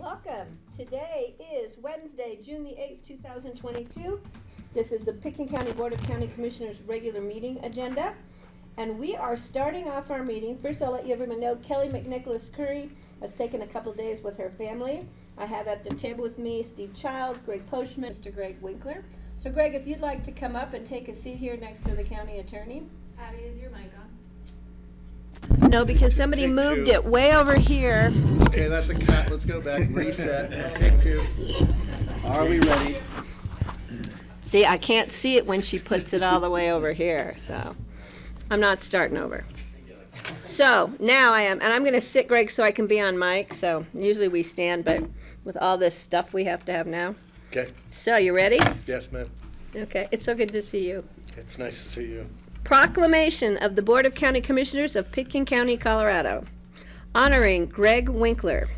Welcome. Today is Wednesday, June the 8th, 2022. This is the Pickens County Board of County Commissioners regular meeting agenda. And we are starting off our meeting. First, I'll let everyone know Kelly McNicholas Curry has taken a couple days with her family. I have at the table with me Steve Child, Greg Postman, Mr. Greg Winkler. So Greg, if you'd like to come up and take a seat here next to the county attorney. Abby, is your mic on? No, because somebody moved it way over here. Okay, that's a cut. Let's go back, reset, take two. Are we ready? See, I can't see it when she puts it all the way over here, so I'm not starting over. So now I am, and I'm going to sit, Greg, so I can be on mic. So usually we stand, but with all this stuff we have to have now. Okay. So you ready? Yes, ma'am. Okay, it's so good to see you. It's nice to see you. Proclamation of the Board of County Commissioners of Pickens County, Colorado, honoring Greg Winkler.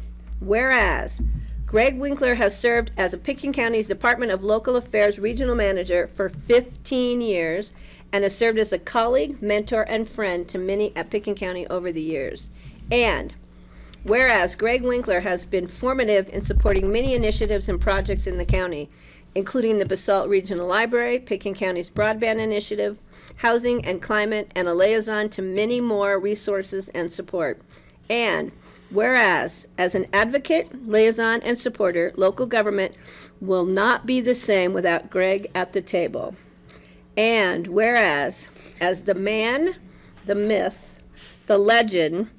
Whereas Greg Winkler has served as a Pickens County's Department of Local Affairs Regional Manager for 15 years and has served as a colleague, mentor, and friend to many at Pickens County over the years. And whereas Greg Winkler has been formative in supporting many initiatives and projects in the county, including the Basalt Regional Library, Pickens County's Broadband Initiative, Housing and Climate, and a liaison to many more resources and support. And whereas, as an advocate, liaison, and supporter, local government will not be the same without Greg at the table. And whereas, as the man, the myth, the legend,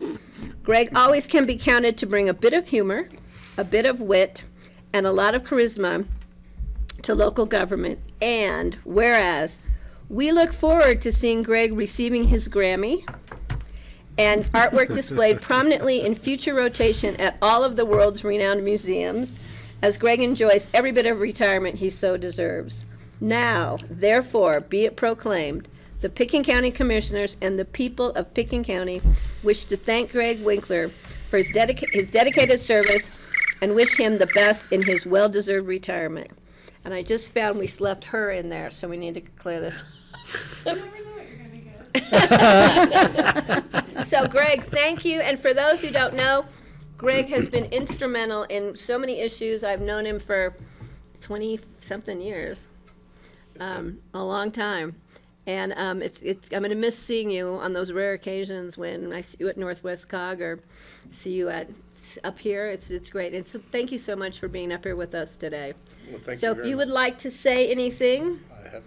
Greg always can be counted to bring a bit of humor, a bit of wit, and a lot of charisma to local government. And whereas, we look forward to seeing Greg receiving his Grammy and artwork displayed prominently in future rotation at all of the world's renowned museums, as Greg enjoys every bit of retirement he so deserves. Now, therefore, be it proclaimed, the Pickens County Commissioners and the people of Pickens County wish to thank Greg Winkler for his dedicated service and wish him the best in his well-deserved retirement. And I just found we left her in there, so we need to clear this. You never know what you're gonna get. So Greg, thank you. And for those who don't know, Greg has been instrumental in so many issues. I've known him for 20-something years, a long time. And I'm going to miss seeing you on those rare occasions when I see you at Northwest COG or see you up here. It's great. And so thank you so much for being up here with us today. Well, thank so you if very you much. would like to say anything. I have.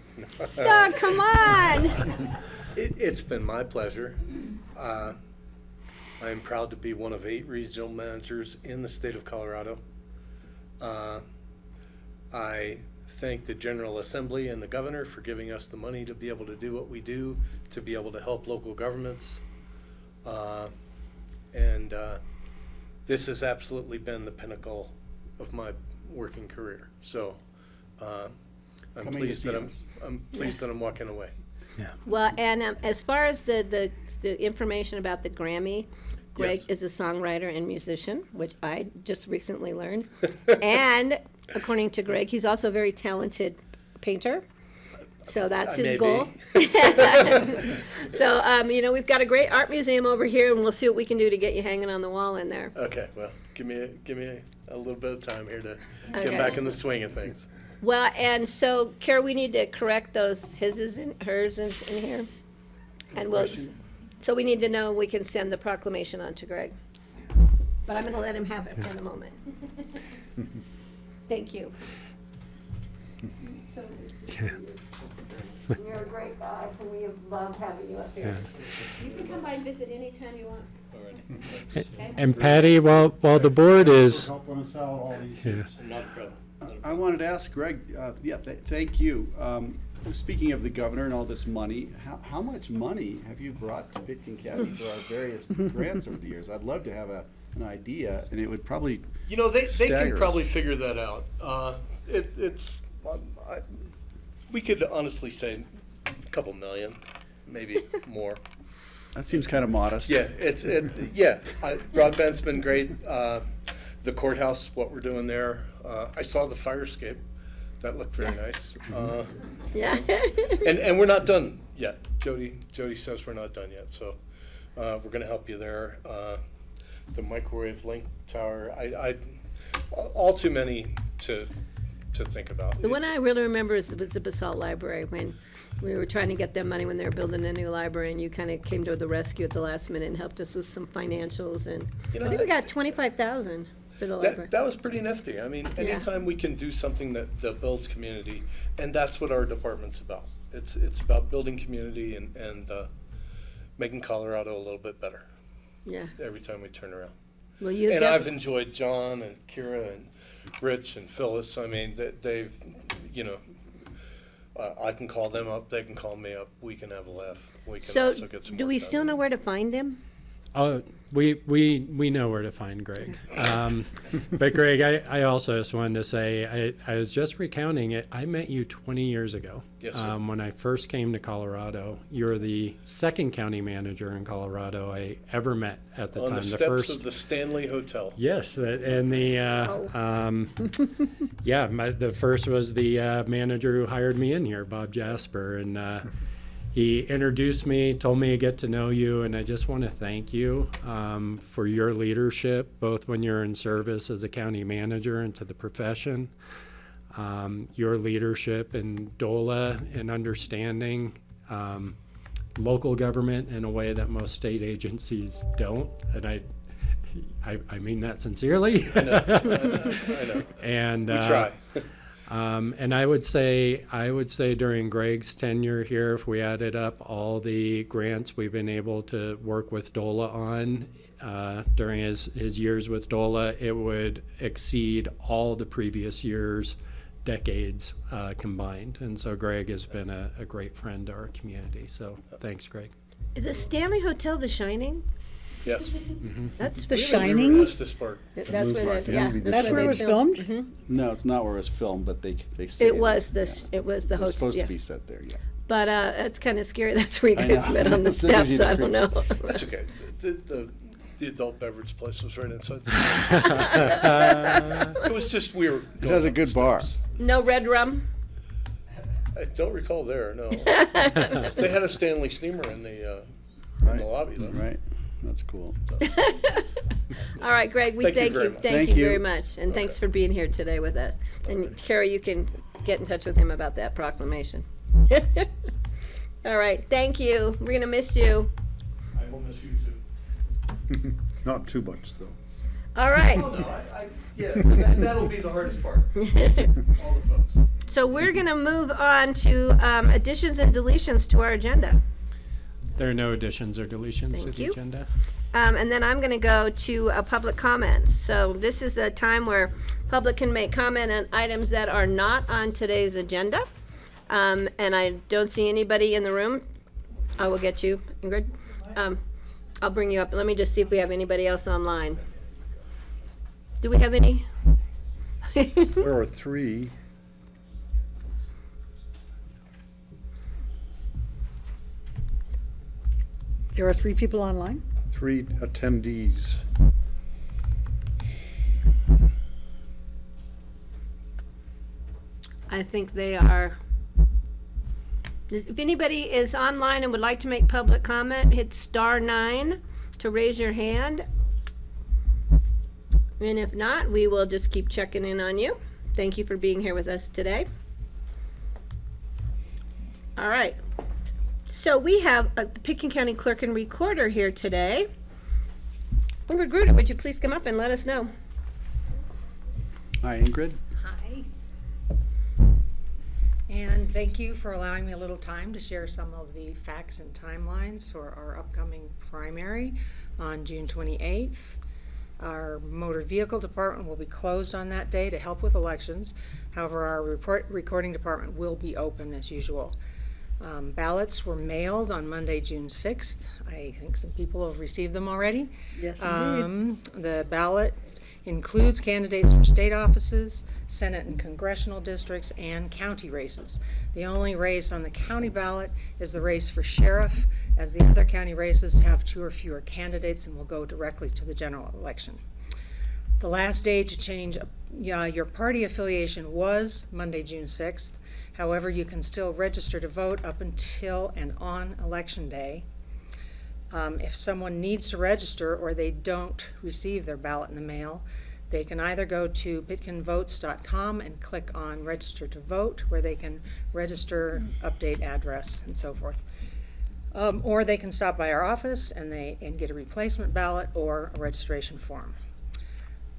Oh, come on. It's been my pleasure. I am proud to be one of 8 regional managers in the state of Colorado. I thank the General Assembly and the Governor for giving us the money to be able to do what we do, to be able to help local governments. This has absolutely been the pinnacle of my working career. So I'm pleased that I'm walking away. Yeah. Well, and as far as the information about the Grammy, Greg Yes. is a songwriter and musician, which I just recently learned. And according to Greg, he's also a very talented painter. So that's his goal. So, we've got a great art museum over here, and we'll see what we can do to get you hanging on the wall in there. Okay, well, give me a little bit of time here to Okay. get back in the swing of things. Well, and so, Kara, we need to correct those his's and hers in here. And so we need to know we can send the proclamation on to Greg. But I'm going to let him have it for the moment. Thank you. So, you're a great guy, and we have loved having you up here. You can come by and visit anytime you want. Okay? And Patty, while the board is, Helping us out all these yeah. years. Not a problem. I wanted to ask Greg, thank you. Speaking of the governor and all this money, how much money have you brought to Pickens County for our various grants over the years? I'd love to have an idea, and it would probably They can stagger us. probably figure that out. We could honestly say a couple million, maybe more. That seems kind of modest. Yeah, broadband's been great. The courthouse, what we're doing there. I saw the fire escape. That looked very nice. Yeah. And we're not done yet. Jody says we're not done yet, so we're going to help you there. The microwave link tower. all too many to think about. The one I really remember was the Basalt Library, when we were trying to get them money when they were building a new library, and you kind of came to the rescue at the last minute and helped us with some financials, and You know, I think we that- got 25,000 for the library. That was pretty nifty. I mean, anytime we can do something that builds community, and that's what our department's about. It's about building community and making Colorado a little bit better Yeah. every time we turn around. Well, you And I've enjoyed John and Kira and Rich and Phyllis. I mean, they've, you know, I can call them up, they can call me up, we can have a laugh. We can So, also get some do work we done. still know where to find him? Oh, we know where to find Greg. But Greg, I also just wanted to say, I was just recounting it. I met you 20 years ago. Yes, sir. When I first came to Colorado. You're the second county manager in Colorado I ever met at the On time. the steps of the Stanley Hotel. Yes, and the yeah, the first was the manager who hired me in here, Bob Jasper, and he introduced me, told me to get to know you, and I just want to thank you for your leadership, both when you're in service as a county manager and to the profession. Your leadership in DOLA and understanding local government in a way that most state agencies don't, and I mean that sincerely. I know. And We try. and I would say during Greg's tenure here, if we added up all the grants we've been able to work with DOLA on during his years with DOLA, it would exceed all the previous years, decades combined. And so Greg has been a great friend to our community. So thanks, Greg. Is the Stanley Hotel The Shining? Yes. That's The really- Shining? That's this part. That's where Park, the, yeah. yeah. That's where it was filmed? No, it's not where it was filmed, but they say It was the, yeah. it was the It was host, supposed yeah. to be set there, yeah. But it's kind of scary. That's where you I guys know. met on the That gives you steps. the I don't know. creeps. That's okay. The adult beverage place was right inside the It was just, we were. It has a good bar. No red rum? I don't recall there, no. They had a Stanley steamer in the lobby, though. Right, that's cool. All right, Greg, we Thank you thank very you. much. Thank Thank you you. very much. And thanks for being here today with us. And Carrie, you can get in touch with him about that proclamation. All right, thank you. We're going to miss you. I will miss you too. Not too much, though. All right. No, yeah, that'll be the hardest part. All the folks. So we're going to move on to additions and deletions to our agenda. There are no additions or deletions to Thank the you. agenda. And then I'm going to go to public comments. So this is a time where public can make comment on items that are not on today's agenda. And I don't see anybody in the room. I will get you, Ingrid. I'll bring you up. Let me just see if we have anybody else online. Do we have any? There are three. There are 3 people online? Three attendees. I think they are. If anybody is online and would like to make public comment, hit *9 to raise your hand. And if not, we will just keep checking in on you. Thank you for being here with us today. All right. So we have the Pickens County Clerk and Recorder here today. Ingrid Gruder, would you please come up and let us know? Hi, Ingrid. Hi. And thank you for allowing me a little time to share some of the facts and timelines for our upcoming primary on June 28th. Our motor vehicle department will be closed on that day to help with elections. However, our recording department will be open as usual. Ballots were mailed on Monday, June 6th. I think some people have received them already. Yes, indeed. The ballot includes candidates for state offices, Senate and congressional districts, and county races. The only race on the county ballot is the race for sheriff, as the other county races have 2 or fewer candidates and will go directly to the general election. The last day to change your party affiliation was Monday, June 6th. However, you can still register to vote up until and on Election Day. If someone needs to register or they don't receive their ballot in the mail, They can either go to pitkinvotes.com and click on register to vote, where they can register, update address, and so forth. Or they can stop by our office and get a replacement ballot or a registration form.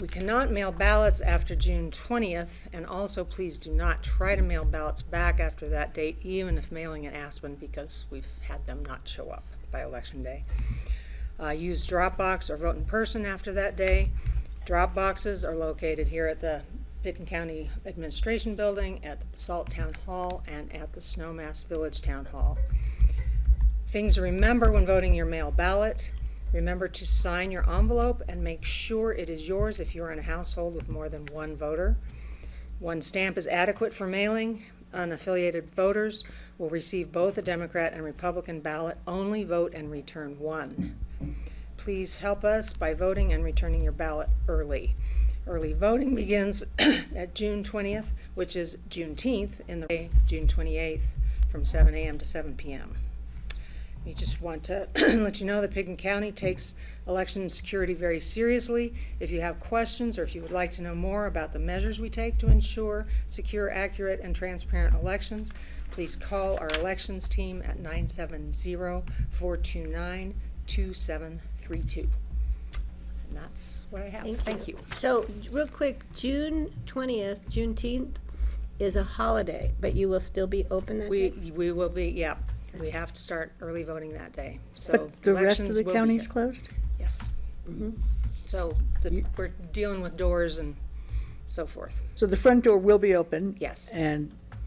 We cannot mail ballots after June 20th, and also please do not try to mail ballots back after that date, even if mailing in Aspen, because we've had them not show up by Election Day. Use Dropbox or vote in person after that day. Drop boxes are located here at the Pitkin County Administration Building, at the Basalt Town Hall, and at the Snowmass Village Town Hall. Things to remember when voting your mail ballot: remember to sign your envelope and make sure it is yours if you're in a household with more than one voter. One stamp is adequate for mailing. Unaffiliated voters will receive both a Democrat and Republican ballot. Only vote and return one. Please help us by voting and returning your ballot early. Early voting begins at June 20th, which is Juneteenth, in the day June 28th, from 7 a.m. to 7 p.m. We just want to let you know that Pitkin County takes election security very seriously. If you have questions, or if you would like to know more about the measures we take to ensure secure, accurate, and transparent elections, please call our elections team at 970-429-2732. And that's what I have. Thank you. So, real quick, June 20th, Juneteenth, is a holiday, but you will still be open that day? We will be, yeah. We have to start early voting that day. So But the rest of elections the will be county's good. closed? Yes. So we're dealing with doors and so forth. So the front door will be open? Yes.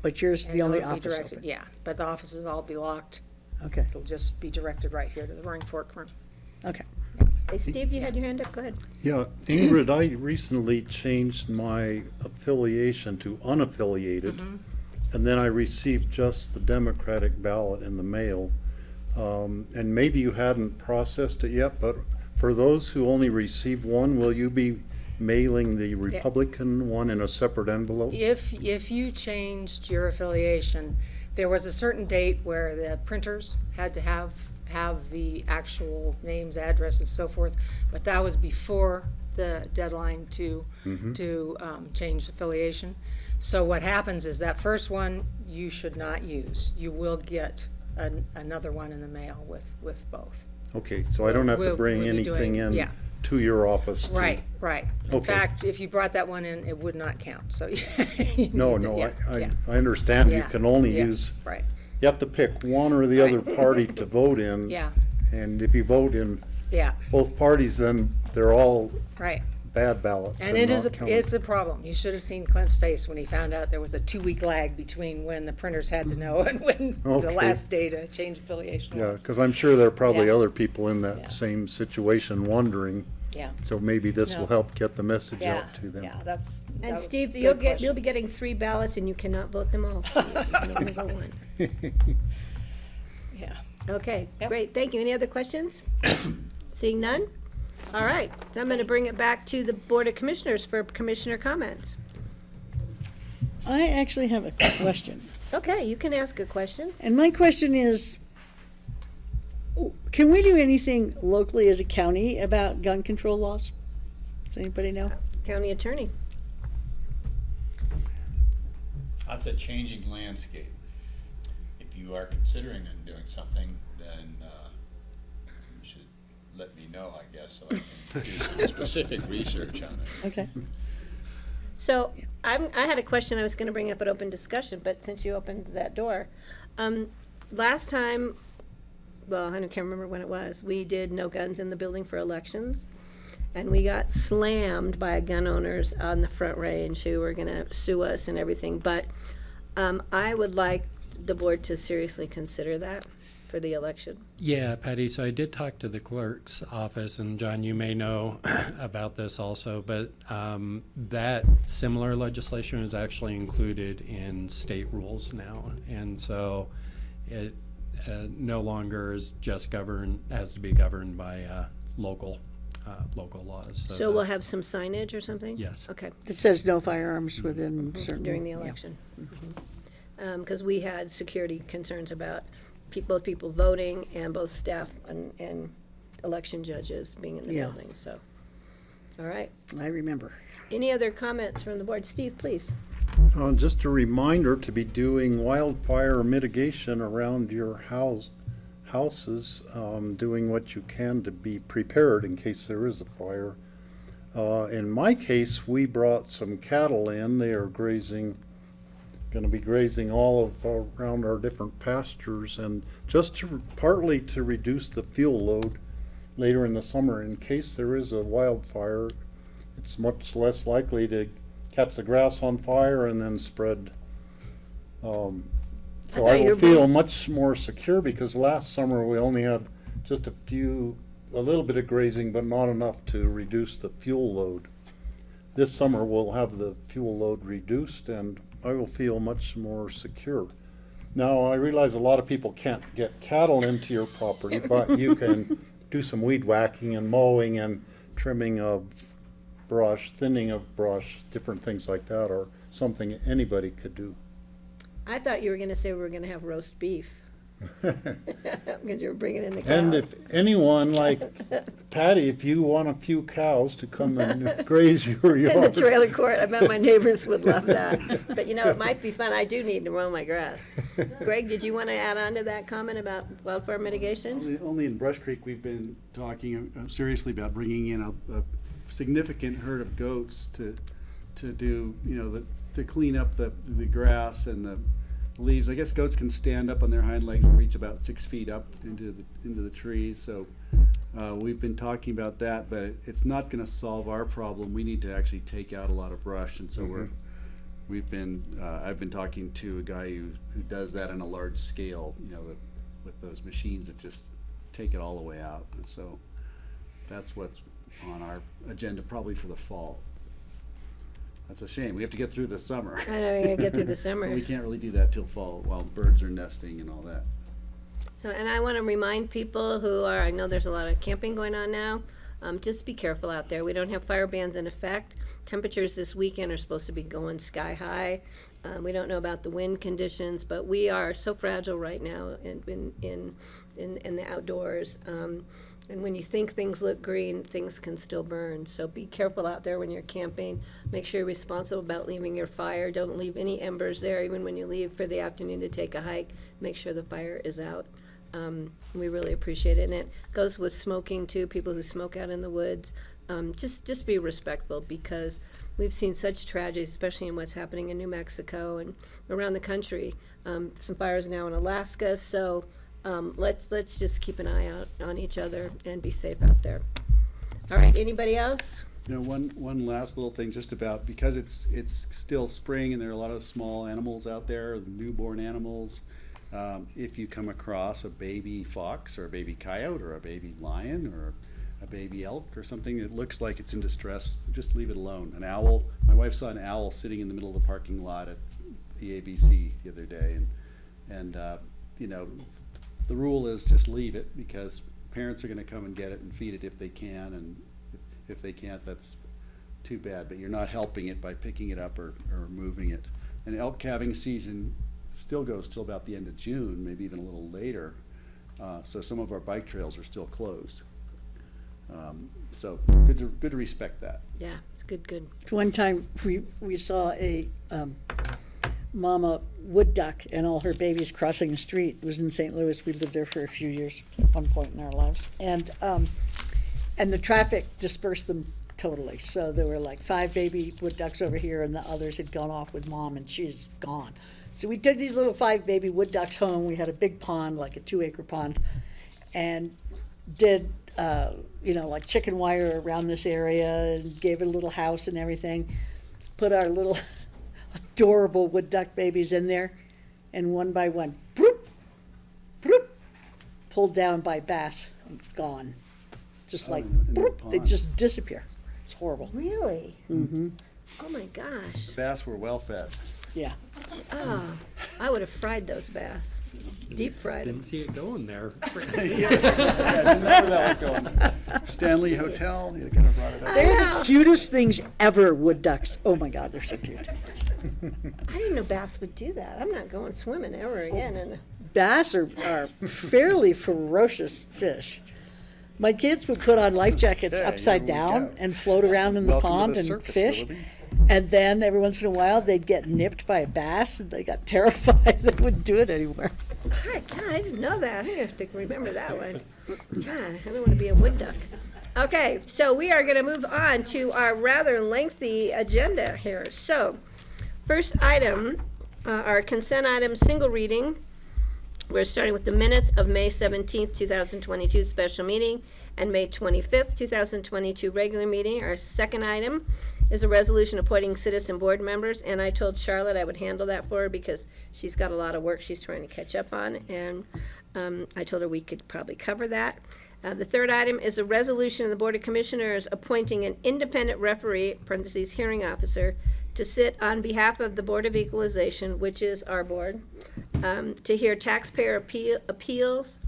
But yours is And the only it'll be office directed- open? Yeah, but the offices will all be locked. Okay, It'll just be directed right here to the Roaring Fork room. okay. Hey, Steve, you had your hand up, go ahead. Yeah, Ingrid, I recently changed my affiliation to unaffiliated, and then I received just the Democratic ballot in the mail. And maybe you hadn't processed it yet, but for those who only received one, will you be mailing the Republican one in a separate envelope? If you changed your affiliation, there was a certain date where the printers had to have the actual names, addresses, so forth, but that was before the deadline to change affiliation. So what happens is that first one you should not use. You will get another one in the mail with both. Okay, so I don't have to We'll bring be anything doing- yeah. in to your office? to- Right. In Okay. fact, if you brought that one in, it would not count, so. you No, need to- no, yeah, yeah, I understand you yeah, can only yeah, use, Right, you have to pick one or the other party to vote in. yeah, And if you vote in yeah, both parties, then they're all right. bad ballots And it is, not counted. it's a problem. You should have seen Clint's face when he found out there was a 2-week lag between when the printers had to know and when the Okay. last day to change affiliation Yeah, was. because I'm sure there are probably Yeah. other people in Yeah. that same situation wondering. Yeah, So maybe this will No. help get the message yeah, out to them. yeah, that And was Steve, a you'll good be question. getting 3 ballots and you cannot vote them all. Steve. You can only vote one. Yeah. Okay, Yep. great, thank you. Any other questions? Seeing none? All right, I'm gonna bring it back to the Board of Commissioners for commissioner comments. I actually have a question. Okay, you can ask a question. And my question is, can we do anything locally as a county about gun control laws? Does anybody know? County Attorney. That's a changing landscape. If you are considering on doing something, then you should let me know, I guess, so I can do some specific research on it. Okay. So, I had a question I was gonna bring up at open discussion, but since you opened that door, last time, well, I can't remember when it was, we did no guns in the building for elections, and we got slammed by gun owners on the Front Range who were gonna sue us and everything, but I would like the board to seriously consider that for the election. Yeah, Patty, so I did talk to the clerk's office, and John, you may know about this also, but that similar legislation is actually included in state rules now. And so it no longer is just has to be governed by local laws. So we'll have some signage or something? Yes. Okay. It says no firearms within certain. During the yeah. election. Because we had security concerns about both people voting and both staff and election judges being in the Yeah. building, so. All right. I remember. Any other comments from the board? Steve, please. Just a reminder to be doing wildfire mitigation around your houses, doing what you can to be prepared in case there is a fire. In my case, we brought some cattle in. They are going to be grazing around our different pastures, and just partly to reduce the fuel load later in the summer. In case there is a wildfire, it's much less likely to catch the grass on fire and then spread. So I will feel much more secure, because last summer we only had just a little bit of grazing, but not enough to reduce the fuel load. This summer we'll have the fuel load reduced, and I will feel much more secure. Now, I realize a lot of people can't get cattle into your property, but you can do some weed whacking and mowing and trimming of brush, thinning of brush, different things like that are something anybody could do. I thought you were going to say we were going to have roast beef. Because you were bringing in the cow. And if anyone like Patty, if you want a few cows to come and graze your yard. In the trailer court, I bet my neighbors would love that. But you know, it might be fun. I do need to mow my grass. Greg, did you want to add on to that comment about wildfire mitigation? Only in Brush Creek, we've been talking seriously about bringing in a significant herd of goats to do, to clean up the grass and the leaves. I guess goats can stand up on their hind legs and reach about 6 feet up into the trees. So we've been talking about that, but it's not going to solve our problem. We need to actually take out a lot of brush, and so I've been talking to a guy who does that on a large scale. With those machines that just take it all the way out. And so that's what's on our agenda probably for the fall. That's a shame. We have to get through the summer. I know, we're going to get through the summer. We can't really do that till fall while birds are nesting and all that. So, and I want to remind people I know there's a lot of camping going on now, just be careful out there. We don't have fire bans in effect. Temperatures this weekend are supposed to be going sky high. We don't know about the wind conditions, but we are so fragile right now in the outdoors. And when you think things look green, things can still burn. So be careful out there when you're camping. Make sure you're responsible about leaving your fire. Don't leave any embers there, even when you leave for the afternoon to take a hike. Make sure the fire is out. We really appreciate it. And it goes with smoking too, people who smoke out in the woods. Just be respectful, because we've seen such tragedies, especially in what's happening in New Mexico and around the country. Some fires now in Alaska. So let's just keep an eye out on each other and be safe out there. All right, anybody else? One last little thing, just about, because it's still spring and there are a lot of small animals out there, newborn animals. If you come across a baby fox or a baby coyote or a baby lion or a baby elk or something that looks like it's in distress, just leave it alone. An owl. My wife saw an owl sitting in the middle of the parking lot at the ABC the other day, and the rule is just leave it, because parents are going to come and get it and feed it if they can, and if they can't, that's too bad. But you're not helping it by picking it up or moving it. And elk calving season still goes till about the end of June, maybe even a little later. So some of our bike trails are still closed. So good to respect that. Yeah, it's good. One time we saw a mama wood duck and all her babies crossing the street. It was in St. Louis. We lived there for a few years at one point in our lives. And the traffic dispersed them totally. So there were like 5 baby wood ducks over here, and the others had gone off with mom, and she's gone. So we took these little 5 baby wood ducks home. We had a big pond, like a 2-acre pond, and did like chicken wire around this area, and gave it a little house and everything. Put our little adorable wood duck babies in there, and one by one, bloop, bloop, pulled down by bass and gone. Just like, in the bloop, they pond. just disappear. It's horrible. Really? Mm-hmm. Oh my gosh. The bass were well fed. Yeah. Oh, I would have fried those bass. Deep fried them. Didn't see it going there. Yeah, I didn't know where that was going. Stanley Hotel, you kind of brought it up. They're the cutest things ever, wood ducks. Oh my God, they're so cute. I didn't know bass would do that. I'm not going swimming ever again. And Bass are fairly ferocious fish. My kids would put on life jackets Okay, upside here we down go. and float around in the Welcome to pond the and circus, fish. Willoughby. And then every once in a while, they'd get nipped by a bass and they got terrified. They wouldn't do it anymore. Hi, God, I didn't know that. I'm gonna have to remember that one. God, I don't want to be a wood duck. Okay, so we are gonna move on to our rather lengthy agenda here. So, first item, our consent item, single reading. We're starting with the minutes of May 17th, 2022 special meeting and May 25th, 2022 regular meeting. Our second item is a resolution appointing citizen board members, and I told Charlotte I would handle that for her because she's got a lot of work she's trying to catch up on, and I told her we could probably cover that. The third item is a resolution of the Board of Commissioners appointing an independent referee, parentheses, hearing officer, to sit on behalf of the Board of Equalization, which is our board, to hear taxpayer appeals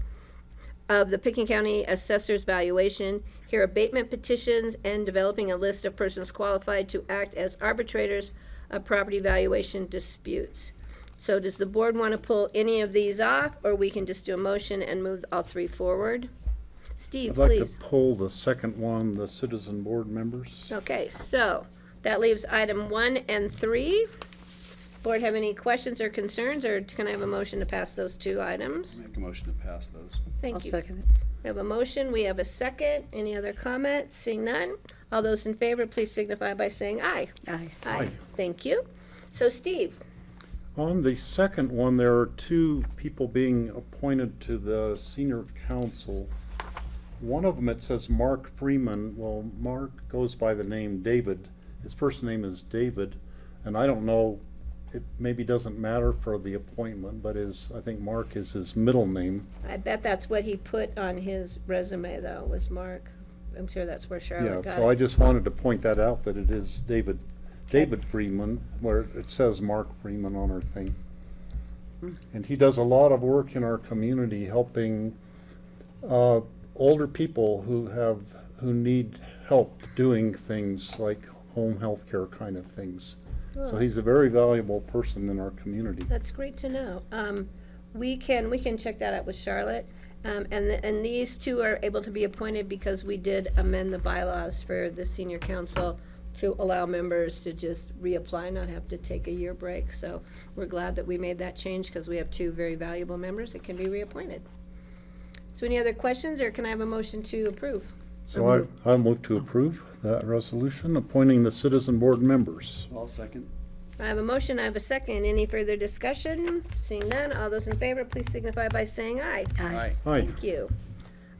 of the Pickens County Assessor's valuation, hear abatement petitions, and developing a list of persons qualified to act as arbitrators of property valuation disputes. So does the board want to pull any of these off, or we can just do a motion and move all three forward? Steve, I'd like to please. pull the second one, the citizen board members. Okay, so that leaves item 1 and 3. Board have any questions or concerns, or can I have a motion to pass those two items? Make a motion to pass those. I'll Thank you. second it. We have a motion, we have a second. Any other comments? Seeing none. All those in favor, please signify by saying aye. Aye. Aye. Thank you. So Steve, On the second one, there are two people being appointed to the senior council. One of them, it says Mark Freeman. Well, Mark goes by the name David. His first name is David, and I don't know, it maybe doesn't matter for the appointment, but I think Mark is his middle name. I bet that's what he put on his resume though, was Mark. I'm sure that's where Yeah, Charlotte got so I it. just wanted to point that out, that it is David Freeman, where it says Mark Freeman on our thing. And he does a lot of work in our community helping older people who need help doing things like home health care kind of things. So he's a very valuable person in our community. That's great to know. We can check that out with Charlotte. And these two are able to be appointed because we did amend the bylaws for the senior council to allow members to just reapply, not have to take a year break. So we're glad that we made that change because we have two very valuable members that can be reappointed. So any other questions, or can I have a motion to approve? So I move to approve that resolution appointing the citizen board members. I'll second. I have a motion, I have a second. Any further discussion? Seeing none, all those in favor, please signify by saying aye. Aye. Aye. Thank you.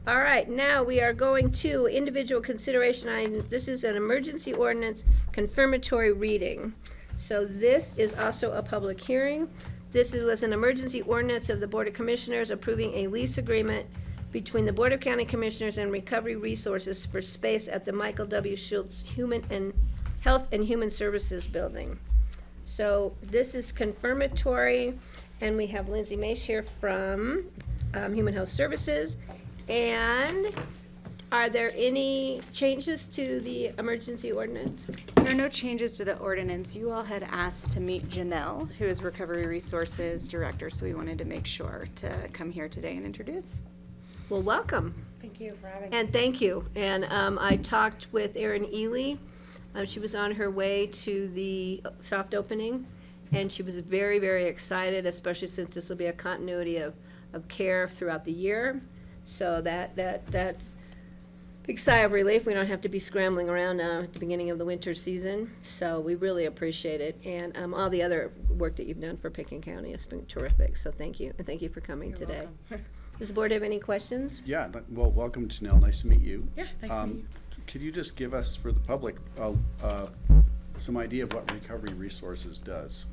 All right, now we are going to individual consideration item. This is an emergency ordinance confirmatory reading. So this is also a public hearing. This was an emergency ordinance of the Board of Commissioners approving a lease agreement between the Board of County Commissioners and Recovery Resources for space at the Michael W. Schultz Health and Human Services Building. So this is confirmatory, and we have Lindsay Mace here from Human Health Services. And are there any changes to the emergency ordinance? There are no changes to the ordinance. You all had asked to meet Janelle, who is Recovery Resources Director, so we wanted to make sure to come here today and introduce. Well, welcome, Thank you for having me. and thank you. And I talked with Erin Ely. She was on her way to the soft opening, and she was very, very excited, especially since this will be a continuity of care throughout the year. So that's a big sigh of relief. We don't have to be scrambling around at the beginning of the winter season. So we really appreciate it. And all the other work that you've done for Pickens County has been terrific. So thank you. And thank you for coming today. Does the board have any questions? Yeah, well, welcome Janelle, nice to meet you. Yeah, nice to meet you. Could you just give us, for the public, some idea of what Recovery Resources does?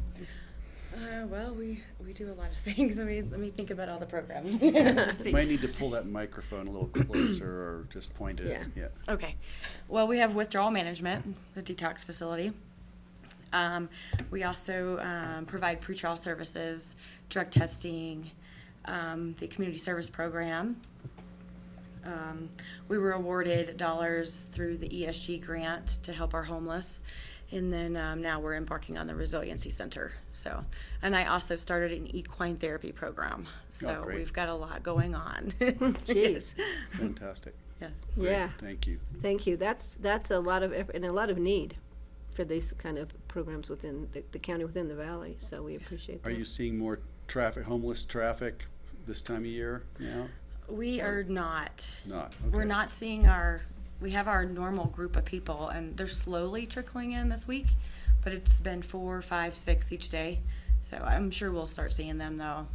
Well, we do a lot of things. Let me think about all the programs. You might need to pull that microphone a little closer or just point it. Yeah. Okay. Well, we have withdrawal management, the detox facility. We also provide pretrial services, drug testing, the community service program. We were awarded dollars through the ESG grant to help our homeless. And then now we're embarking on the Resiliency Center. So, and I also started an equine therapy program. So great. we've got a lot going on. Jeez. Fantastic. Yes. Yeah, Thank you. thank you. That's a lot of effort and a lot of need for these kind of programs within the county, within the valley, so we appreciate that. Are you seeing more traffic, homeless traffic this time of year now? We are not. Not, We're okay. not seeing we have our normal group of people, and they're slowly trickling in this week, but it's been 4, 5, 6 each day. So I'm sure we'll start seeing them though,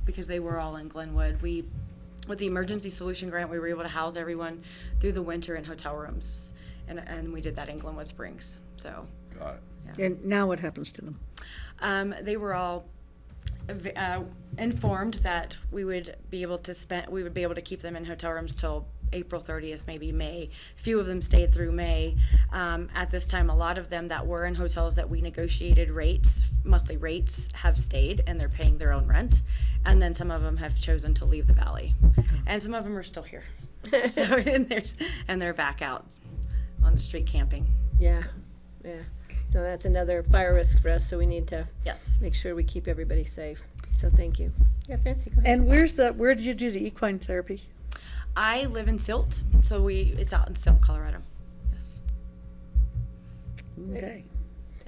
because they were all in Glenwood. With the emergency solution grant, we were able to house everyone through the winter in hotel rooms, and we did that in Glenwood Springs. So Got it. And now what happens to them? they were all informed that we would be able to keep them in hotel rooms till April 30th, maybe May. Few of them stayed through May. At this time, a lot of them that were in hotels that we negotiated monthly rates, have stayed, and they're paying their own rent. And then some of them have chosen to leave the valley, and some of them are still here. So, and they're back out on the street camping. Yeah, yeah. So that's another fire risk for us, so we need to Yes. make sure we keep everybody safe. So thank you. Yeah, Fancy, go ahead. And where did you do the equine therapy? I live in Silt, so it's out in Silt, Colorado. Yes. Okay.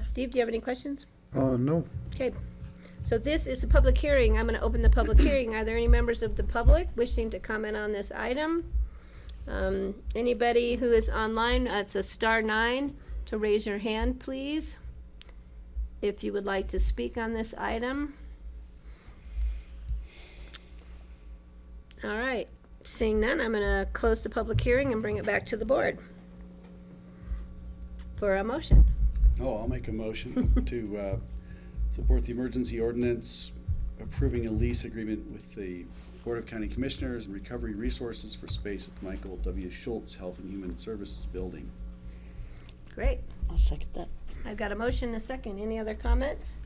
Steve, do you have any questions? No. Okay. So this is a public hearing. I'm going to open the public hearing. Are there any members of the public wishing to comment on this item? Anybody who is online, it's a *9 to raise your hand, please, if you would like to speak on this item. All right. Seeing none, I'm going to close the public hearing and bring it back to the board for a motion. Oh, I'll make a motion to support the emergency ordinance approving a lease agreement with the Board of County Commissioners and Recovery Resources for space at the Michael W. Schultz Health and Human Services Building. Great. I'll second that. I've got a motion and a second. Any other comments?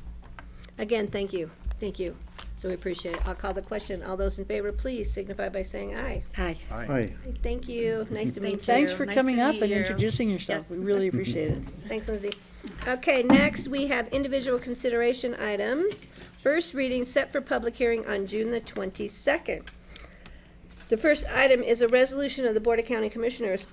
Again, thank you. Thank you. So we appreciate it. I'll call the question. All those in favor, please signify by saying aye. Hi. Hi. Thank you. Nice to meet you. Thanks for Nice coming to up meet and you. introducing yourself. Yes. We really appreciate it. Thanks, Lindsay. Okay, next we have individual consideration items. First reading set for public hearing on June the 22nd. The first item is a resolution of the Board of County Commissioners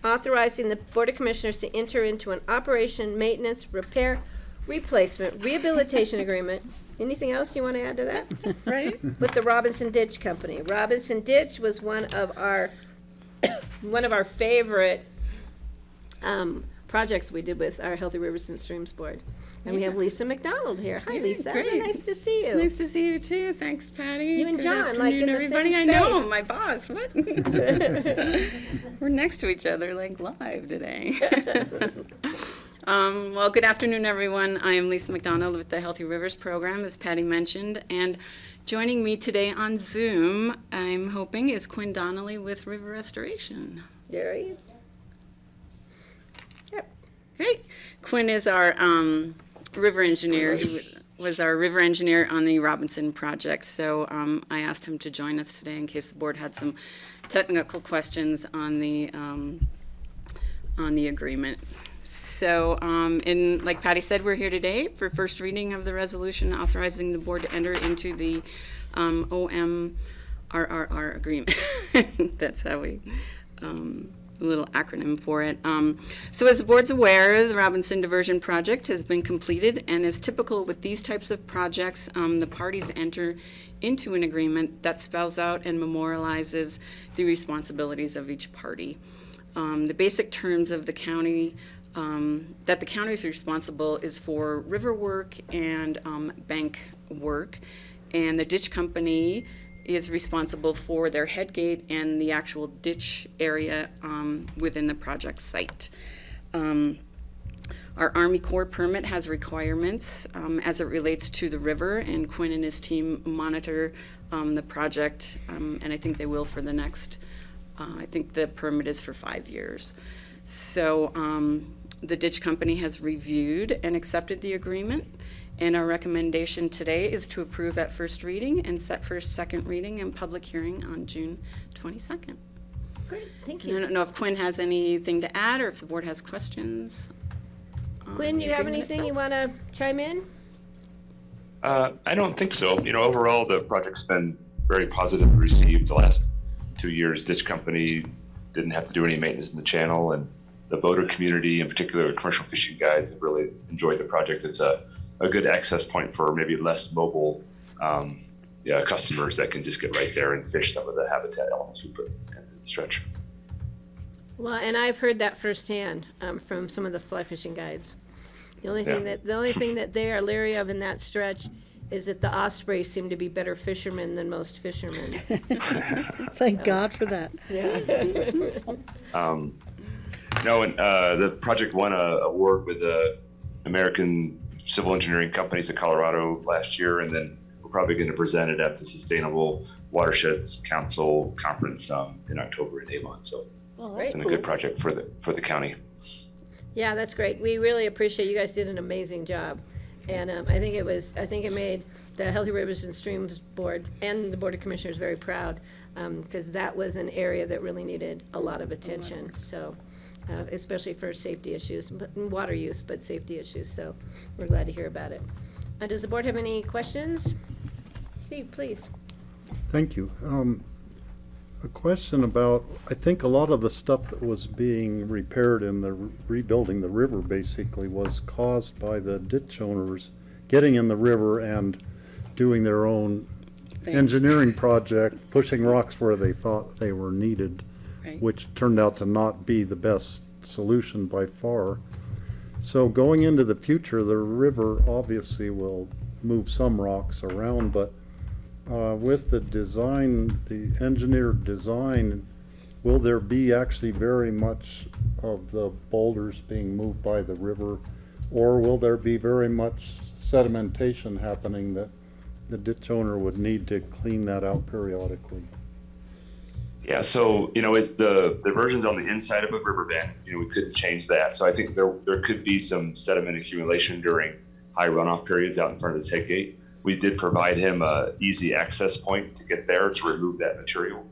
authorizing the Board of Commissioners to enter into an operation, maintenance, repair, replacement, rehabilitation agreement. Anything else you want to add to that? Right? With the Robinson Ditch Company. Robinson Ditch was one of our favorite projects we did with our Healthy Rivers and Streams Board. And we have Lisa McDonald here. Hi, Lisa. great. Nice to see you. Nice to see you too. Thanks, Patty. You and Good John, like, in afternoon, the same everybody. I know, space. my boss. What? We're next to each other, like live today. Well, good afternoon, everyone. I am Lisa McDonald with the Healthy Rivers Program, as Patty mentioned, and joining me today on Zoom, I'm hoping, is Quinn Donnelly with River Restoration. There he is. Yep. Great. Quinn is our river engineer. He was our river engineer on the Robinson project. So I asked him to join us today in case the board had some technical questions on the agreement. So, like Patty said, we're here today for first reading of the resolution authorizing the board to enter into the OMRRR agreement. That's how we. A little acronym for it. So as the board's aware, the Robinson Diversion Project has been completed, and as typical with these types of projects, the parties enter into an agreement that spells out and memorializes the responsibilities of each party. The basic terms of the county, that the county is responsible is for river work and bank work, and the ditch company is responsible for their head gate and the actual ditch area within the project site. Our Army Corps permit has requirements as it relates to the river, and Quinn and his team monitor the project, and I think they will for the next, I think the permit is for 5 years. So the ditch company has reviewed and accepted the agreement. And our recommendation today is to approve at first reading and set for second reading and public hearing on June 22nd. Great. Thank I you. don't know if Quinn has anything to add or if the board has questions. on Quinn, the you have agreement anything you itself. want to chime in? I don't think so. Overall, the project's been very positively received. The last 2 years, ditch company didn't have to do any maintenance in the channel, and the boater community, in particular commercial fishing guides, have really enjoyed the project. It's a good access point for maybe less mobile customers that can just get right there and fish some of the habitat elements we put into the stretch. Well, and I've heard that firsthand from some of the fly fishing guides. The only thing that they are leery of in that stretch is that the ospreys seem to be better fishermen than most fishermen. Thank God for that. The project won an award with the American Civil Engineering Companies of Colorado last year, and then we're probably going to present it at the Sustainable Watersheds Council Conference in October in Avon. So it's been a good project for the county. Yeah, that's great. We really appreciate you guys did an amazing job. And I think it made the Healthy Rivers and Streams Board and the Board of Commissioners very proud, because that was an area that really needed a lot of attention. So, especially for safety issues, water use, but safety issues. So we're glad to hear about it. Does the board have any questions? Steve, please. Thank you. A question about, I think a lot of the stuff that was being repaired in the rebuilding the river basically was caused by the ditch owners getting in the river and doing their own engineering project, pushing rocks where they thought they were needed, which turned out to not be the best solution by far. So going into the future, the river obviously will move some rocks around, but with the design, the engineered design, will there be actually very much of the boulders being moved by the river, or will there be very much sedimentation happening that the ditch owner would need to clean that out periodically? Yeah, so, it's the versions on the inside of a riverbed, we couldn't change that. So I think there could be some sediment accumulation during high runoff periods out in front of this head gate. We did provide him a easy access point to get there to remove that material.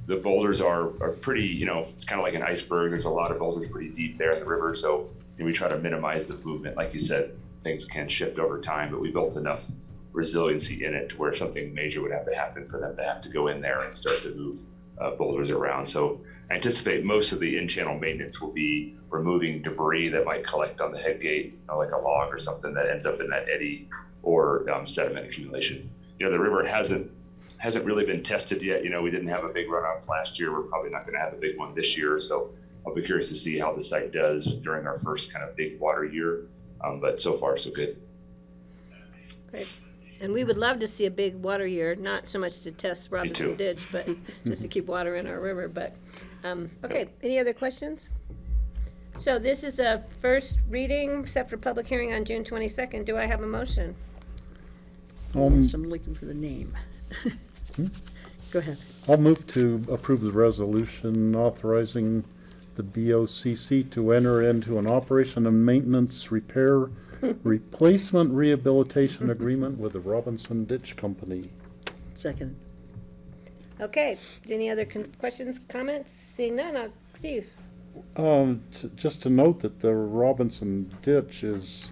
The boulders are pretty, it's kind of like an iceberg. There's a lot of boulders pretty deep there in the river. So we try to minimize the movement. Like you said, things can shift over time, but we built enough resiliency in it to where something major would have to happen for them to have to go in there and start to move boulders around. So I anticipate most of the in-channel maintenance will be removing debris that might collect on the head gate, like a log or something that ends up in that eddy, or sediment accumulation. The river hasn't really been tested yet. We didn't have a big runoff last year. We're probably not going to have a big one this year. So I'll be curious to see how the site does during our first kind of big water year. But so far, so good. Great. And we would love to see a big water year, not so much to test Robinson Ditch, but just to keep water in our river. But, okay, any other questions? So this is a first reading, set for public hearing on June 22nd. Do I have a motion? I'm looking for the name. Go ahead. I'll move to approve the resolution authorizing the BOCC to enter into an operation and maintenance repair replacement rehabilitation agreement with the Robinson Ditch Company. Second. Okay, any other questions, comments? Seeing none, Steve. Just to note that the Robinson Ditch is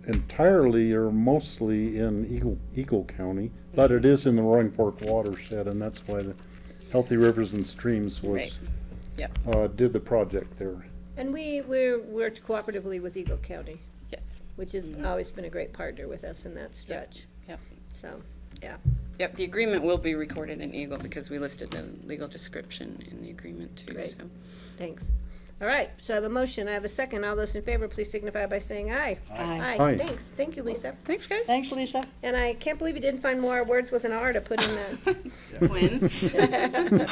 entirely or mostly in Eagle County, but it is in the Roaring Fork watershed, and that's why the Healthy Rivers and Streams was did the project there. And we worked cooperatively with Eagle County. Yes. Which has always been a great partner with us in that stretch. Yep. So, yeah. Yep, the agreement will be recorded in Eagle because we listed the legal description in the agreement too. Great. So. Thanks. All right, so I have a motion, I have a second. All those in favor, please signify by saying aye. Aye. Aye. Thanks. Thank you, Lisa. Thanks, guys. Thanks, Lisa. And I can't believe you didn't find more words with an R to put in that. When? Thank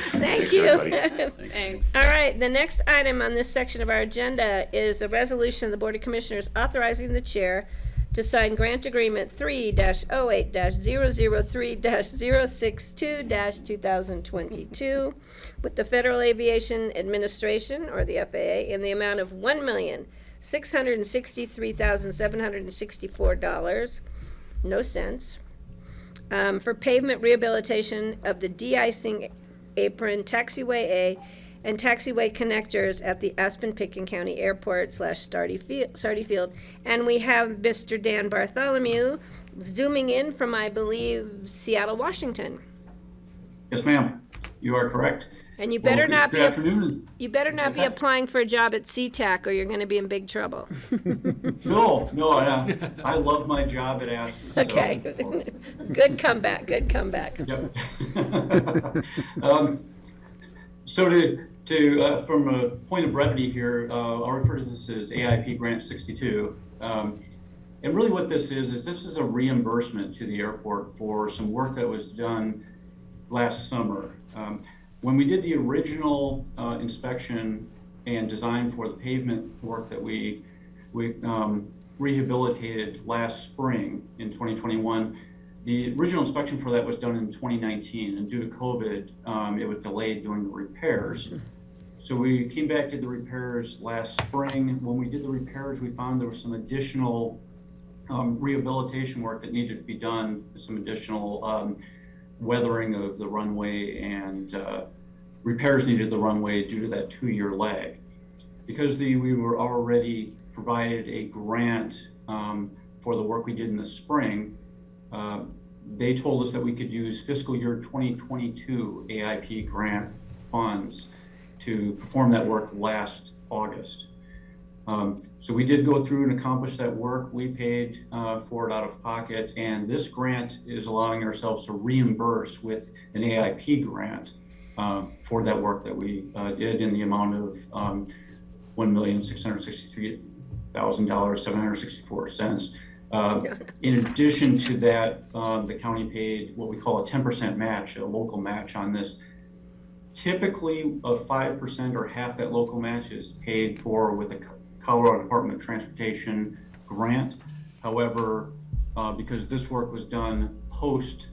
Thanks, you. everybody. Thanks. All right, the next item on this section of our agenda is a resolution of the Board of Commissioners authorizing the chair to sign grant agreement 3-08-003-062-2022 with the Federal Aviation Administration, or the FAA, in the amount of $1,663,764, no cents, for pavement rehabilitation of the de-icing apron, taxiway A, and taxiway connectors at the Aspen-Pitkin County Airport / Sardi Field. And we have Mr. Dan Bartholomew, zooming in from, I believe, Seattle, Washington. Yes, ma'am. You are correct. And you better not Good afternoon. You better not be applying for a job at SeaTac or you're going to be in big trouble. No, I love my job at Aspen. Okay. Good comeback. Good comeback. Yep. So from a point of brevity here, I'll refer to this as AIP Grant 62. And really what this is a reimbursement to the airport for some work that was done last summer. When we did the original inspection and design for the pavement work that we rehabilitated last spring in 2021, the original inspection for that was done in 2019, and due to COVID, it was delayed doing the repairs. So we came back, did the repairs last spring. When we did the repairs, we found there was some additional rehabilitation work that needed to be done, some additional weathering of the runway and repairs needed the runway due to that 2-year lag. Because we were already provided a grant for the work we did in the spring, they told us that we could use fiscal year 2022 AIP grant funds to perform that work last August. So we did go through and accomplish that work. We paid for it out of pocket, and this grant is allowing ourselves to reimburse with an AIP grant for that work that we did in the amount of $1,663,764. In addition to that, the county paid what we call a 10% match, a local match on this. Typically, 5% or half that local match is paid for with the Colorado Department of Transportation grant. However, because this work was done post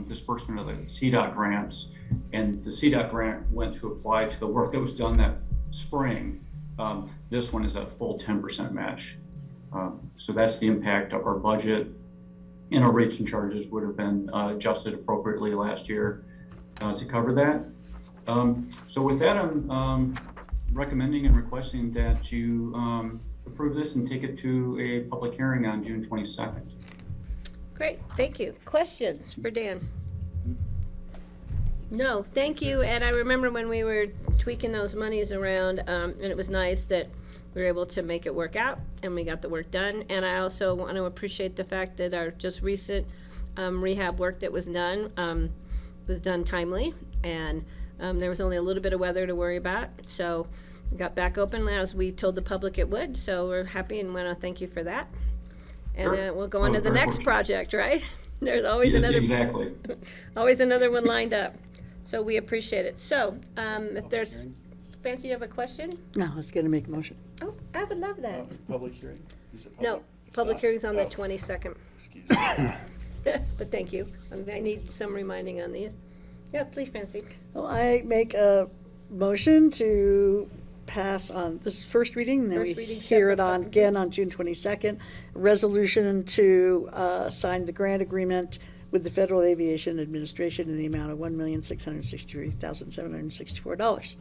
disbursement of the CDOT grants, and the CDOT grant went to apply to the work that was done that spring, this one is a full 10% match. So that's the impact of our budget, and our rates and charges would have been adjusted appropriately last year to cover that. So with that, I'm recommending and requesting that you approve this and take it to a public hearing on June 22nd. Great, thank you. Questions for Dan? No, thank you. And I remember when we were tweaking those monies around, and it was nice that we were able to make it work out and we got the work done. And I also want to appreciate the fact that our just recent rehab work that was done timely, and there was only a little bit of weather to worry about. So we got back open as we told the public it would. So we're happy and want to thank you for that. And Sure. we'll go on to the next project, right? There's always Yeah, another, exactly. always another one lined up. So we appreciate it. So if there's, Fancy, you have a question? No, I was going to make a motion. Oh, I would love that. Public hearing? Is it No, public? It's public not? hearing's on the Oh, 22nd. excuse me. But thank you. I need some reminding on these. Yeah, please, Fancy. Well, I make a motion to pass on, this is first reading, and then First we reading, hear it separate on, vote. again on June 22nd. Resolution to sign the grant agreement with the Federal Aviation Administration in the amount of $1,663,764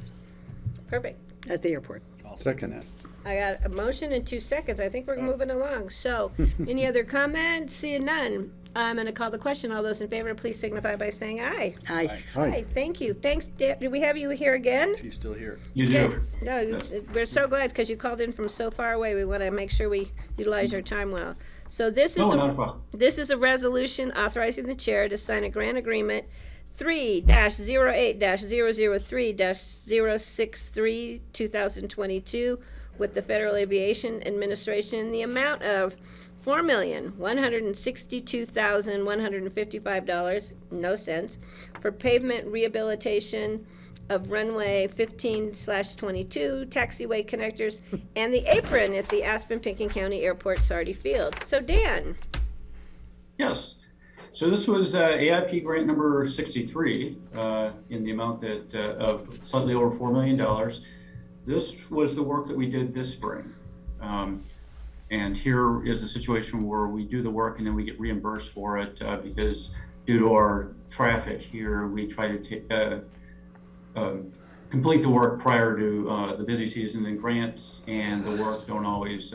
Perfect. at the airport. I'll second that. I got a motion in 2 seconds. I think we're moving along. So, any other comments? Seeing none. I'm going to call the question. All those in favor, please signify by saying aye. Aye. Aye, thank you. Thanks, Dan. Do we have you here again? She's still here. You do. Good. No, we're so glad because you called in from so far away. We want to make sure we utilize your time well. So this is No, not a problem. this is a resolution authorizing the chair to sign a grant agreement 3-08-003-063 2022 with the Federal Aviation Administration in the amount of $4,162,155, no cents, for pavement rehabilitation of runway 15/22, taxiway connectors, and the apron at the Aspen-Pinkin County Airport Sardi Field. So Dan, Yes. So this was AIP grant number 63 in the amount that of slightly over $4 million. This was the work that we did this spring. And here is a situation where we do the work and then we get reimbursed for it because due to our traffic here, we try to complete the work prior to the busy season, and grants and the work don't always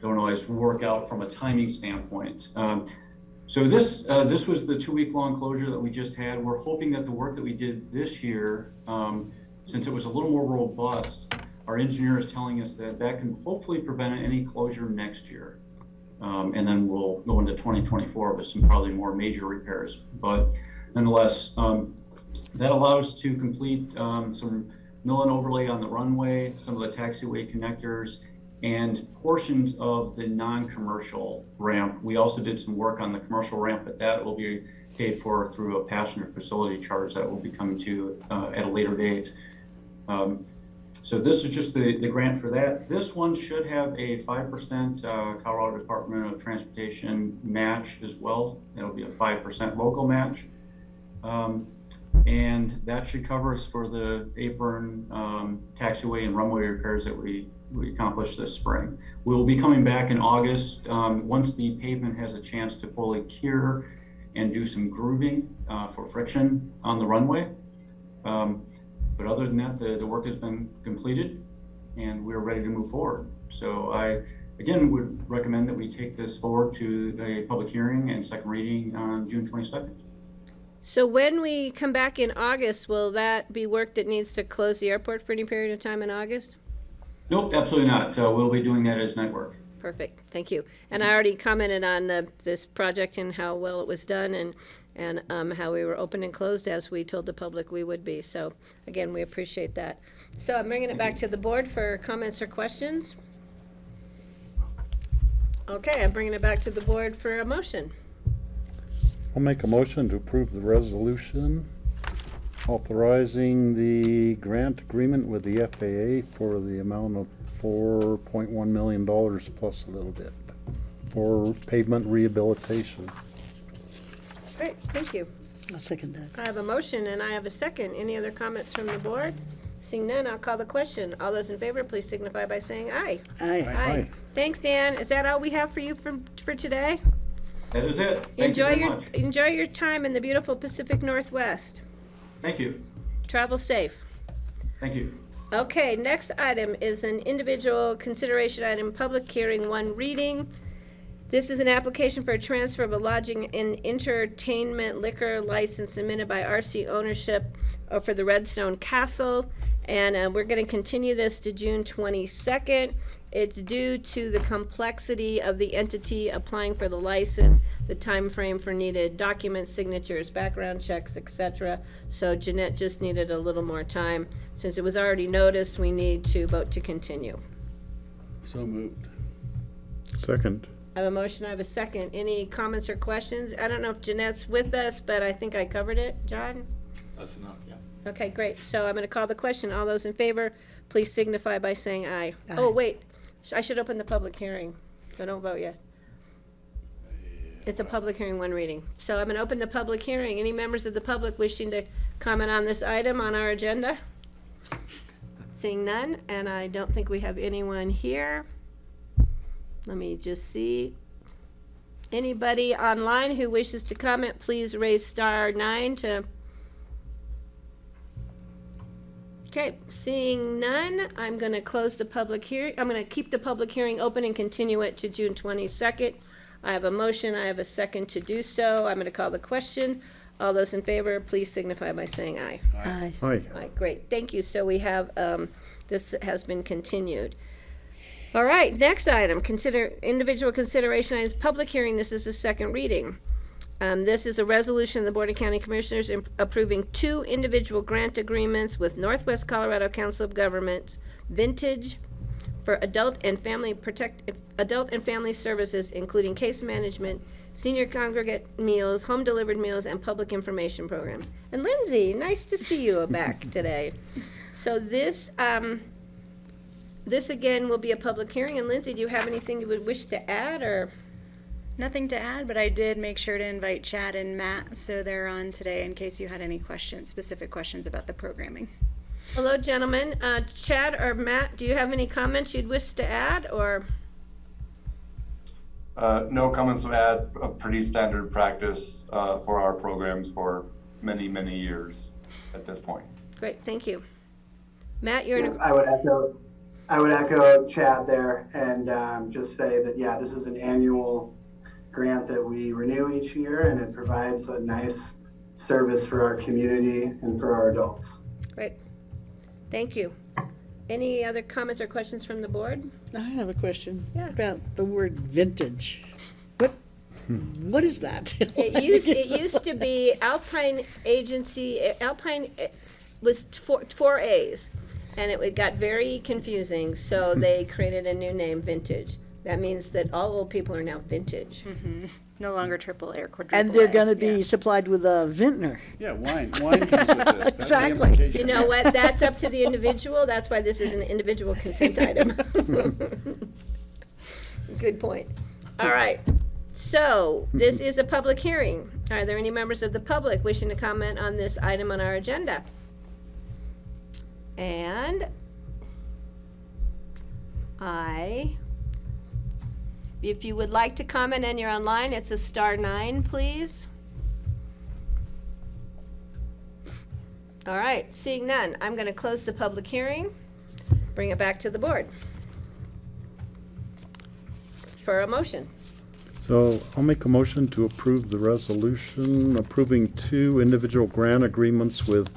don't always work out from a timing standpoint. So this was the 2-week-long closure that we just had. We're hoping that the work that we did this year, since it was a little more robust, our engineer is telling us that that can hopefully prevent any closure next year. And then we'll go into 2024 with some probably more major repairs. But nonetheless, that allows to complete some mill and overlay on the runway, some of the taxiway connectors, and portions of the non-commercial ramp. We also did some work on the commercial ramp, but that will be paid for through a passenger facility charge that will be coming to at a later date. So this is just the grant for that. This one should have a 5% Colorado Department of Transportation match as well. It'll be a 5% local match. And that should cover us for the apron, taxiway, and runway repairs that we accomplished this spring. We will be coming back in August once the pavement has a chance to fully cure and do some grooving for friction on the runway. But other than that, the work has been completed and we're ready to move forward. So I, again, would recommend that we take this forward to a public hearing and second reading on June 22nd. So when we come back in August, will that be work that needs to close the airport for any period of time in August? Nope, absolutely not. We'll be doing that as night work. Perfect, thank you. And I already commented on this project and how well it was done and how we were open and closed as we told the public we would be. So again, we appreciate that. So I'm bringing it back to the board for comments or questions. Okay, I'm bringing it back to the board for a motion. I'll make a motion to approve the resolution authorizing the grant agreement with the FAA for the amount of $4.1 million plus a little bit for pavement rehabilitation. Great, thank you. I'll second that. I have a motion and I have a second. Any other comments from the board? Seeing none, I'll call the question. All those in favor, please signify by saying aye. Aye. Aye. Thanks, Dan. Is that all we have for you for today? That is it. Thank you very much. Enjoy your time in the beautiful Pacific Northwest. Thank you. Travel safe. Thank you. Okay, next item is an individual consideration item, public hearing, 1 reading. This is an application for a transfer of a lodging and entertainment liquor license submitted by RC Ownership for the Redstone Castle. And we're going to continue this to June 22nd. It's due to the complexity of the entity applying for the license, the time frame for needed documents, signatures, background checks, etc. So Jeanette just needed a little more time. Since it was already noticed, we need to vote to continue. So moved. Second. I have a motion, I have a second. Any comments or questions? I don't know if Jeanette's with us, but I think I covered it. John? That's enough, yeah. Okay, great. So I'm going to call the question. All those in favor, please signify by saying aye. Aye. Oh, wait. I should open the public hearing, so don't vote yet. It's a public hearing, 1 reading. So I'm going to open the public hearing. Any members of the public wishing to comment on this item on our agenda? Seeing none, and I don't think we have anyone here. Let me just see. Anybody online who wishes to comment, please raise *9 to... Okay, seeing none, I'm going to close the public hearing. I'm going to keep the public hearing open and continue it to June 22nd. I have a motion, I have a second to do so. I'm going to call the question. All those in favor, please signify by saying aye. Aye. Aye. Aye, great, thank you. So we have, this has been continued. All right, next item, individual consideration items, public hearing. This is the second reading. This is a resolution of the Board of County Commissioners approving 2 individual grant agreements with Northwest Colorado Council of Governments, Vintage, for adult and family services, including case management, senior congregate meals, home delivered meals, and public information programs. And Lindsay, nice to see you back today. So this again will be a public hearing. And Lindsay, do you have anything you would wish to add, or? Nothing to add, but I did make sure to invite Chad and Matt, so they're on today in case you had any questions, specific questions about the programming. Hello, gentlemen. Chad or Matt, do you have any comments you'd wish to add, or? No comments to add. A pretty standard practice for our programs for many, many years at this point. Great, thank you. Matt, you're in I would echo I would echo Chad there and just say that, yeah, this is an annual grant that we renew each year, and it provides a nice service for our community and for our adults. Great. Thank you. Any other comments or questions from the board? I have a question Yeah. about the word vintage. What is that? It used to be Alpine Agency, Alpine was four A's, and it got very confusing, so they created a new name, Vintage. That means that all old people are now vintage. No longer AAA or quadruple And they're A. going to be supplied with a vintner. Yeah, wine comes with this. That's Exactly. the implication. You know what, that's up to the individual, that's why this is an individual consent item. Good point. All right, so this is a public hearing. Are there any members of the public wishing to comment on this item on our agenda? And if you would like to comment and you're online, it's a *9, please. All right, seeing none, I'm going to close the public hearing, bring it back to the board for a motion. So I'll make a motion to approve the resolution approving 2 individual grant agreements with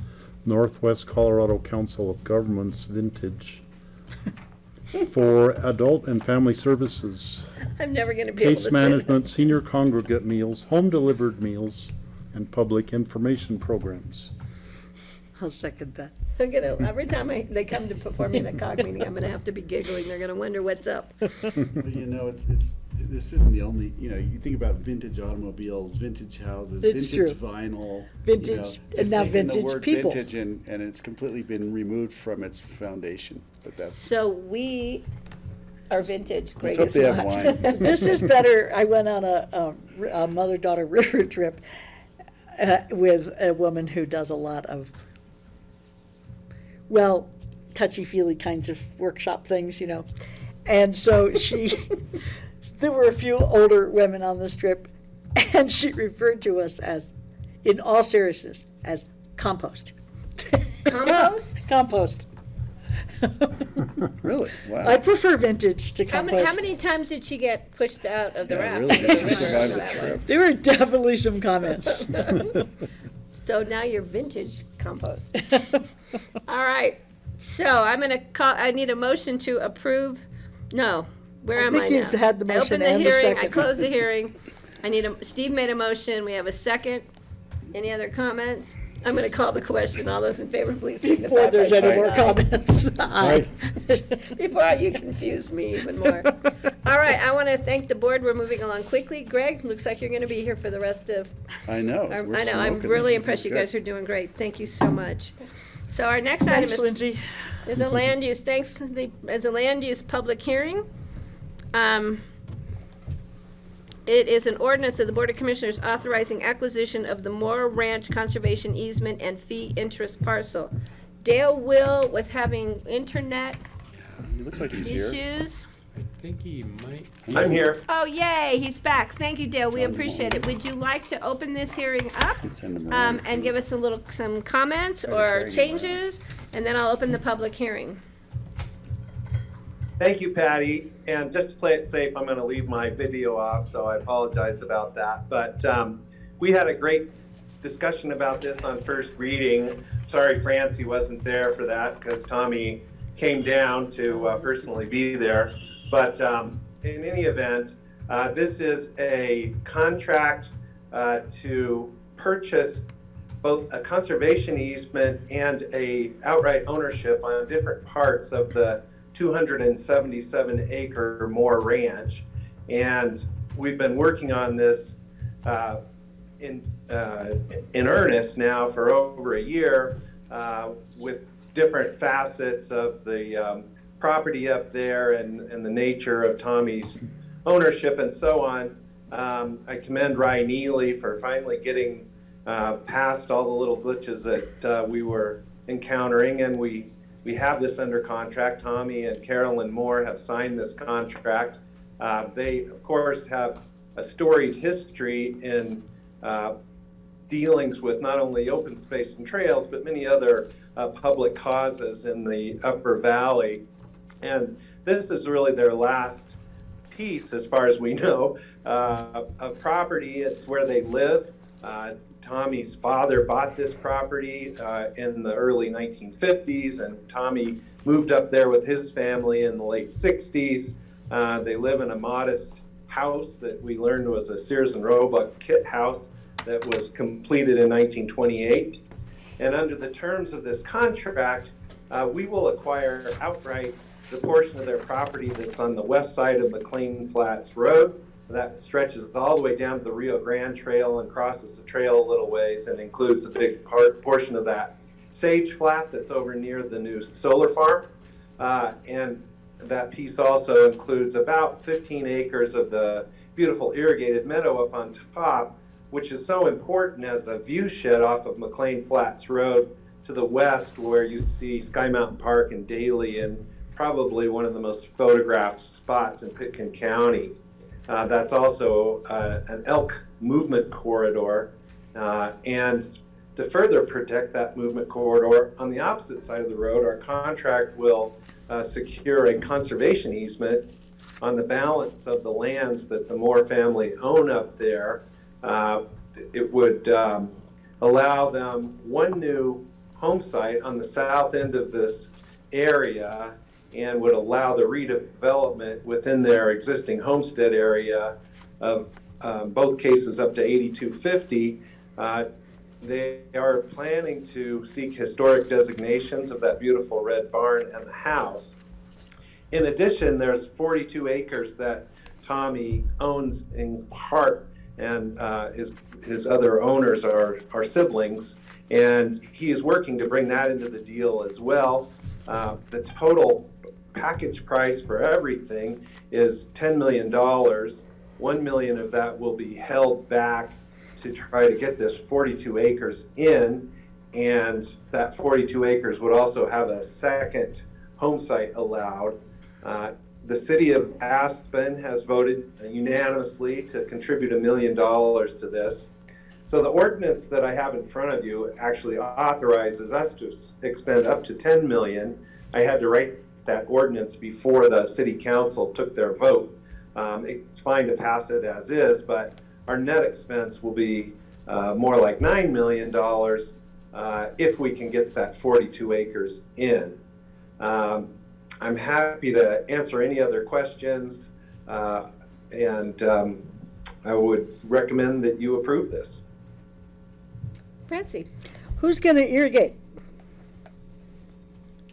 Northwest Colorado Council of Governments Vintage for adult and family services, I'm never going to be able to case say management, senior congregate meals, home delivered meals, and public information programs. I'll second that. I'm gonna, every time they come to perform me in a COG meeting, I'm gonna have to be giggling. They're gonna wonder what's up. But you know, this isn't the only, you know, you think about vintage automobiles, vintage houses, It's vintage true. vinyl. Vintage, and now taken the vintage word people. vintage and it's completely been removed from its foundation, but that's. So we are vintage, Greg hope is they have not. wine. This is better. I went on a mother-daughter river trip with a woman who does a lot of, well, touchy-feely kinds of workshop things, you know. And so there were a few older women on this trip, and she referred to us as, in all seriousness, as compost. Compost? Compost. Really? Wow. I prefer vintage to compost. How many times did she get pushed out of the Yeah, raft? really, did she Remember survive the that one. trip? There were definitely some comments. So now you're vintage compost. All right, so I'm gonna call, I need a motion to approve, no, where I am think I now? you've had the I motion opened the and the hearing, I second. closed the hearing. Steve made a motion, we have a second. Any other comments? I'm gonna call the question. All those in favor, please signify Before by there's any saying more aye. comments. Aye. Before you confuse me even more. All right, I want to thank the board. We're moving along quickly. Greg, looks like you're going to be here for the rest of. I know. I we're know, I'm smoking. really This is impressed. You good. guys are doing great. Thank you so much. So our next item Thanks, is Lindsay. a land use, as a land use public hearing. It is an ordinance of the Board of Commissioners authorizing acquisition of the Moore Ranch Conservation Easement and fee interest parcel. Dale Will was having internet He looks like he's here. issues. I think he might. I'm here. Oh, yay, he's back. Thank you, Dale. We appreciate it. Would you like to open this hearing up Send him around. and give us some comments or carry him changes? And then I'll open the public hearing. Thank you, Patty. And just to play it safe, I'm going to leave my video off, so I apologize about that. But we had a great discussion about this on first reading. Sorry Francie wasn't there for that because Tommy came down to personally be there. But in any event, this is a contract to purchase both a conservation easement and a outright ownership on different parts of the 277 acre Moore Ranch. And we've been working on this in earnest now for over a year with different facets of the property up there and the nature of Tommy's ownership and so on. I commend Ryan Neely for finally getting past all the little glitches that we were encountering, and we have this under contract. Tommy and Carolyn Moore have signed this contract. They, of course, have a storied history in dealings with not only open space and trails, but many other public causes in the Upper Valley. And this is really their last piece, as far as we know, of property. It's where they live. Tommy's father bought this property in the early 1950s, and Tommy moved up there with his family in the late 60s. They live in a modest house that we learned was a Sears and Roebuck kit house that was completed in 1928. And under the terms of this contract, we will acquire outright the portion of their property that's on the west side of McLean Flats Road. That stretches all the way down to the Rio Grande Trail and crosses the trail a little ways and includes a big portion of that sage flat that's over near the new solar farm. And that piece also includes about 15 acres of the beautiful irrigated meadow up on top, which is so important as a view shed off of McLean Flats Road to the west, where you see Sky Mountain Park and Daly, and probably one of the most photographed spots in Pitkin County. That's also an elk movement corridor. And to further protect that movement corridor, on the opposite side of the road, our contract will secure a conservation easement on the balance of the lands that the Moore family own up there. It would allow them one new home site on the south end of this area, and would allow the redevelopment within their existing homestead area of both cases up to 8250. They are planning to seek historic designations of that beautiful red barn and the house. In addition, there's 42 acres that Tommy owns in part, and his other owners are siblings, and he is working to bring that into the deal as well. The total package price for everything is $10 million. $1 million of that will be held back to try to get this 42 acres in, and that 42 acres would also have a second home site allowed. The city of Aspen has voted unanimously to contribute $1 million to this. So the ordinance that I have in front of you actually authorizes us to expend up to $10 million. I had to write that ordinance before the city council took their vote. It's fine to pass it as is, but our net expense will be more like $9 million if we can get that 42 acres in. I'm happy to answer any other questions, and I would recommend that you approve this. Francie. Who's going to irrigate?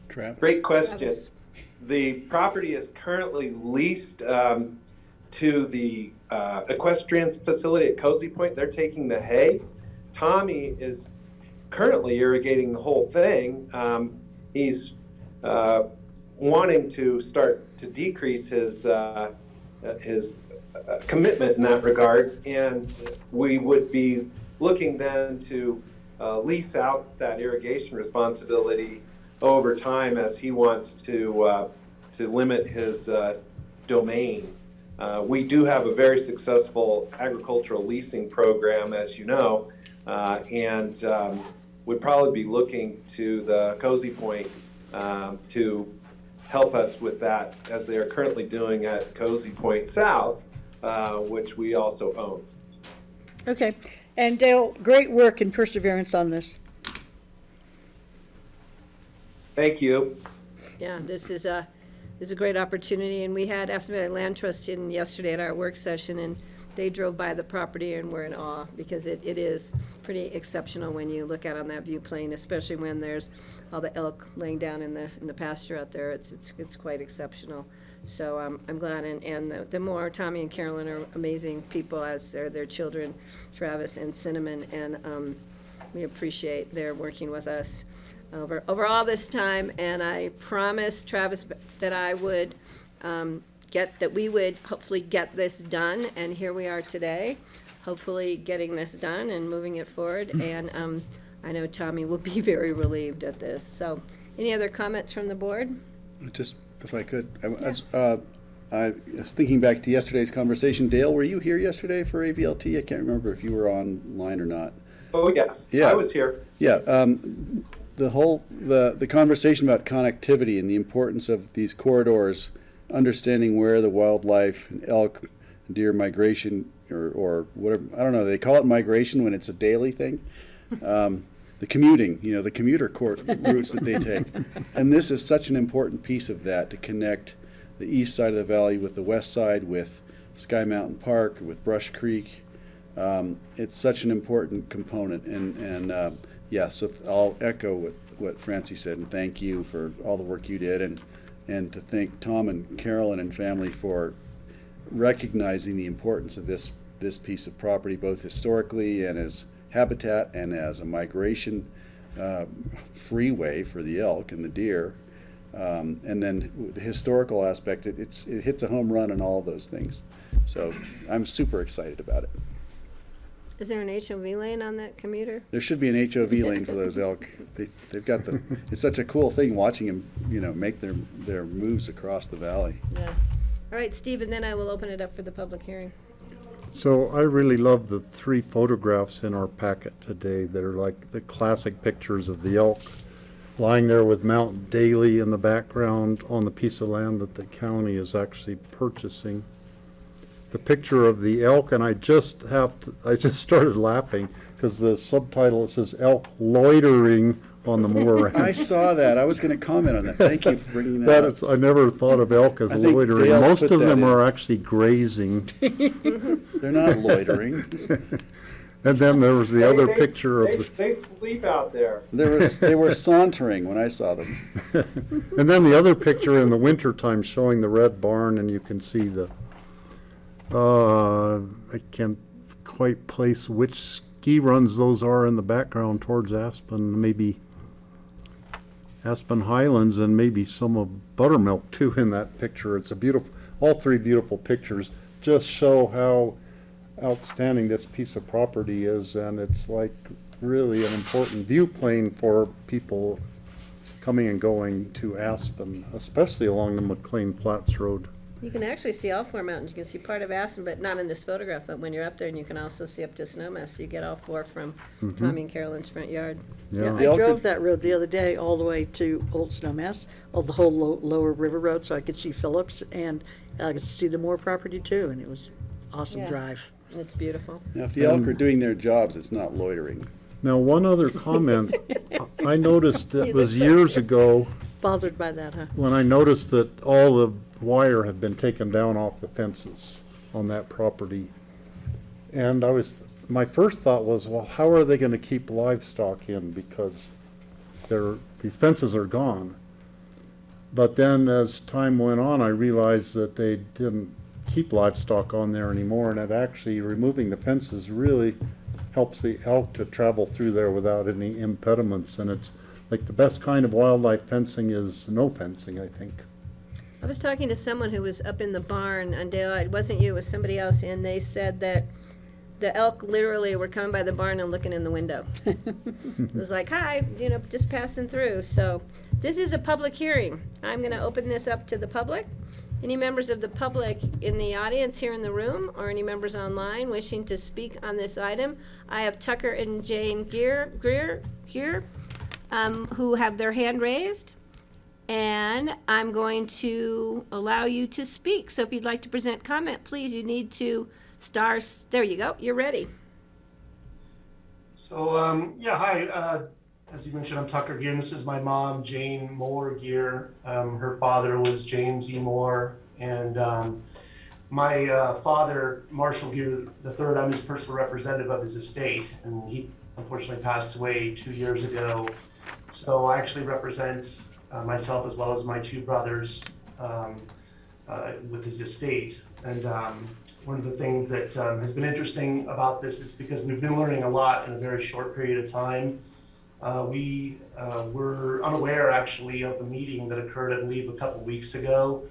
Great question. The property is currently leased to the equestrian facility at Cozy Point. They're taking the hay. Tommy is currently irrigating the whole thing. He's wanting to start to decrease his commitment in that regard, and we would be looking then to lease out that irrigation responsibility over time as he wants to limit his domain. We do have a very successful agricultural leasing program, as you know, and would probably be looking to the Cozy Point to help us with that, as they are currently doing at Cozy Point South, which we also own. Okay. And Dale, great work and perseverance on this. Thank you. Yeah, this is a great opportunity, and we had Aspen Valley Land Trust in yesterday at our work session, and they drove by the property and were in awe, because it is pretty exceptional when you look out on that view plane, especially when there's all the elk laying down in the pasture out there. It's quite exceptional. So I'm glad, and the Moore, Tommy and Carolyn are amazing people, as are their children, Travis and Cinnamon, and we appreciate their working with us over all this time. And I promised Travis that I would we would hopefully get this done, and here we are today, hopefully getting this done and moving it forward. And I know Tommy will be very relieved at this. So, any other comments from the board? Just, if I could, I was thinking back to yesterday's conversation. Dale, were you here yesterday for AVLT? I can't remember if you were online or not. Oh, yeah. Yeah. I was here. Yeah. the conversation about connectivity and the importance of these corridors, understanding where the wildlife and elk and deer migration or whatever, I don't know, they call it migration when it's a daily thing. The commuting, the commuter routes that they take. And this is such an important piece of that, to connect the east side of the valley with the west side, with Sky Mountain Park, with Brush Creek. It's such an important component. And so I'll echo what Francie said, and thank you for all the work you did, and to thank Tom and Carolyn and family for recognizing the importance of this piece of property, both historically and as habitat and as a migration freeway for the elk and the deer. And then the historical aspect, it hits a home run on all of those things. So I'm super excited about it. Is there an HOV lane on that commuter? There should be an HOV lane for those elk. They've got it's such a cool thing watching them, make their moves across the valley. Yeah. All right, Steve, and then I will open it up for the public hearing. So I really love the 3 photographs in our packet today that are like the classic pictures of the elk lying there with Mount Daly in the background on the piece of land that the county is actually purchasing. The picture of the elk, and I just started laughing because the subtitle says elk loitering on the moor. I saw that. I was going to comment on that. Thank you for bringing that up. I never thought of elk as loitering. Most of them are actually grazing. They're not loitering. And then there was the other picture of they sleep out there. They were sauntering when I saw them. And then the other picture in the wintertime showing the red barn, and you can see I can't quite place which ski runs those are in the background towards Aspen, maybe Aspen Highlands, and maybe some of Buttermilk too in that picture. It's all 3 beautiful pictures just show how outstanding this piece of property is, and it's like really an important view plane for people coming and going to Aspen, especially along the McLean Flats Road. You can actually see all 4 mountains. You can see part of Aspen, but not in this photograph, but when you're up there, and you can also see up to Snowmass, so you get all 4 from Tommy and Carolyn's front yard. Yeah, I drove that road the other day all the way to Old Snowmass, the whole lower river road, so I could see Phillips, and I could see the Moore property too, and it was awesome drive. It's beautiful. Now, if the elk are doing their jobs, it's not loitering. Now, one other comment. I noticed it was years ago. Bothered by that, huh? When I noticed that all the wire had been taken down off the fences on that property. And my first thought was, well, how are they going to keep livestock in, because these fences are gone. But then as time went on, I realized that they didn't keep livestock on there anymore, and that actually removing the fences really helps the elk to travel through there without any impediments. And it's like the best kind of wildlife fencing is no fencing, I think. I was talking to someone who was up in the barn on daylight. It wasn't you, it was somebody else, and they said that the elk literally were coming by the barn and looking in the window. It was like, hi, just passing through. So this is a public hearing. I'm going to open this up to the public. Any members of the public in the audience here in the room, or any members online wishing to speak on this item? I have Tucker and Jane Greer here, who have their hand raised, and I'm going to allow you to speak. So if you'd like to present comment, please, you need to there you go, you're ready. So, hi, as you mentioned, I'm Tucker Gear, and this is my mom, Jane Moore Gear. Her father was James E. Moore, and my father, Marshall Gear III, I'm his personal representative of his estate, and he unfortunately passed away 2 years ago. So I actually represent myself as well as my 2 brothers with his estate. And one of the things that has been interesting about this is because we've been learning a lot in a very short period of time. We were unaware actually of the meeting that occurred, I believe, a couple weeks ago.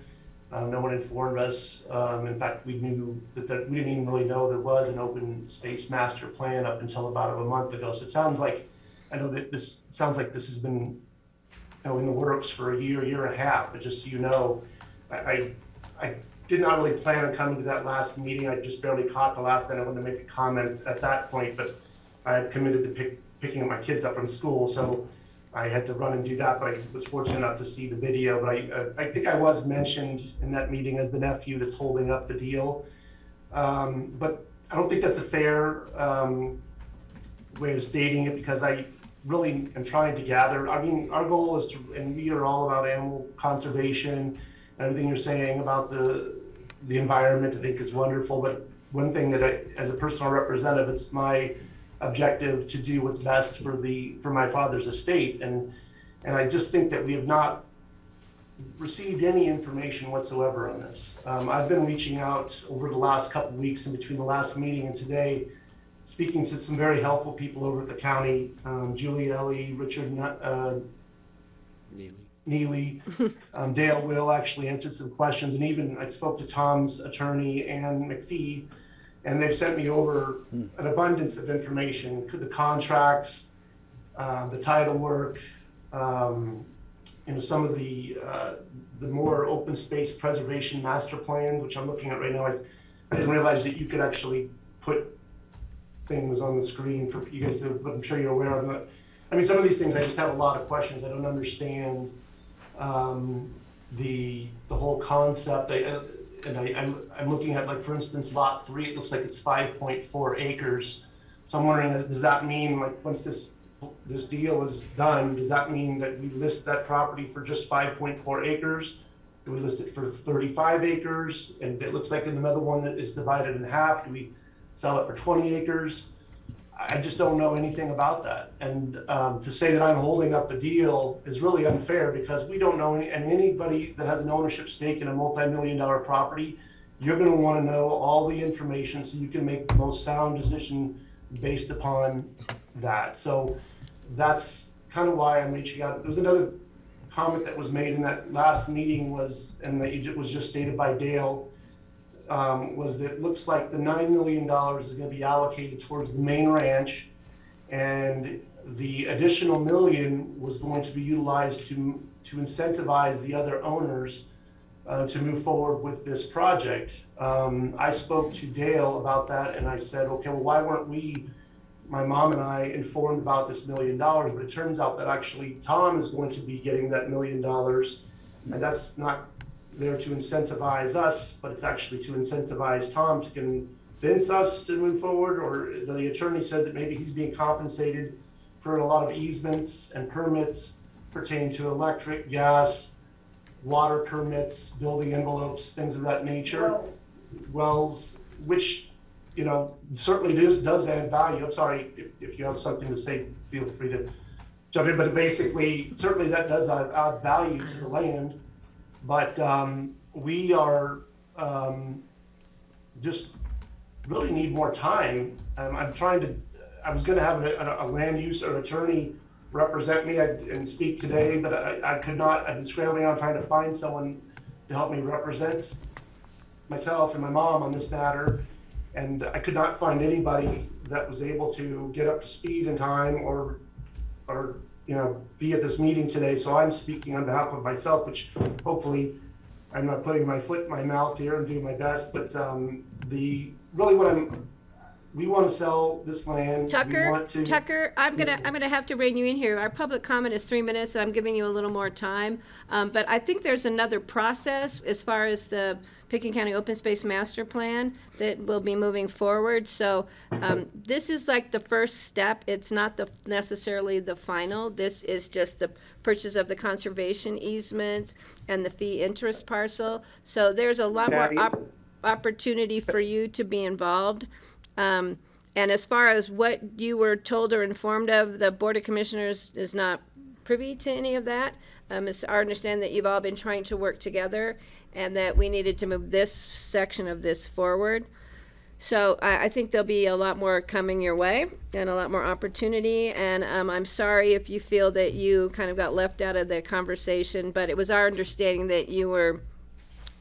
No one informed us. In fact, we knew that we didn't even really know there was an open space master plan up until about a month ago. So it sounds like, I know that this sounds like this has been in the works for a year and a half, but just so you know, I did not really plan on coming to that last meeting. I just barely caught the last, and I wanted to make a comment at that point, but I had committed to picking my kids up from school. So I had to run and do that, but I was fortunate enough to see the video. But I think I was mentioned in that meeting as the nephew that's holding up the deal. But I don't think that's a fair way of stating it, because I really am trying to gather. I mean, our goal is to, and we are all about animal conservation, and everything you're saying about the environment, I think is wonderful. But one thing that I, as a personal representative, it's my objective to do what's best for my father's estate, and I just think that we have not received any information whatsoever on this. I've been reaching out over the last couple of weeks in between the last meeting and today, speaking to some very helpful people over at the county, Julie Ellie, Richard Neely, Dale Will actually answered some questions, and even I spoke to Tom's attorney, Ann McPhee, and they've sent me over an abundance of information, the contracts, the title work, some of the more open space preservation master plan, which I'm looking at right now. I didn't realize that you could actually put things on the screen for you guys to, but I'm sure you're aware of it. I mean, some of these things, I just have a lot of questions. I don't understand the whole concept. I'm looking at, like, for instance, lot 3, it looks like it's 5.4 acres. So I'm wondering, does that mean, like, once this deal is done, does that mean that we list that property for just 5.4 acres? Do we list it for 35 acres? And it looks like in another one that is divided in half, do we sell it for 20 acres? I just don't know anything about that. And to say that I'm holding up the deal is really unfair, because we don't know anybody that has an ownership stake in a multi-million-dollar property, you're going to want to know all the information so you can make the most sound decision based upon that. So that's kind of why I'm reaching out. There was another comment that was made in that last meeting and it was just stated by Dale, was that it looks like the $9 million is going to be allocated towards the main ranch, and the additional $1 million was going to be utilized to incentivize the other owners to move forward with this project. I spoke to Dale about that, and I said, okay, well, why weren't we, my mom and I, informed about this $1 million? But it turns out that actually Tom is going to be getting that $1 million, and that's not there to incentivize us, but it's actually to incentivize Tom to convince us to move forward. Or the attorney said that maybe he's being compensated for a lot of easements and permits pertaining to electric, gas, water permits, building envelopes, things of that nature. Wells, which, certainly does add value. I'm sorry, if you have something to say, feel free to jump in, but basically, certainly that does add value to the land. But we are just really need more time. I was going to have a land use or attorney represent me and speak today, but I could not. I've been scrambling around trying to find someone to help me represent myself and my mom on this matter. And I could not find anybody that was able to get up to speed in time or be at this meeting today. So I'm speaking on behalf of myself, which hopefully I'm not putting my foot in my mouth here and doing my best. But we want to sell this land. Tucker, I'm gonna have to rein you in here. Our public comment is 3 minutes, so I'm giving you a little more time. But I think there's another process as far as the Pickens County Open Space Master Plan that will be moving forward. So this is like the first step. It's not necessarily the final. This is just the purchase of the conservation easement and the fee interest parcel. So there's a lot more opportunity for you to be involved. And as far as what you were told or informed of, the Board of Commissioners is not privy to any of that. It's our understanding that you've all been trying to work together and that we needed to move this section of this forward. So I think there'll be a lot more coming your way and a lot more opportunity. And I'm sorry if you feel that you kind of got left out of the conversation, but it was our understanding that you were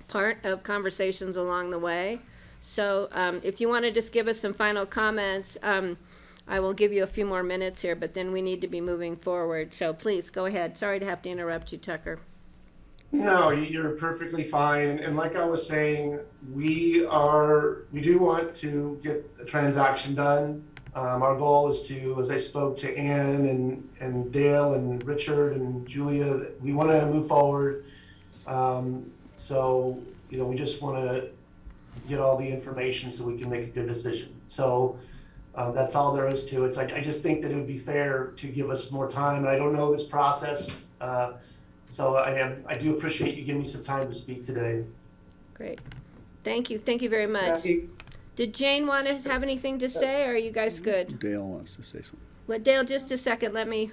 part of conversations along the way. So if you want to just give us some final comments, I will give you a few more minutes here, but then we need to be moving forward. So please go ahead. Sorry to have to interrupt you, Tucker. No, you're perfectly fine. And like I was saying, we do want to get a transaction done. Our goal is to, as I spoke to Ann and Dale and Richard and Julia, we want to move forward. So, you know, we just want to get all the information so we can make a good decision. So that's all there is to it. I just think that it would be fair to give us more time. And I don't know this process. So I do appreciate you giving me some time to speak today. Great. Thank you. Thank you very much. Kathy? Did Jane want to have anything to say, or are you guys good? Dale wants to say something. Well, Dale, just a second. Let me.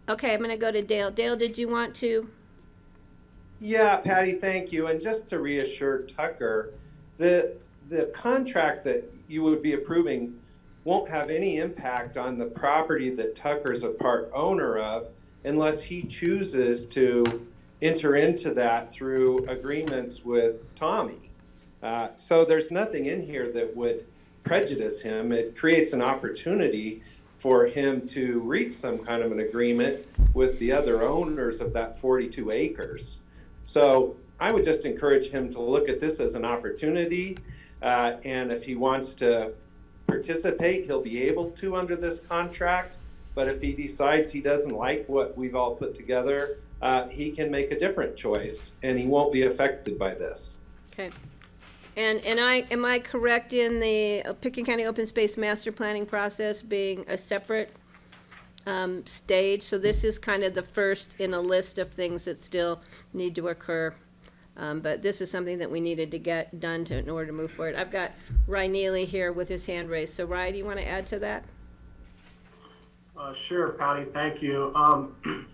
Okay, I'm going to go to Dale. Dale, did you want to? Yeah, Patty, thank you. And just to reassure Tucker, the contract that you would be approving won't have any impact on the property that Tucker's a part owner of unless he chooses to enter into that through agreements with Tommy. So there's nothing in here that would prejudice him. It creates an opportunity for him to reach some kind of an agreement with the other owners of that 42 acres. So I would just encourage him to look at this as an opportunity. And if he wants to participate, he'll be able to under this contract. But if he decides he doesn't like what we've all put together, he can make a different choice and he won't be affected by this. Okay. And am I correct in the Pickens County Open Space Master Planning process being a separate stage? So this is kind of the first in a list of things that still need to occur. But this is something that we needed to get done in order to move forward. I've got Rye Neely here with his hand raised. So Rye, do you want to add to that? Sure, Patty, thank you.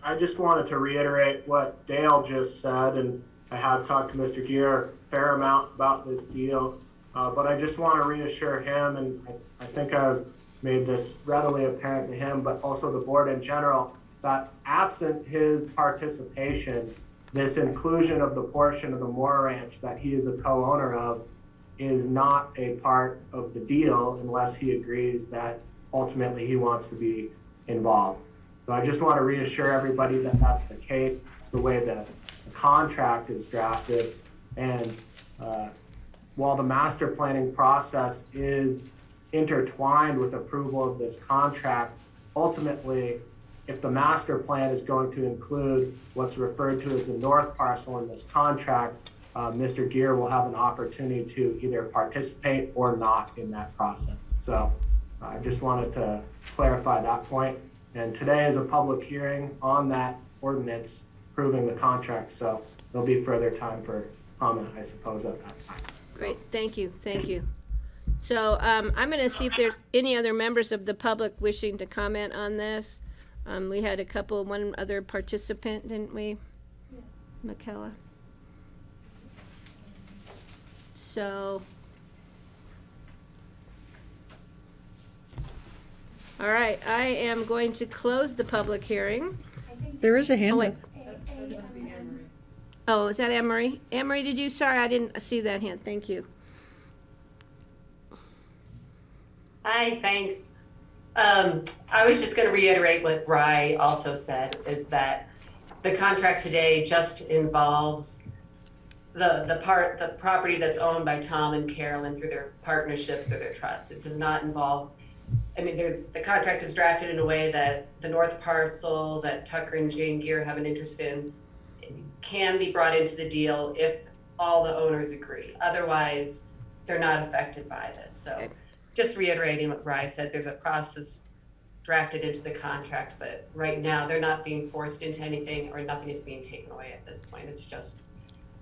I just wanted to reiterate what Dale just said, and I have talked to Mr. Gear a fair amount about this deal, but I just want to reassure him, and I think I've made this readily apparent to him, but also the board in general, that absent his participation, this inclusion of the portion of the Moore Ranch that he is a co-owner of is not a part of the deal unless he agrees that ultimately he wants to be involved. So I just want to reassure everybody that that's the case. It's the way the contract is drafted. And while the master planning process is intertwined with approval of this contract, ultimately, if the master plan is going to include what's referred to as the north parcel in this contract, Mr. Gear will have an opportunity to either participate or not in that process. So I just wanted to clarify that point. And today is a public hearing on that ordinance approving the contract. So there'll be further time for comment, I suppose, at that time. Great, thank you, thank you. So I'm going to see if there are any other members of the public wishing to comment on this. We had one other participant, didn't we? Yeah. McKella. So, all right, I am going to close the public hearing. There is a hand Oh, up. wait. Oh, is that Anne Marie? Anne Marie, did you? Sorry, I didn't see that hand. Thank you. Hi, thanks. I was just going to reiterate what Rye also said, is that the contract today just involves the property that's owned by Tom and Carolyn through their partnerships or their trusts. It does not involve, I mean, the contract is drafted in a way that the north parcel that Tucker and Jane Gear have an interest in can be brought into the deal if all the owners agree. Otherwise, they're not affected by this. So. Okay. Just reiterating what Rye said, there's a process drafted into the contract, but right now they're not being forced into anything or nothing is being taken away at this point. It's just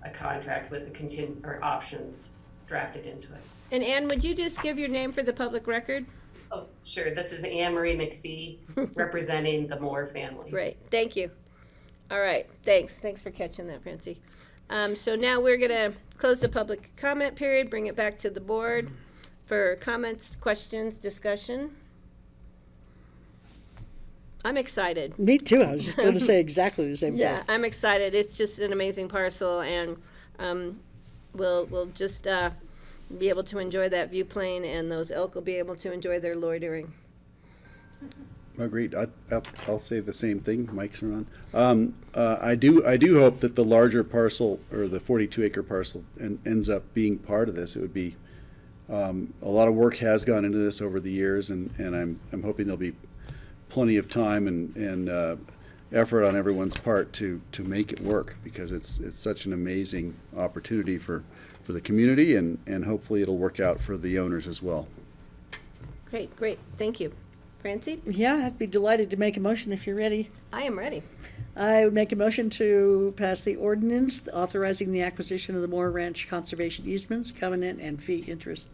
a contract with the options drafted into it. And Anne, would you just give your name for the public record? Oh, sure. This is Anne Marie McPhee representing the Moore family. Great. Thank you. All right. Thanks. Thanks for catching that, Francie. So now we're going to close the public comment period, bring it back to the board for comments, questions, discussion. I'm excited. Me too. I was just going to say exactly the same thing. Yeah, I'm excited. It's just an amazing parcel, and we'll just be able to enjoy that view plane, and those elk will be able to enjoy their loitering. Agreed. I'll say the same thing. Mike's on. I do hope that the larger parcel or the 42-acre parcel ends up being part of this. It would be A lot of work has gone into this over the years, and I'm hoping there'll be plenty of time and effort on everyone's part to make it work, because it's such an amazing opportunity for the community, and hopefully it'll work out for the owners as well. Great, thank you. Francie? Yeah, I'd be delighted to make a motion if you're ready. I am ready. I would make a motion to pass the ordinance authorizing the acquisition of the Moore Ranch Conservation Easements, Covenant, and Fee Interest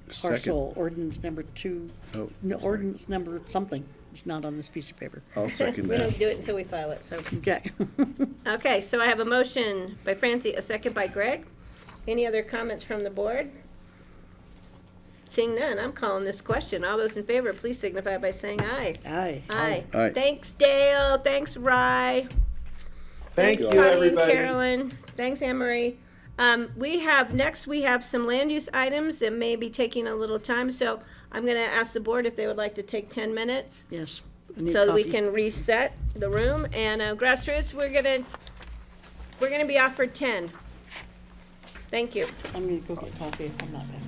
Parcel, ordinance number 2. Oh, No, ordinance number something. It's not on this piece of paper. I'll second We that. don't do it until we file it, so. Okay. Okay, so I have a motion by Francie, a second by Greg. Any other comments from the board? Seeing none, I'm calling this question. All those in favor, please signify by saying aye. Aye. Aye. Aye. Thanks, Dale. Thanks, Rye. Thank you, Connie and everybody. Carolyn. Thanks, Anne Marie. We have some land use items that may be taking a little time, so I'm gonna ask the board if they would like to take 10 minutes Yes. I need so that we coffee. can reset the room. And grassroots, we're gonna be off for 10. Thank you. I'm gonna go get coffee. I'm not back.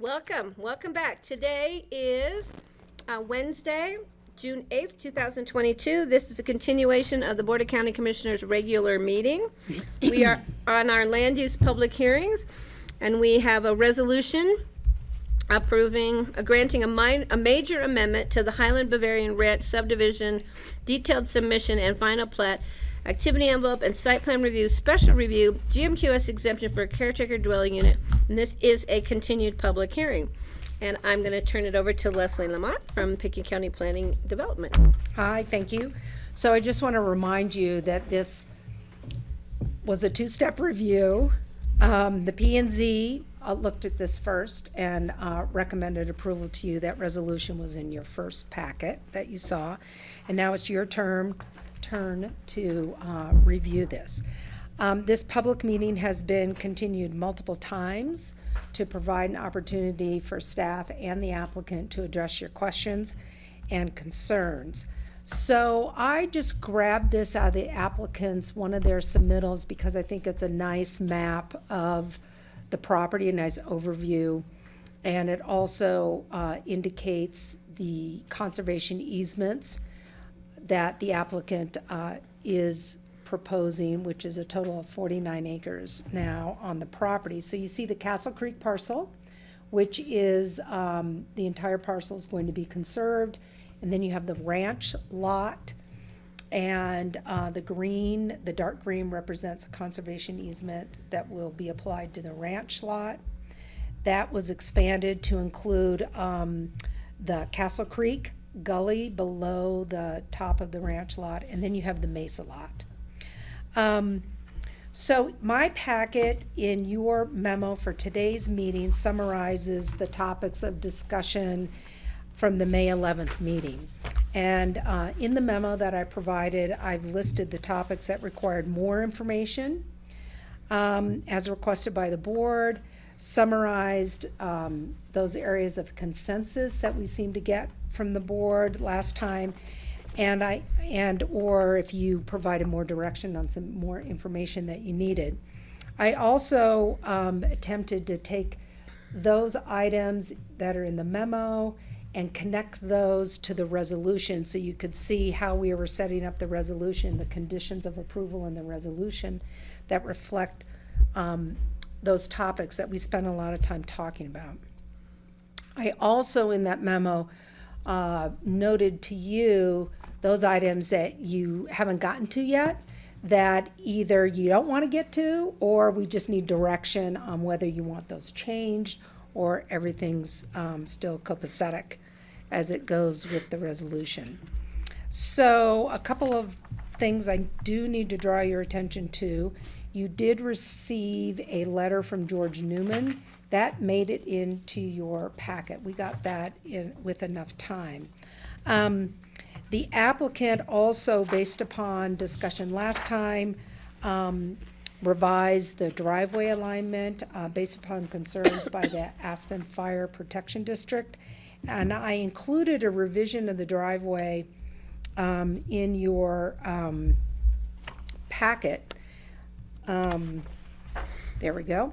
Welcome back. Today is Wednesday, June 8th, 2022. This is a continuation of the Board of County Commissioners' regular meeting. We are on our land use public hearings, and we have a resolution granting a major amendment to the Highland Bavarian Ranch subdivision, detailed submission and final plat, activity envelope and site plan review, special review, GMQS exemption for a caretaker dwelling unit, and this is a continued public hearing. And I'm going to turn it over to Leslie Lamont from Pickens County Planning Development. Hi, thank you. So I just want to remind you that this was a two-step review. The P&Z looked at this first and recommended approval to you. That resolution was in your first packet that you saw. And now it's your turn to review this. This public meeting has been continued multiple times to provide an opportunity for staff and the applicant to address your questions and concerns. So I just grabbed this out of the applicants, one of their submittals, because I think it's a nice map of the property, a nice overview. And it also indicates the conservation easements that the applicant is proposing, which is a total of 49 acres now on the property. So you see the Castle Creek parcel, which is the entire parcel is going to be conserved. And then you have the ranch lot, and the dark green represents a conservation easement that will be applied to the ranch lot. That was expanded to include the Castle Creek gully below the top of the ranch lot, and then you have the mesa lot. So my packet in your memo for today's meeting summarizes the topics of discussion from the May 11th meeting. And in the memo that I provided, I've listed the topics that required more information as requested by the board, summarized those areas of consensus that we seemed to get from the board last time, or if you provided more direction on some more information that you needed. I also attempted to take those items that are in the memo and connect those to the resolution so you could see how we were setting up the resolution, the conditions of approval in the resolution that reflect those topics that we spent a lot of time talking about. I also, in that memo, noted to you those items that you haven't gotten to yet, that either you don't want to get to, or we just need direction on whether you want those changed, or everything's still copacetic as it goes with the resolution. So a couple of things I do need to draw your attention to. You did receive a letter from George Newman. That made it into your packet. We got that in with enough time. The applicant also, based upon discussion last time, revised the driveway alignment based upon concerns by the Aspen Fire Protection District. And I included a revision of the driveway in your packet. There we go.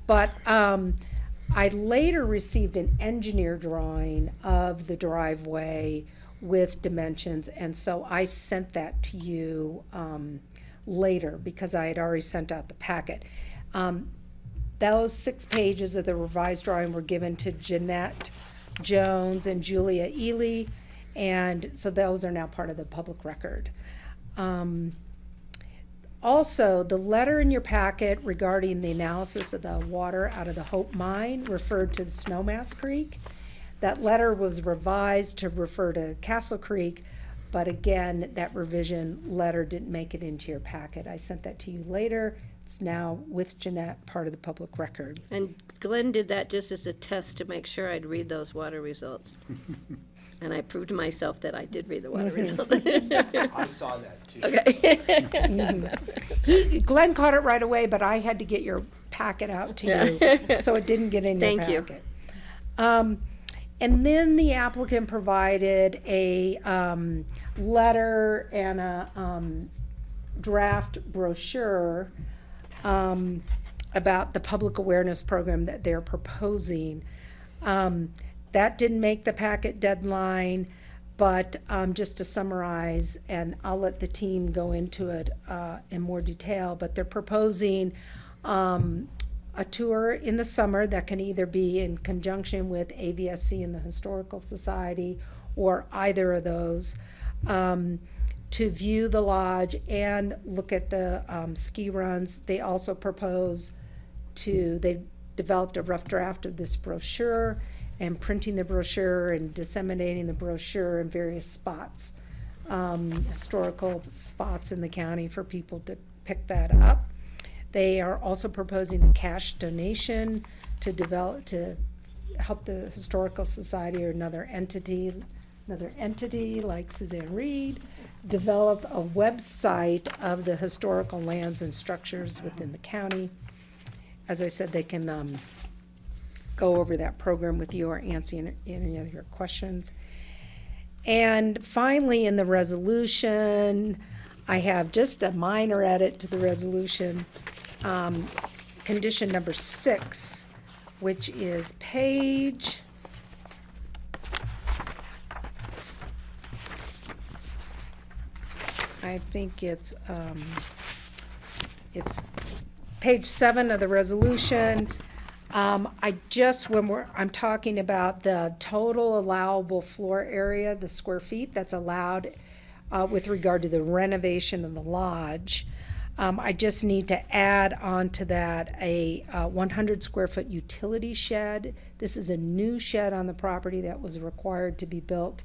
But I later received an engineer drawing of the driveway with dimensions, and so I sent that to you later because I had already sent out the packet. Those 6 pages of the revised drawing were given to Jeanette Jones and Julia Ely, and so those are now part of the public record. Also, the letter in your packet regarding the analysis of the water out of the Hope Mine referred to the Snowmass Creek. That letter was revised to refer to Castle Creek, but again, that revision letter didn't make it into your packet. I sent that to you later. It's now with Jeanette, part of the public record. And Glenn did that just as a test to make sure I'd read those water results. And I proved to myself that I did read the water results. I saw that too. Okay. Glenn caught it right away, but I had to get your packet out to you, so it didn't get in your Thank you. packet. And then the applicant provided a letter and a draft brochure about the public awareness program that they're proposing. That didn't make the packet deadline, but just to summarize, and I'll let the team go into it in more detail, but they're proposing a tour in the summer that can either be in conjunction with AVSC and the Historical Society, or either of those, to view the lodge and look at the ski runs. They also propose they've developed a rough draft of this brochure, and printing the brochure and disseminating the brochure in various spots, historical spots in the county for people to pick that up. They are also proposing a cash donation to help the Historical Society or another entity like Suzanne Reed develop a website of the historical lands and structures within the county. As I said, they can go over that program with you or answer any of your questions. And finally, in the resolution, I have just a minor edit to the resolution. Condition number 6, which is page I think it's page 7 of the resolution. I'm talking about the total allowable floor area, the square feet that's allowed with regard to the renovation of the lodge. I just need to add on to that a 100 square foot utility shed. This is a new shed on the property that was required to be built.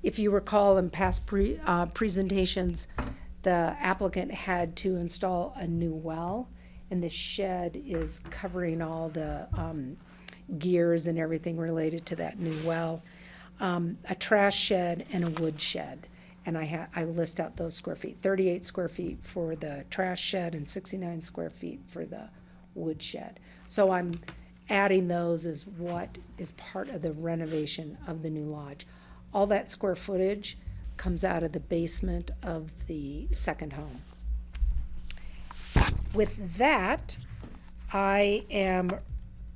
If you recall in past presentations, the applicant had to install a new well, and the shed is covering all the gears and everything related to that new well. A trash shed and a wood shed. And I list out those square feet, 38 square feet for the trash shed and 69 square feet for the wood shed. So I'm adding those as what is part of the renovation of the new lodge. All that square footage comes out of the basement of the second home. With that,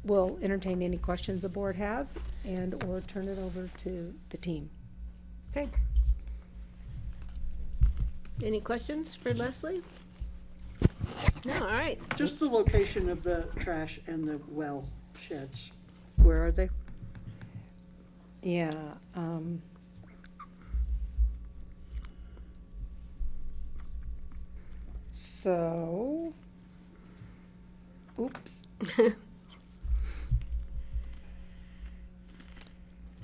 will entertain any questions the board has or turn it over to the team. Okay. Any questions for Leslie? No, all right. Just the location of the trash and the well sheds. Where are they? Yeah. Oops.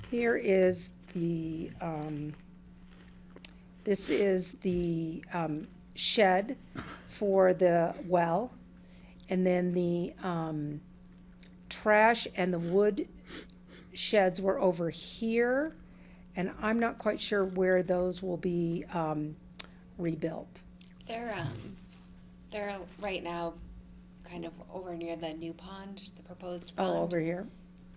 Here is the, this is the shed for the well, and then the trash and the wood sheds were over here, and I'm not quite sure where those will be rebuilt. They're right now kind of over near the new pond, the proposed pond. Oh, over here?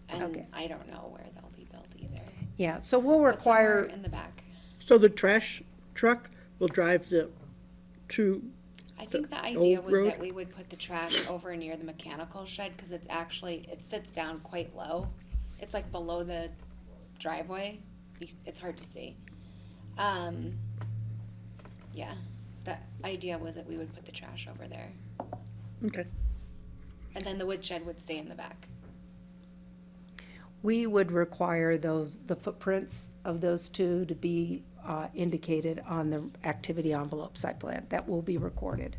And Okay. I don't know where they'll be built either. Yeah, so we'll But somewhere require, in the back. So the trash truck will drive I think the idea old was road? that we would put the trash over near the mechanical shed, because it sits down quite low. It's like below the driveway. It's hard to see. Yeah, the idea was that we would put the trash over there. Okay. And then the wood shed would stay in the back. we would require the footprints of those two to be indicated on the activity envelope site plan. That will be recorded.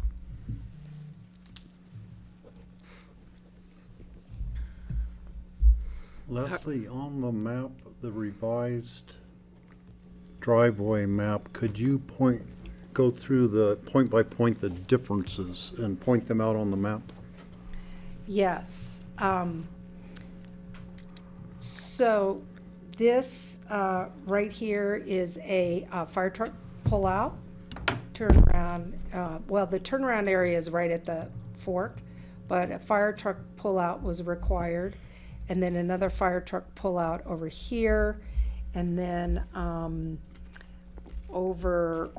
Leslie, on the map, the revised driveway map, could you go through the point by point the differences and point them out on the map? Yes. So this right here is a fire truck pullout, turnaround. Well, the turnaround area is right at the fork, but a fire truck pullout was required. And then another fire truck pullout over here, and then over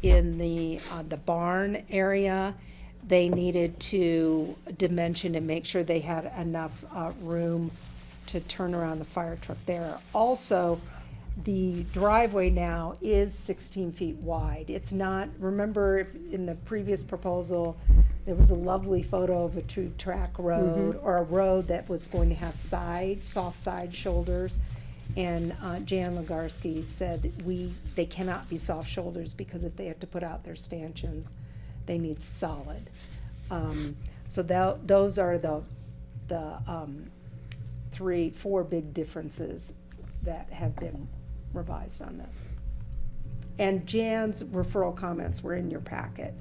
in the barn area, they needed to dimension and make sure they had enough room to turn around the fire truck there. Also, the driveway now is 16 feet wide. It's not, remember in the previous proposal, there was a lovely photo of a true track road or a road that was going to have soft side shoulders. And Jan Legarski said they cannot be soft shoulders because if they have to put out their stanchions, they need solid. So those are the 4 big differences that have been revised on this. And Jan's referral comments were in your packet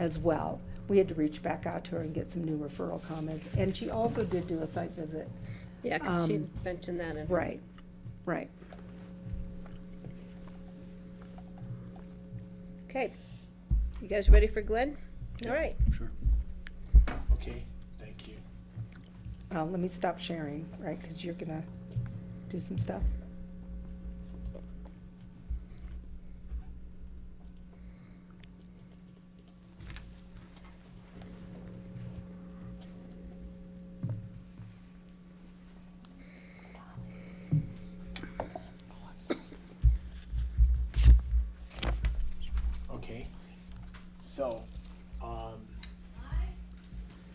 as well. We had to reach back out to her and get some new referral comments. And she also did do a site visit. Yeah, because she mentioned that in her. Right. Okay. You guys ready for Glenn? All right. Sure. Okay, thank you. Let me stop sharing, right, because you're gonna do some stuff. Okay, so,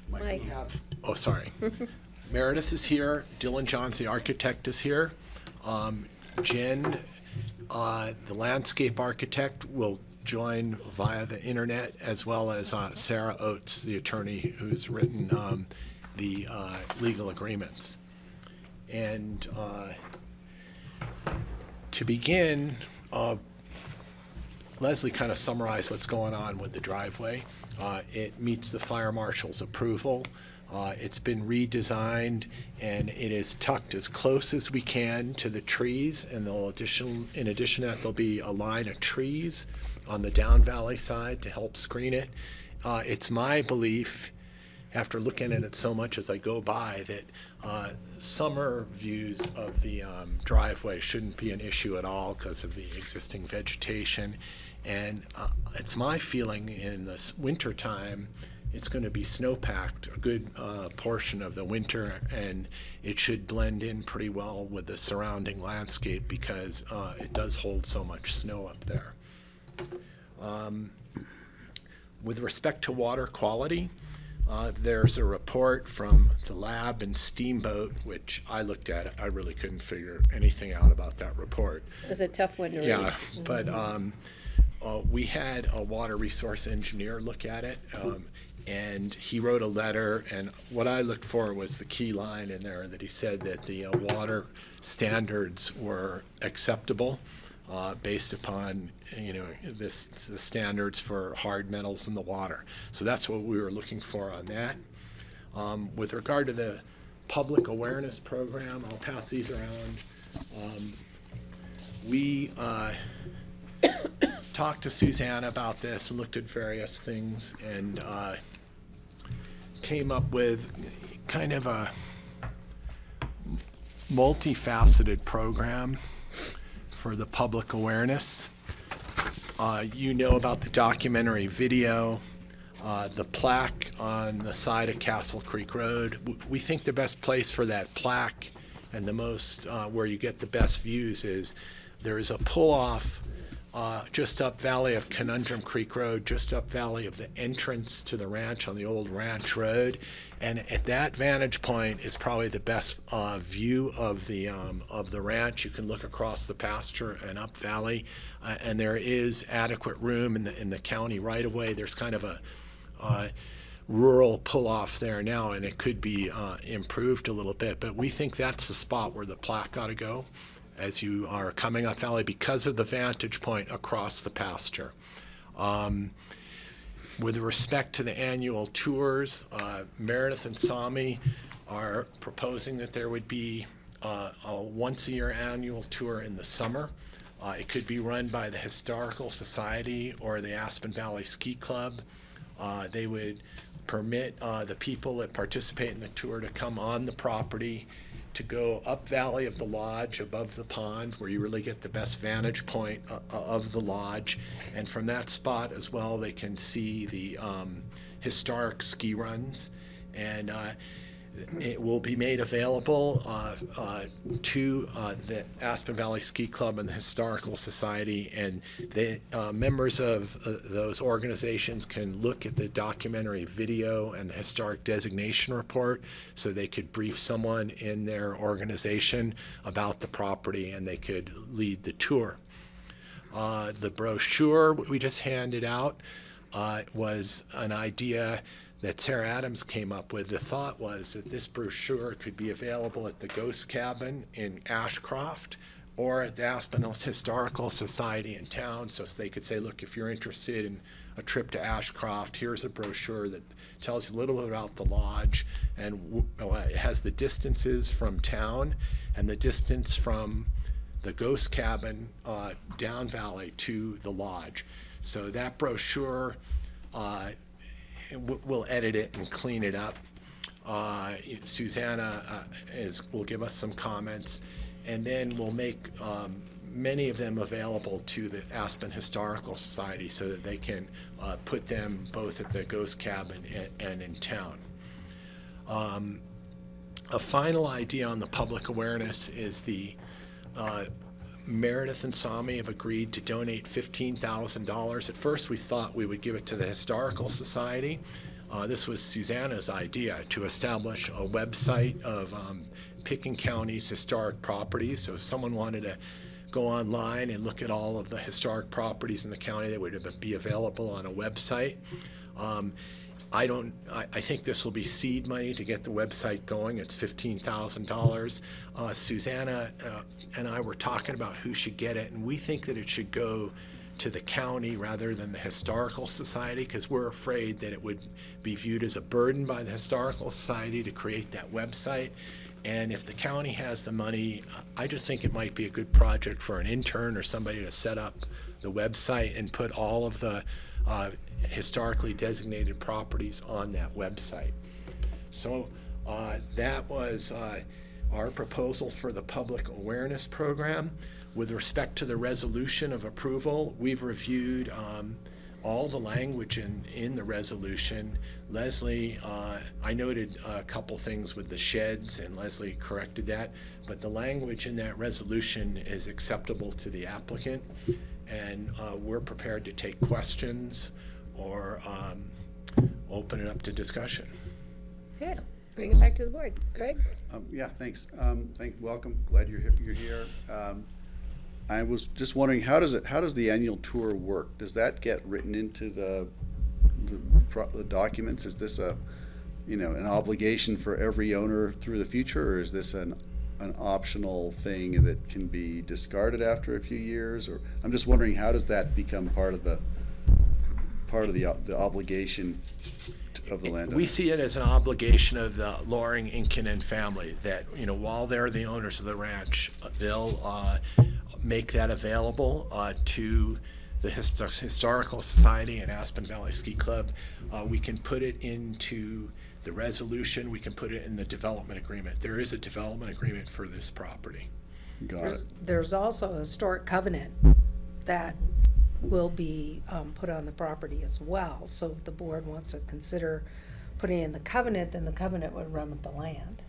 Mike. we have, oh, sorry. Meredith is here, Dylan Johns, the architect, is here. Jen, the landscape architect, will join via the internet, as well as Sarah Oates, the attorney who's written the legal agreements. And to begin, Leslie kind of summarized what's going on with the driveway. It meets the fire marshal's approval. It's been redesigned, and it is tucked as close as we can to the trees, and in addition to that, there'll be a line of trees on the down valley side to help screen it. It's my belief, after looking at it so much as I go by, that summer views of the driveway shouldn't be an issue at all because of the existing vegetation. And it's my feeling in this winter time, it's going to be snowpacked a good portion of the winter, and it should blend in pretty well with the surrounding landscape because it does hold so much snow up there. With respect to water quality, there's a report from the lab in Steamboat, which I looked at. I really couldn't figure anything out about that report. It was a tough one to read. Yeah, but we had a water resource engineer look at it, and he wrote a letter, and what I looked for was the key line in there that he said that the water standards were acceptable based upon the standards for hard metals in the water. So that's what we were looking for on that. With regard to the public awareness program, I'll pass these around. We talked to Suzanne about this and looked at various things and came up with kind of a multifaceted program for the public awareness. You know about the documentary video, the plaque on the side of Castle Creek Road. We think the best place for that plaque and the most where you get the best views is there is a pull-off just up valley of Conundrum Creek Road, just up valley of the entrance to the ranch on the old ranch road. And at that vantage point is probably the best view of the ranch. You can look across the pasture and up valley, and there is adequate room in the county right of way. There's kind of a rural pull-off there now, and it could be improved a little bit. But we think that's the spot where the plaque ought to go as you are coming up valley because of the vantage point across the pasture. With respect to the annual tours, Meredith and Sami are proposing that there would be a once-a-year annual tour in the summer. It could be run by the Historical Society or the Aspen Valley Ski Club. They would permit the people that participate in the tour to come on the property, to go up valley of the lodge above the pond where you really get the best vantage point of the lodge. And from that spot as well, they can see the historic ski runs, and it will be made available to the Aspen Valley Ski Club and the Historical Society, and the members of those organizations can look at the documentary video and the historic designation report, so they could brief someone in their organization about the property and they could lead the tour. The brochure we just handed out was an idea that Sarah Adams came up with. The thought was that this brochure could be available at the Ghost Cabin in Ashcroft or at the Aspen Historical Society in town, so they could say, look, if you're interested in a trip to Ashcroft, here's a brochure that tells you a little bit about the lodge, and it has the distances from town and the distance from the Ghost Cabin down valley to the lodge. So that brochure, we'll edit it and clean it up. Susanna will give us some comments, and then we'll make many of them available to the Aspen Historical Society so that they can put them both at the Ghost Cabin and in town. A final idea on the public awareness is the Meredith and Sami have agreed to donate $15,000. At first, we thought we would give it to the Historical Society. This was Susanna's idea, to establish a website of Picken County's historic properties. So if someone wanted to go online and look at all of the historic properties in the county, they would be available on a website. I think this will be seed money to get the website going. It's $15,000. Susanna and I were talking about who should get it, and we think that it should go to the county rather than the Historical Society, because we're afraid that it would be viewed as a burden by the Historical Society to create that website. And if the county has the money, I just think it might be a good project for an intern or somebody to set up the website and put all of the historically designated properties on that website. So that was our proposal for the public awareness program. With respect to the resolution of approval, we've reviewed all the language in the resolution. Leslie, I noted a couple things with the sheds, and Leslie corrected that, but the language in that resolution is acceptable to the applicant, and we're prepared to take questions or open it up to discussion. Yeah, bring it back to the board. Greg? Yeah, thanks. Welcome. Glad you're here. I was just wondering, how does the annual tour work? Does that get written into the documents? Is this an obligation for every owner through the future, or is this an optional thing that can be discarded after a few years? Or I'm just wondering, how does that become part of the obligation of the landowner? We see it as an obligation of the Loring Inkinen family that, while they're the owners of the ranch, they'll make that available to the Historical Society and Aspen Valley Ski Club. We can put it into the resolution. We can put it in the development agreement. There is a development agreement for this property. There's also a historic covenant that will be put on the property as well. So if the board wants to consider putting in the covenant, then the covenant would run with the land.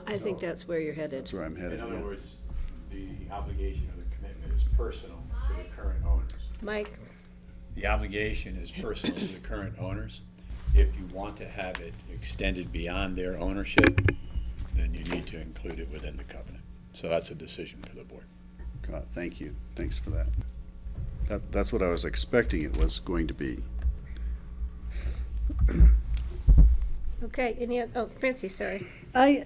I think that's where you're headed. That's where I'm headed. In other words, the obligation of the commitment is personal to the current owners. Mike? The obligation is personal to the current owners. If you want to have it extended beyond their ownership, then you need to include it within the covenant. So that's a decision for the board. God, thank you. Thanks for that. That's what I was expecting it was going to be. Okay, Francie, sorry. I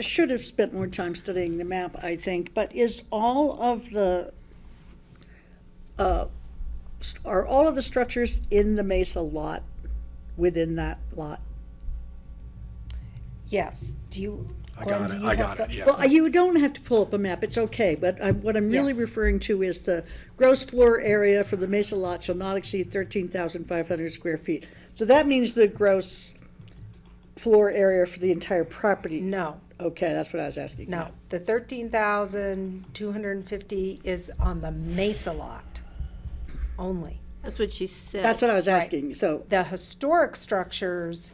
should have spent more time studying the map, I think, but is all of the, are all of the structures in the Mesa lot within that lot? Yes. Do you? I got it, yeah. Well, you don't have to pull up a map, it's okay, but what I'm really referring to is the gross floor area for the Mesa lot shall not exceed 13,500 square feet. So that means the gross floor area for the entire property? No. Okay, that's what I was asking. No, the 13,250 is on the Mesa lot only. That's what she said. That's what I was Right. asking, so. The historic structures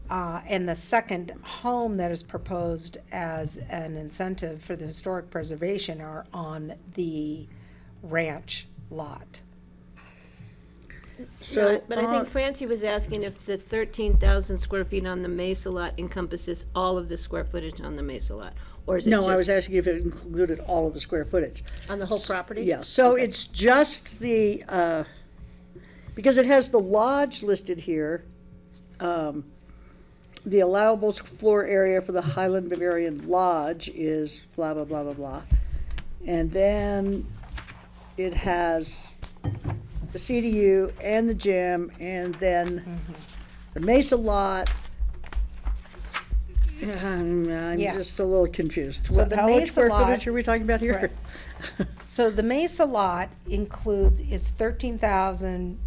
and the second home that is proposed as an incentive for the historic preservation are on the ranch lot. So, but I think Francie was asking if the 13,000 square feet on the Mesa lot encompasses all of the square footage on the Mesa lot, or is it No, just I was asking if it included all of the square footage. on the whole property? Yeah, so Okay. it's just the, because it has the lodge listed here, the allowable floor area for the Highland Bavarian Lodge is blah, blah, blah, blah, blah. And then it has the CDU and the gym, and then the Mesa lot. I'm Yeah. just a little confused. So the How much Mesa square lot- footage are we talking about here? Right. So the Mesa lot is 13,000.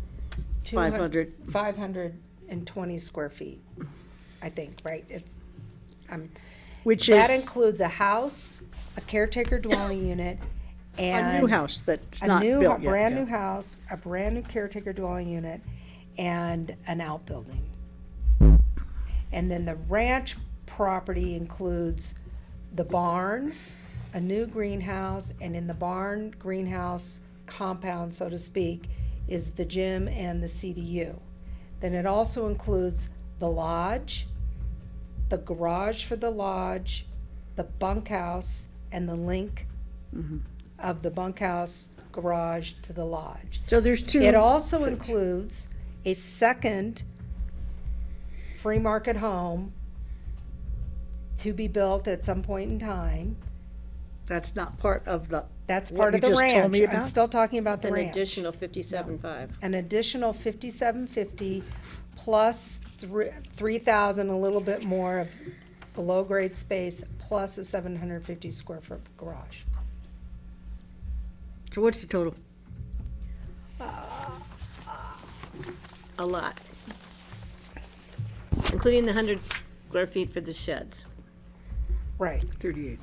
520 square feet, I think, right? It's, Which that is- includes a house, a caretaker dwelling unit, and. A new house that's a not new built yet, Brand yeah. new house, a brand new caretaker dwelling unit, and an outbuilding. And then the ranch property includes the barns, a new greenhouse, and in the barn greenhouse compound, so to speak, is the gym and the CDU. Then it also includes the lodge, the garage for the lodge, the bunkhouse, and the link of the bunkhouse garage to the lodge. So there's two. It also includes a second free market home to be built at some point in time. That's not part of the. That's what part you of the just told ranch. me I'm about? still talking about the An ranch. additional 57.5. An additional 5750 plus 3,000, a little bit more of below grade space, plus a 750 square foot garage. So what's the total? A lot. Including the 100 square feet for the sheds. Right. 38.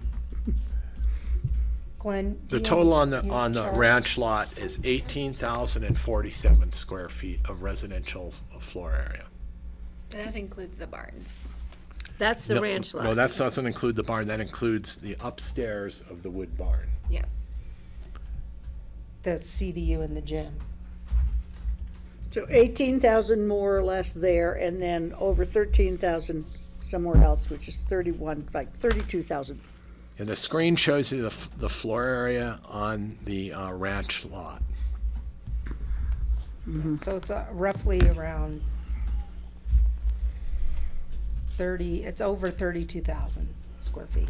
Glenn? do The you total on have- the, you on the chart? ranch lot is 18,047 square feet of residential floor area. That includes the barns. That's the No- ranch lot. No, that doesn't include the barn, that includes the upstairs of the wood barn. Yeah. The CDU and the gym. So 18,000 more or less there, and then over 13,000 somewhere else, which is 31, like 32,000. And the screen shows you the floor area on the ranch lot. So it's roughly around 30, it's over 32,000 square feet.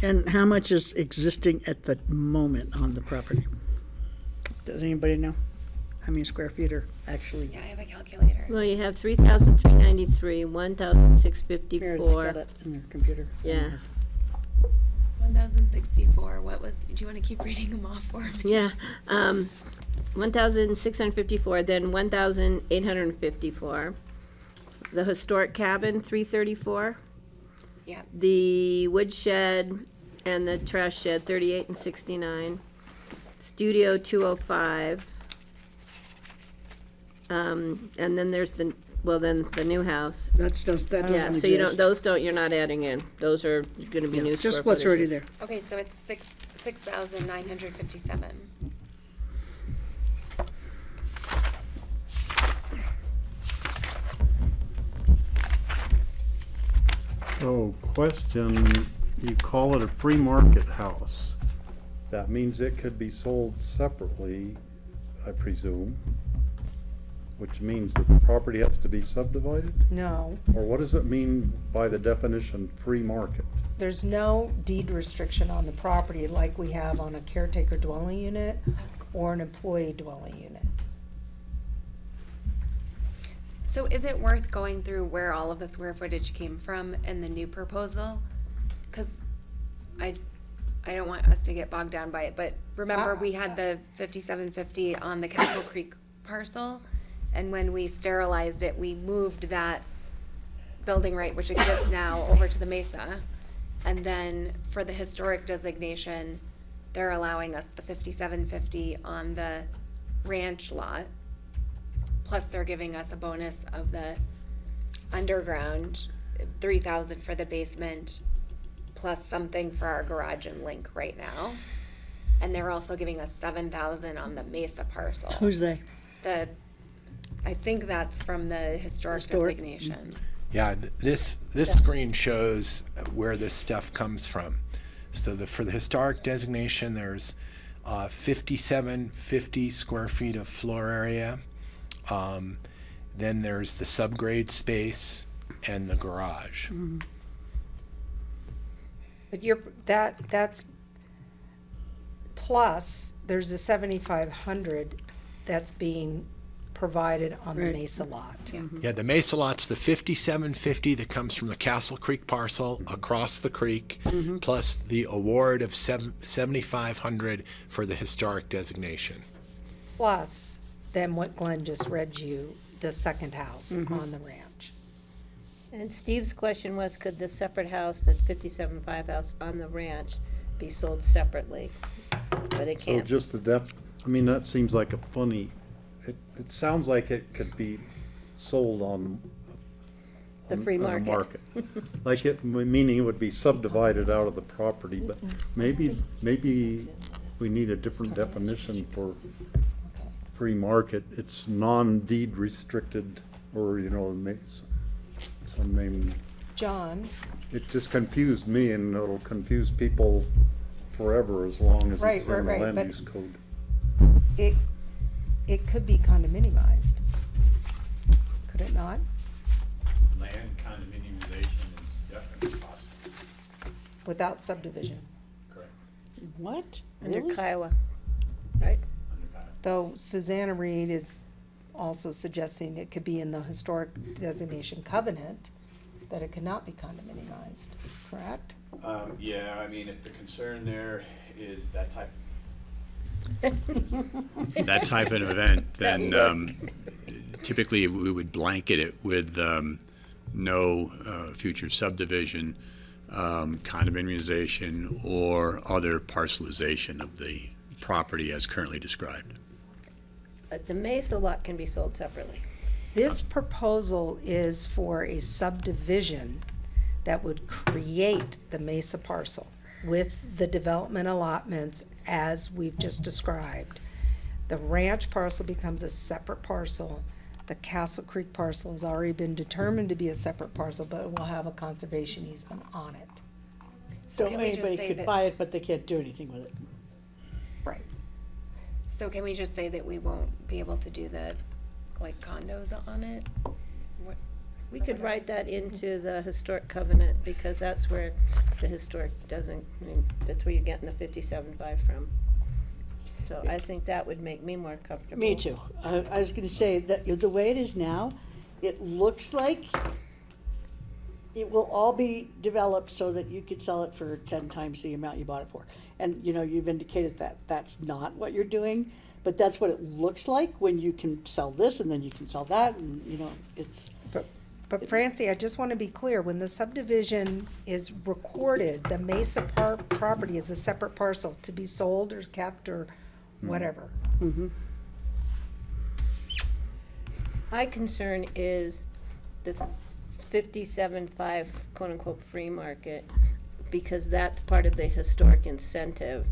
And how much is existing at the moment on the property? Does anybody know? How many square feet are actually? Yeah, I have a calculator. Well, you have 3,393, Mary's 1,654. got it in her computer. Yeah, 1,064. What was, do you want to keep reading them off for me? yeah. 1,654, then 1,854. The historic cabin, 334. Yeah. The woodshed and the trash shed, 38 and 69. Studio, 205. And then there's the new house. That doesn't Yeah, exist. so you're not adding in. Those are gonna be new square Just what's already footages. there. Okay, so it's 6,957. So, question, you call it a free market house. That means it could be sold separately, I presume, which means that the property has to be subdivided? No, Or what does it mean by the definition, free market? there's no deed restriction on the property like we have on a caretaker dwelling unit or an employee dwelling unit. So is it worth going through where all of the square footage came from in the new proposal? Because I don't want us to get bogged down by it, but remember we had the 5750 on the Castle Creek parcel, and when we sterilized it, we moved that building right, which exists now, over to the Mesa. And then for the historic designation, they're allowing us the 5750 on the ranch lot. Plus they're giving us a bonus of the underground, 3,000 for the basement, plus something for our garage and link right now. And they're also giving us 7,000 on the Mesa parcel. Who's they? I think that's from the historic designation. Yeah, this screen shows where this stuff comes from. So for the historic designation, there's 5750 square feet of floor area. Then there's the subgrade space and the garage. But that's plus, there's a 7,500 that's being provided on the Mesa lot. Yeah, the Mesa lot's the 5750 that comes from the Castle Creek parcel across the creek, plus the award of 7,500 for the historic designation. Plus, then what Glenn just read you, the second house on the ranch. And Steve's question was, could the separate house, the 57.5 house on the ranch, be sold separately? But it So can't. just I mean, that seems like a funny, it sounds like it could be sold on The free on a market. Like meaning it would be subdivided out of the property, but maybe we need a different definition for free market. It's non-deed restricted, or, makes some name. John? It just confused me, and it'll confuse people forever as long as it's in the Right, land but- use code. It could be condominiumized. Could it not? Land condominiumization is definitely possible. Without subdivision. Correct. What? Under Really? Kiowa, right? Though Susanna Reed is also suggesting it could be in the historic designation covenant, that it could not be condominiumized, correct? Yeah, I mean, if the concern there is that type of event, then typically we would blanket it with no future subdivision, condominiumization, or other parcelization of the property as currently described. But the Mesa lot can be sold separately. This proposal is for a subdivision that would create the Mesa parcel with the development allotments as we've just described. The ranch parcel becomes a separate parcel. The Castle Creek parcel has already been determined to be a separate parcel, but it will have a conservation easement on it. So can we just anybody say could that- buy it, but they can't do anything with it. Right. So can we just say that we won't be able to do the, like, condos on it? What? We could write that into the historic covenant, because that's where the historic doesn't, I mean, that's where you're getting the 57.5 from. So I think that would make me more comfortable. Me too. I was gonna say that the way it is now, it looks like it will all be developed so that you could sell it for 10 times the amount you bought it for. And, you've indicated that that's not what you're doing, but that's what it looks like when you can sell this and then you can sell that, and, it's. But Francie, I just want to be clear, when the subdivision is recorded, the Mesa property is a separate parcel to be sold or kept or whatever. My concern is the 57.5 quote-unquote free market, because that's part of the historic incentive.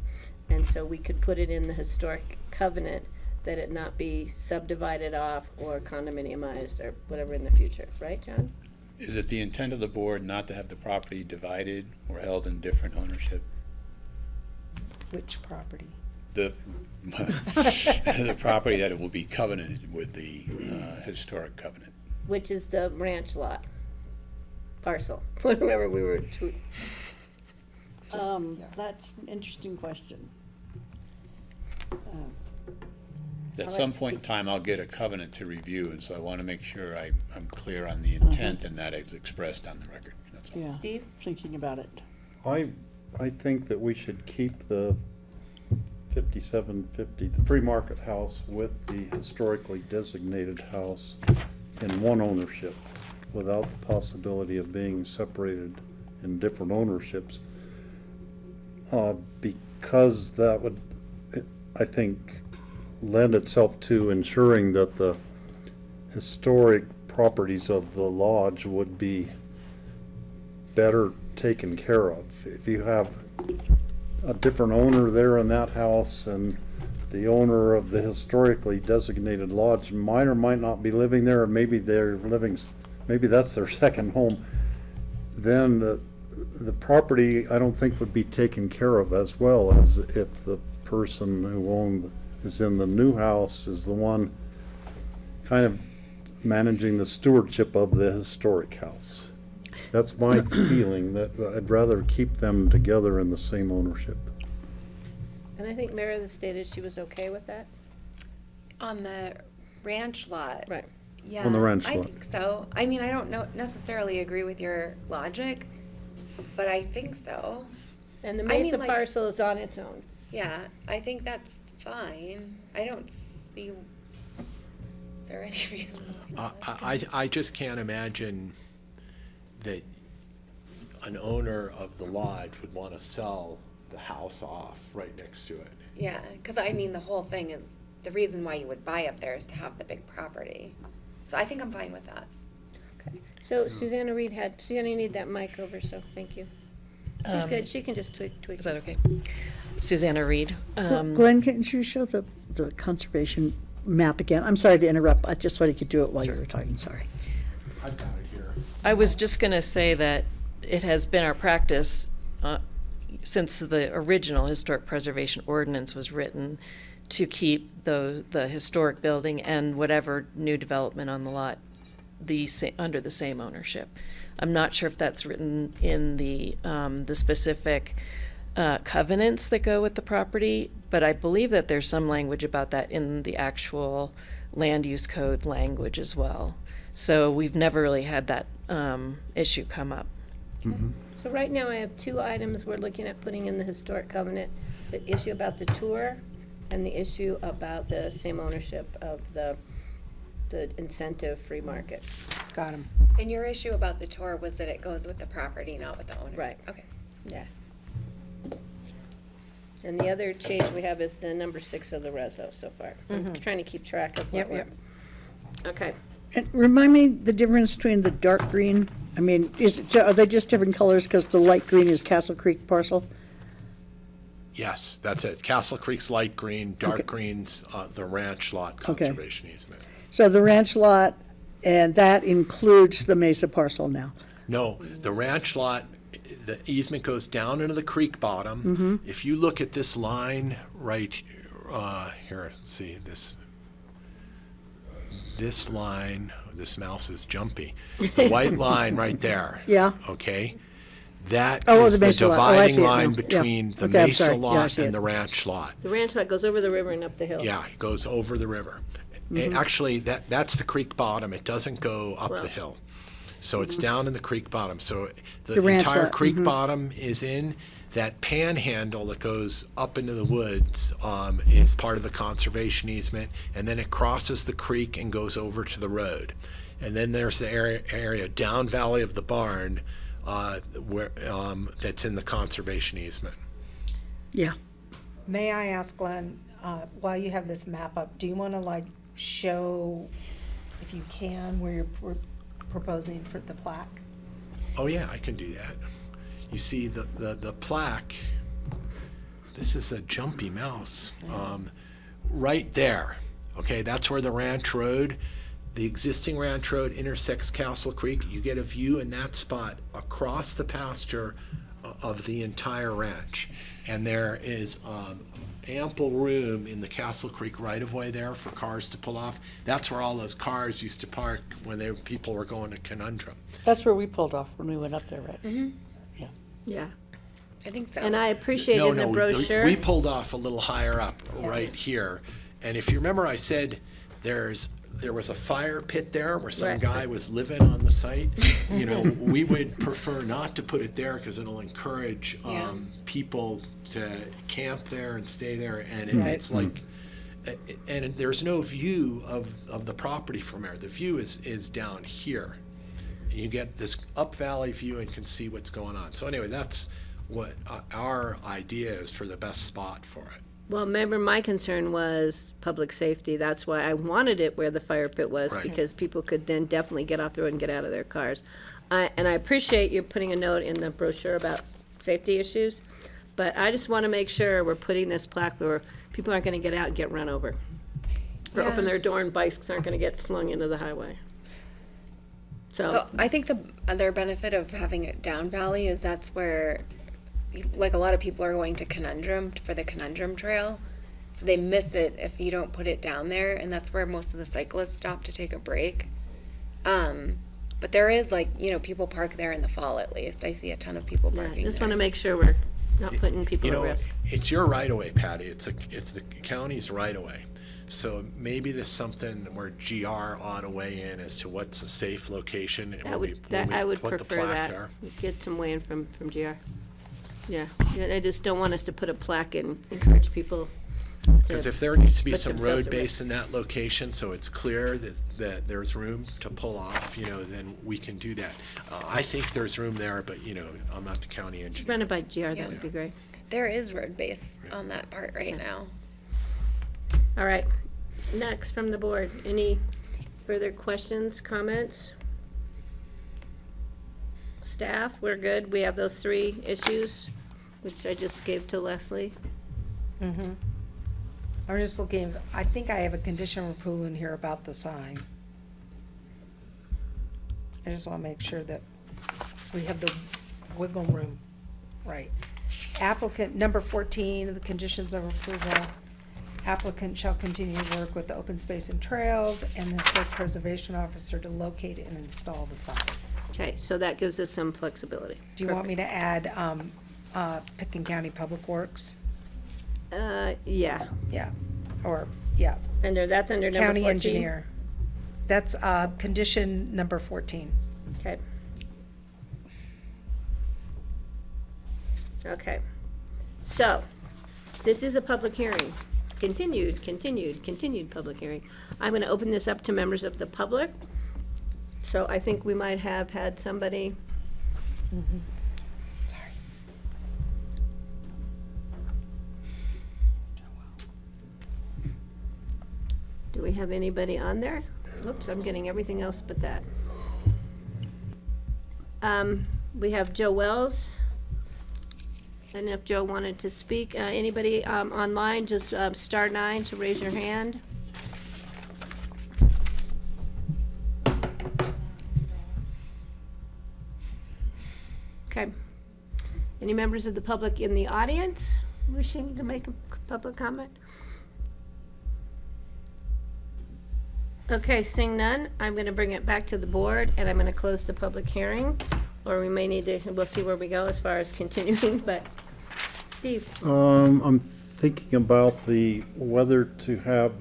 And so we could put it in the historic covenant that it not be subdivided off or condominiumized or whatever in the future, right, John? Is it the intent of the board not to have the property divided or held in different ownership? Which property? The the property that it will be covenanted with the historic covenant. Which is the ranch lot parcel. Remember, we were That's an interesting question. At some point in time, I'll get a covenant to review, and so I want to make sure I'm clear on the intent and that it's expressed on the record. That's all. Yeah. Steve? Thinking about it. I think that we should keep the 5750, the free market house, with the historically designated house in one ownership, without the possibility of being separated in different ownerships. because that would, I think, lend itself to ensuring that the historic properties of the lodge would be better taken care of. If you have a different owner there in that house, and the owner of the historically designated lodge might or might not be living there, or maybe they're living, maybe that's their second home, then the property, I don't think, would be taken care of as well as if the person who is in the new house is the one kind of managing the stewardship of the historic house. That's my feeling, that I'd rather keep them together in the same ownership. And I think Meredith stated she was okay with that. On the ranch lot. Right. Yeah. On the ranch I lot. think so. I mean, I don't necessarily agree with your logic, but I think so. And the I mean, Mesa like- parcel is on its own. Yeah, I think that's fine. I don't see, is there any reason? I just can't imagine that an owner of the lodge would want to sell the house off right next to it. Yeah, because I mean, the whole thing is, the reason why you would buy up there is to have the big property. So I think I'm fine with that. So Susanna Reed Susanna, you need that mic over, so thank you. She's good, she can just tweak. Is that okay? Susanna Reed. Glenn, can you show the conservation map again? I'm sorry to interrupt. I just thought you could do it while you were talking. Sorry. I've got it here. I was just going to say that it has been our practice since the original historic preservation ordinance was written to keep the historic building and whatever new development on the lot under the same ownership. I'm not sure if that's written in the specific covenants that go with the property, but I believe that there's some language about that in the actual land use code language as well. So we've never really had that issue come up. Mm-hmm. So right now I have two items we're looking at putting in the historic covenant. The issue about the tour and the issue about the same ownership of the incentive free market. Got him. And your issue about the tour was that it goes with the property, not with the owner? Right. Okay. Yeah. And the other change we have is the number 6 of the reso so far. I'm trying to keep track of what Yep, we're. Okay. And remind me the difference between the dark green, I mean, are they just different colors because the light green is Castle Creek parcel? Yes, that's it. Castle Creek's light green, dark Okay. green's the ranch lot Okay. conservation easement. So the ranch lot, and that includes the Mesa parcel now? No, the ranch lot, the easement goes down into the creek bottom. Mhm. If you look at this line right here, see this line, this mouse is jumpy. The white line right there. Yeah. Okay. That Oh, is the the Mesa lot. Oh, I see dividing it line now. Yeah. between the Okay, I'm Mesa sorry. Yeah, I lot see it. and the ranch lot. The ranch lot goes over the river and up the hill. Yeah, it goes over the river. Mhm. Actually, that's the creek bottom. It doesn't go up Well. the hill. So it's down in the creek bottom. So The ranch entire lot, creek mhm. bottom is in. That panhandle that goes up into the woods is part of the conservation easement, and then it crosses the creek and goes over to the road. And then there's the area down valley of the barn where that's in the conservation easement. Yeah. May I ask Glenn, while you have this map up, do you want to show, if you can, where you're proposing for the plaque? Oh yeah, I can do that. You see the plaque, this is a jumpy mouse, right there. Okay, that's where the ranch road, the existing ranch road intersects Castle Creek. You get a view in that spot across the pasture of the entire ranch. And there is ample room in the Castle Creek right-of-way there for cars to pull off. That's where all those cars used to park when people were going to Conundrum. That's where we pulled off when we went up there, right? Mm-hmm. Yeah. Yeah. I think so. And I appreciated No, the no, brochure. we pulled off a little higher up, right here. And if you remember, I said there was a fire pit there where some Right. guy was living on the site. You know, we would prefer not to put it there because it'll encourage Yeah. people to camp there and stay there. And Right. it's like, and there's no view of the property from there. The view is down here. You get this up valley view and can see what's going on. So anyway, that's what our idea is for the best spot for it. Well, remember, my concern was public safety. That's why I wanted it where the fire pit was, Right. because people could then definitely get off the road and get out of their cars. And I appreciate you putting a note in the brochure about safety issues, but I just want to make sure we're putting this plaque where people aren't going to get out and get run over. Or open their door and bikes aren't going to get flung into the highway. So, Well, I think the other benefit of having it down valley is that's where, like, a lot of people are going to Conundrum for the Conundrum Trail. So they miss it if you don't put it down there, and that's where most of the cyclists stop to take a break. But there is, like, you know, people park there in the fall at least. I see a ton of people yeah, parking just there. want to make sure we're not putting people You at know, risk. it's your right of way, Patty. It's the county's right of way. So maybe there's something where GR ought to weigh in as to what's a safe location and I would put the prefer plaque that. there. Get some weigh-in from GR. Yeah, I just don't want us to put a plaque and encourage people to Because if there needs to be put some themselves road at risk. base in that location, so it's clear that there's room to pull off, you know, then we can do that. I think there's room there, but, you know, I'm not the county engineer. Run it by GR, that would be great. There is road base on that part right now. All right, next from the board, any further questions, comments? Staff, we're good, we have those 3 issues, which I just gave to Leslie. Mm-hmm. I'm just looking, I think I have a condition of approval in here about the sign. I just want to make sure that we have the wiggle room right. Applicant, number 14, the conditions of approval. Applicant shall continue to work with the open space and trails and the historic preservation officer to locate and install the sign. Okay, so that gives us some flexibility. Do you want me to add, Picken County Public Works? Yeah. Yeah, or, yeah. That's under number 14? County engineer. That's, condition number 14. Okay. Okay. So, this is a public hearing. Continued public hearing. I'm gonna open this up to members of the public. So I think we might have had somebody. Do we have anybody on there? Oops, I'm getting everything else but that. We have Joe Wells. And if Joe wanted to speak, anybody online, just star 9 to raise your hand. Okay. Any members of the public in the audience wishing to make a public comment? Okay, seeing none, I'm going to bring it back to the board, and I'm going to close the public hearing, or we may need to, we'll see where we go as far as continuing, but Steve? I'm thinking about whether to have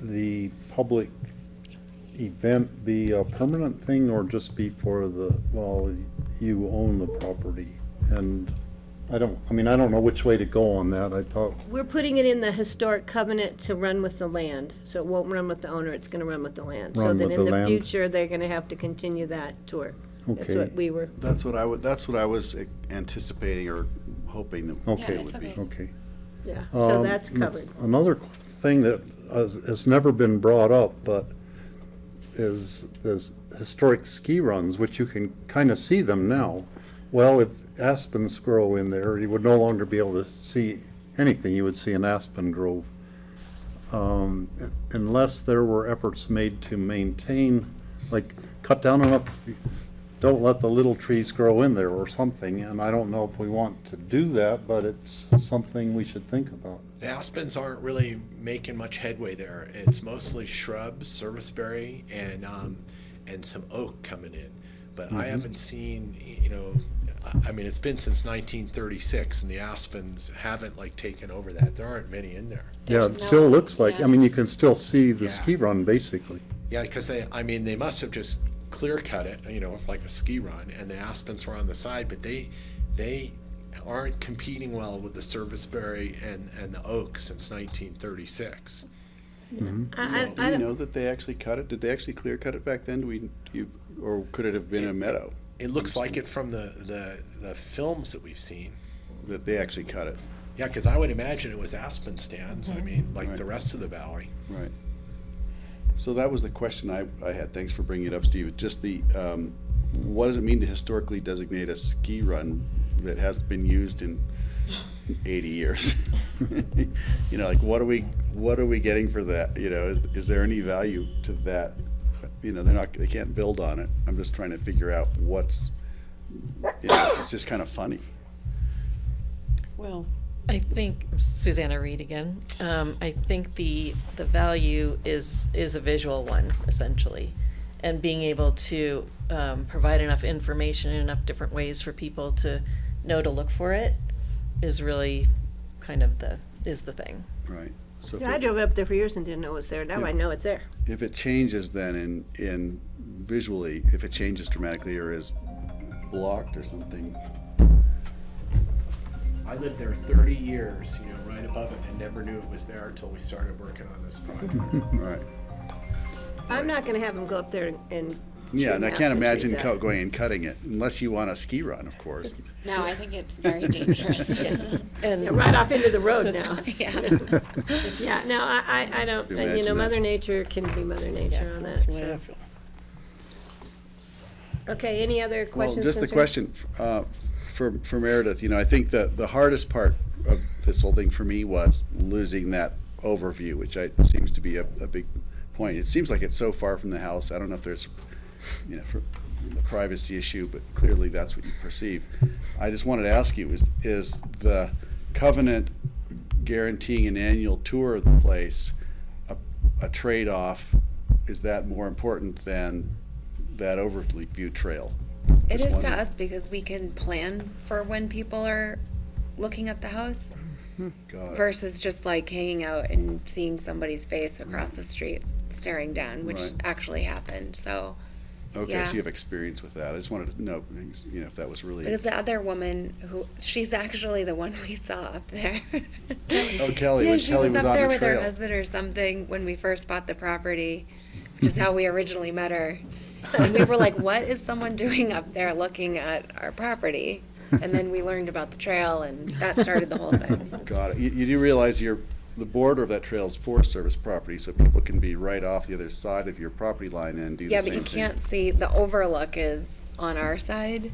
the public event be a permanent thing or just be for while you own the property. And I don't know which way to go on that. I thought, We're putting it in the historic covenant to run with the land, so it won't run with the owner, it's going to run with the land. So Run then with in the the land. future, they're going to have to continue that tour. That's Okay. what we were, That's what I was anticipating or hoping that okay, it would be. okay. yeah, so that's It's covered. Another thing that has never been brought up, but is historic ski runs, which you can kind of see them now. Well, if aspens grow in there, you would no longer be able to see anything. You would see an aspen grove. Unless there were efforts made to maintain, like cut down enough, don't let the little trees grow in there or something. And I don't know if we want to do that, but it's something we should think about. The aspens aren't really making much headway there. It's mostly shrubs, serviceberry, and some oak coming in. But I haven't seen, I mean, it's been since 1936, and the aspens haven't taken over that. There aren't many in there. Yeah, it still looks like, you can still see the ski run basically. Yeah, because they must have just clear cut it, like a ski run, and the aspens were on the side, but they aren't competing well with the serviceberry and the oak since 1936. So, do you know that they actually cut it? Did they actually clear cut it back then? Or could it have been a meadow? It looks like it from the films that we've seen. that they actually cut it. Yeah, because I would imagine it was aspen stands, I mean, like the rest of the valley. Right. So that was the question I had. Thanks for bringing it up, Steve. Just the, what does it mean to historically designate a ski run that hasn't been used in 80 years? You know, like what are we getting for that? You know, is there any value to that? You know, they can't build on it. I'm just trying to figure out what's, you know, it's just kind of funny. Well, I think, Susanna Reed again, I think the value is a visual one, essentially. And being able to provide enough information in enough different ways for people to know to look for it is really kind of the thing. Right. So Yeah, I drove up there for years and didn't know it was there. Now I know it's there. If it changes then in visually, if it changes dramatically or is blocked or something. I lived there 30 years, you know, right above it, and never knew it was there until we started working on this project. Right. I'm not gonna have them go up there and. Yeah, shoot and I aspen can't imagine trees out. going and cutting it, unless you want a ski run, of course. No, I think it's very dangerous. And right off into the road now. Yeah. Yeah, no, I don't, and, you Imagine know, that. Mother Nature can be Mother Nature on that, That's the way I so. feel. Okay, any other Well, questions? just a concerns? question for Meredith. You know, I think the hardest part of this whole thing for me was losing that overview, which seems to be a big point. It seems like it's so far from the house. I don't know if there's, you know, for the privacy issue, but clearly that's what you perceive. I just wanted to ask you, is the covenant guaranteeing an annual tour of the place a trade-off? Is that more important than that overview trail? It Just is to wondering. us because we can plan for when people are looking at the house Got it. versus just like hanging out and seeing somebody's face across the street staring down, which Right. actually happened. So, Okay, yeah. so you have experience with that. I just wanted to know, you know, if that was really. Because the other woman she's actually the one we saw up there. Oh, Kelly, Yeah, when she Kelly was was up on there the with her trail. husband or something when we first bought the property, which is how we originally met her. And we were like, what is someone doing up there looking at our property? And then we learned about the trail and that started the whole thing. Got it. You do realize the border of that trail is Forest Service property, so people can be right off the other side of your property line and do the Yeah, same but you thing. can't see, the overlook is on our side.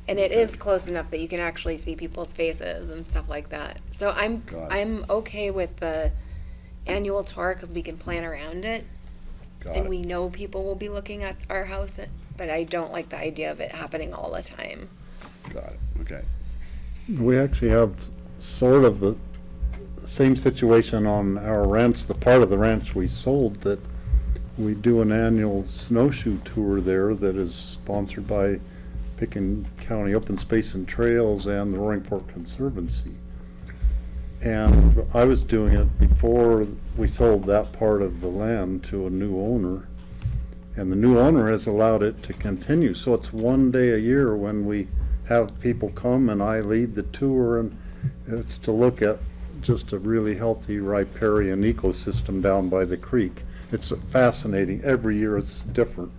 And it is close enough that you can actually see people's faces and stuff like that. So I'm okay with the annual tour because we can plan around it. Got And it. we know people will be looking at our house, but I don't like the idea of it happening all the time. Got it. Okay. We actually have sort of the same situation on our ranch, the part of the ranch we sold, that we do an annual snowshoe tour there that is sponsored by Pickens County Open Space and Trails and the Roaring Fork Conservancy. And I was doing it before we sold that part of the land to a new owner. And the new owner has allowed it to continue. So it's one day a year when we have people come and I lead the tour, and it's to look at just a really healthy riparian ecosystem down by the creek. It's fascinating. Every year it's different.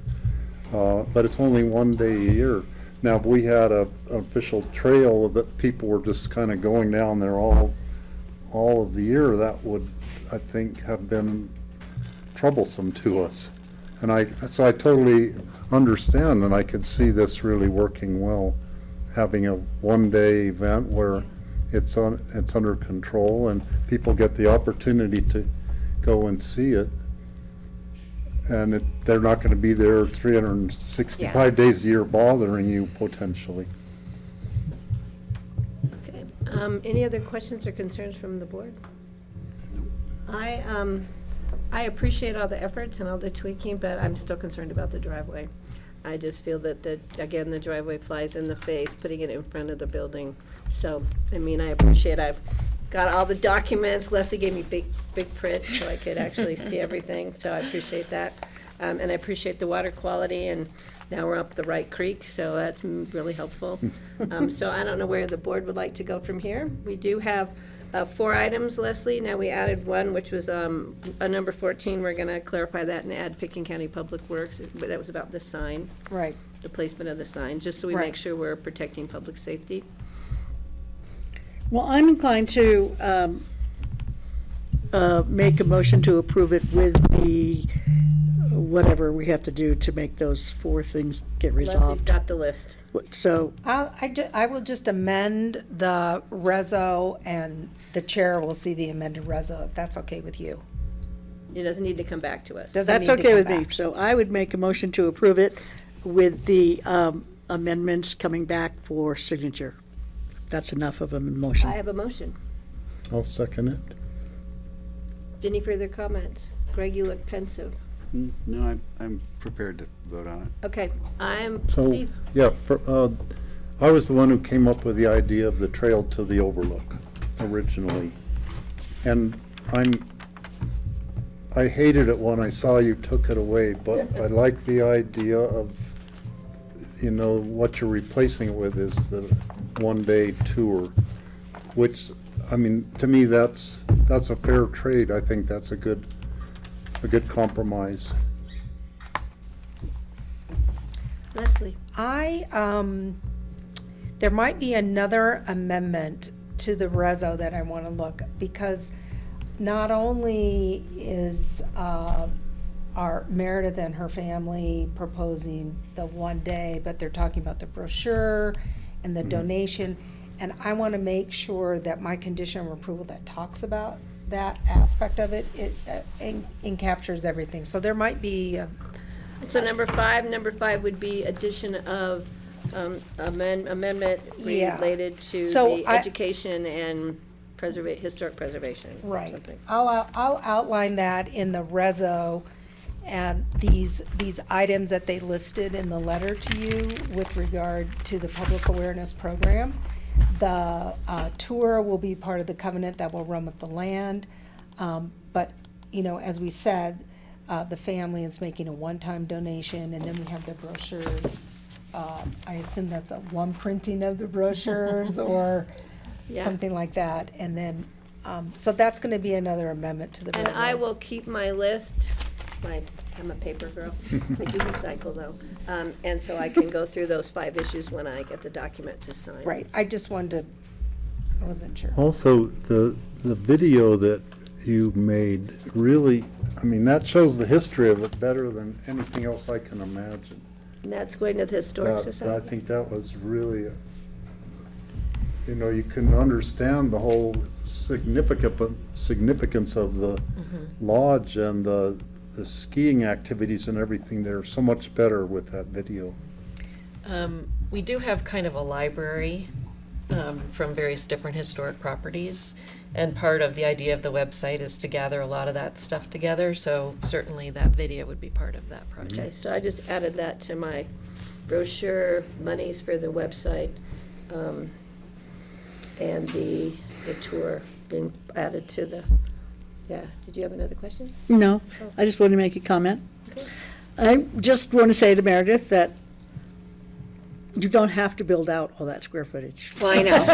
But it's only one day a year. Now, if we had an official trail that people were just kind of going down there all of the year, that would, I think, have been troublesome to us. And so I totally understand, and I could see this really working well, having a one-day event where it's under control and people get the opportunity to go and see it. And they're not going to be there 365 days a year bothering you potentially. Okay, any other questions or concerns from the board? I appreciate all the efforts and all the tweaking, but I'm still concerned about the driveway. I just feel that again, the driveway flies in the face, putting it in front of the building. So, I mean, I appreciate, I've got all the documents. Leslie gave me big print so I could actually see everything, so I appreciate that. And I appreciate the water quality, and now we're up the right creek, so that's really helpful. So I don't know where the board would like to go from here. We do have 4 items, Leslie. Now we added one, which was a number 14. We're going to clarify that and add Pickens County Public Works. But that was about the sign. Right. The placement of the sign, just so we make Right. sure we're protecting public safety. Well, I'm inclined to make a motion to approve it with the, whatever we have to do to make those 4 things get Leslie's resolved. got the list. So, I will just amend the reso, and the chair will see the amended reso, if that's okay with you. It doesn't need to come back to us. Doesn't that's need to okay come with me. back. So I would make a motion to approve it with the amendments coming back for signature. That's enough of a motion. I have a motion. I'll second it. Any further comments? Greg, you look pensive. No, I'm prepared to vote on it. Okay, I'm, So, Steve. yeah, I was the one who came up with the idea of the trail to the overlook originally. And I hated it when I saw you took it away, but I like the idea of, what you're replacing it with is the one-day tour, which, I mean, to me, that's a fair trade. I think that's a good compromise. Leslie. There might be another amendment to the reso that I want to look, because not only is our Meredith and her family proposing the one day, but they're talking about the brochure and the donation. And I want to make sure that my condition of approval that talks about that aspect of it, captures everything. So there might be, So number five would be addition of amendment Yeah. related to So the I- education and historic preservation. or right. something. I'll outline that in the reso, and these items that they listed in the letter to you with regard to the public awareness program. The tour will be part of the covenant that will run with the land. But, as we said, the family is making a one-time donation, and then we have the brochures. I assume that's one printing of the brochures or Yeah. something like that. And then, so that's gonna be another amendment to the And I reso. will keep my list, I'm a paper girl, I do recycle though, and so I can go through those 5 issues when I get the document to sign. Right, I just wanted to, I wasn't sure. Also, the video that you made really, I mean, that shows the history of it better than anything else I can imagine. And that's going to the Historic I Society. think that was really, you can understand the whole significance of the lodge and the skiing activities and everything there so much better with that video. We do have kind of a library from various different historic properties, and part of the idea of the website is to gather a lot of that stuff together, so certainly that video would be part of that project. Okay, so I just added that to my brochure, monies for the website, and the tour being added to the, yeah. Did you have another question? no, I just wanted to make a comment. I just want to say to Meredith that you don't have to build out all that square footage. Well, I know.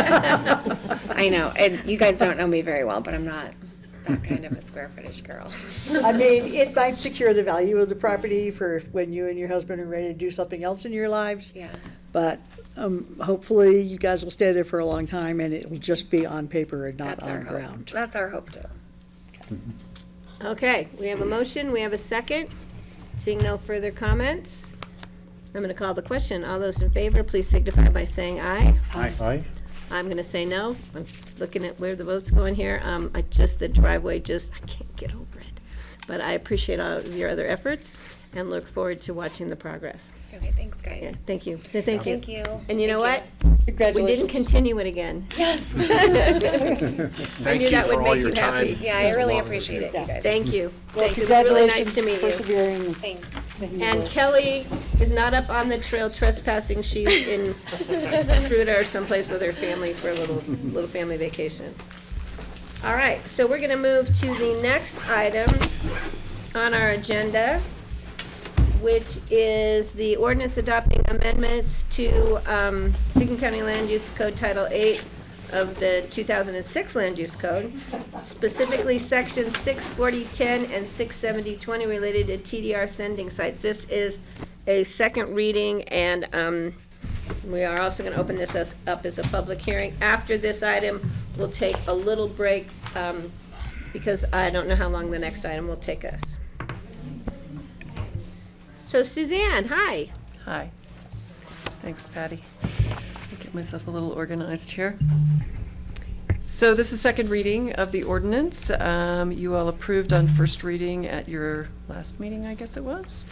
I know. And you guys don't know me very well, but I'm not that kind of a square footage girl. I mean, it might secure the value of the property for when you and your husband are ready to do something else in your lives. Yeah. But hopefully you guys will stay there for a long time, and it will just be on paper and not That's on our hope. ground. That's our hope too. Okay, we have a motion, we have a second. Seeing no further comments, I'm going to call the question. All those in favor, please signify by saying aye. Aye. I'm going to say no. I'm looking at where the vote's going here. The driveway, I can't get over it. But I appreciate all of your other efforts and look forward to watching the progress. Okay, thanks, guys. Yeah, thank you. Thank you. Thank you. And you know what? Congratulations. We didn't continue it again. Yes. I knew that would make you happy. Yeah, I really appreciate it, you guys. Thank you. Well, Thank you. It was really nice congratulations to meet you. persevering. Thanks. And Kelly is not up on the trail trespassing. She's in Fruta or someplace with her family for a little family vacation. All right, so we're going to move to the next item on our agenda, which is the ordinance adopting amendments to Pickens County Land Use Code Title 8 of the 2006 Land Use Code, specifically Sections 64010 and 67020 related to TDR sending sites. This is a second reading, and we are also going to open this up as a public hearing. After this item, we'll take a little break, because I don't know how long the next item will take us. So Suzanne, hi. Hi. Thanks, Patty. I'll get myself a little organized here. So this is second reading of the ordinance. You all approved on first reading at your last meeting, I guess it was.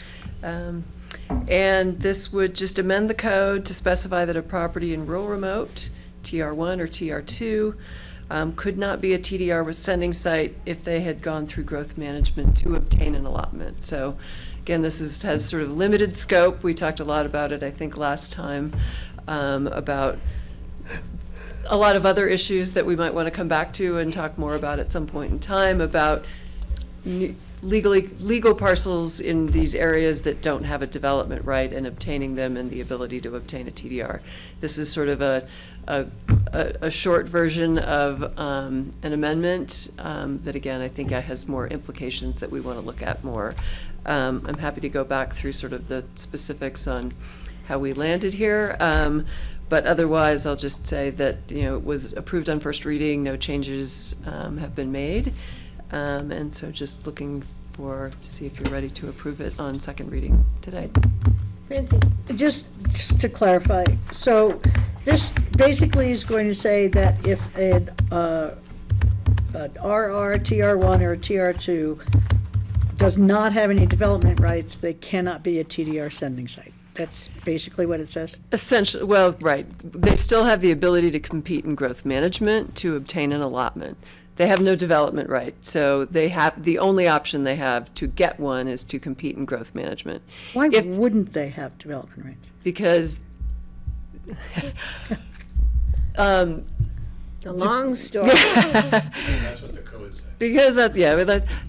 And this would just amend the code to specify that a property in rural remote, TR1 or TR2, could not be a TDR with sending site if they had gone through growth management to obtain an allotment. So again, has sort of limited scope. We talked a lot about it, I think, last time, about a lot of other issues that we might want to come back to and talk more about at some point in time, about legal parcels in these areas that don't have a development right and obtaining them and the ability to obtain a TDR. This is sort of a short version of an amendment that, again, I think has more implications that we want to look at more. I'm happy to go back through sort of the specifics on how we landed here. But otherwise, I'll just say that, it was approved on first reading, no changes have been made. And so just looking to see if you're ready to approve it on second reading today. Francie? Just to clarify, so this basically is going to say that if an RR, TR1, or a TR2 does not have any development rights, they cannot be a TDR sending site. That's basically what it says? Essentially, well, right. They still have the ability to compete in growth management to obtain an allotment. They have no development right, so the only option they have to get one is to compete in growth management. Why wouldn't they have development rights? Because The long story. That's what the code says. Because that's,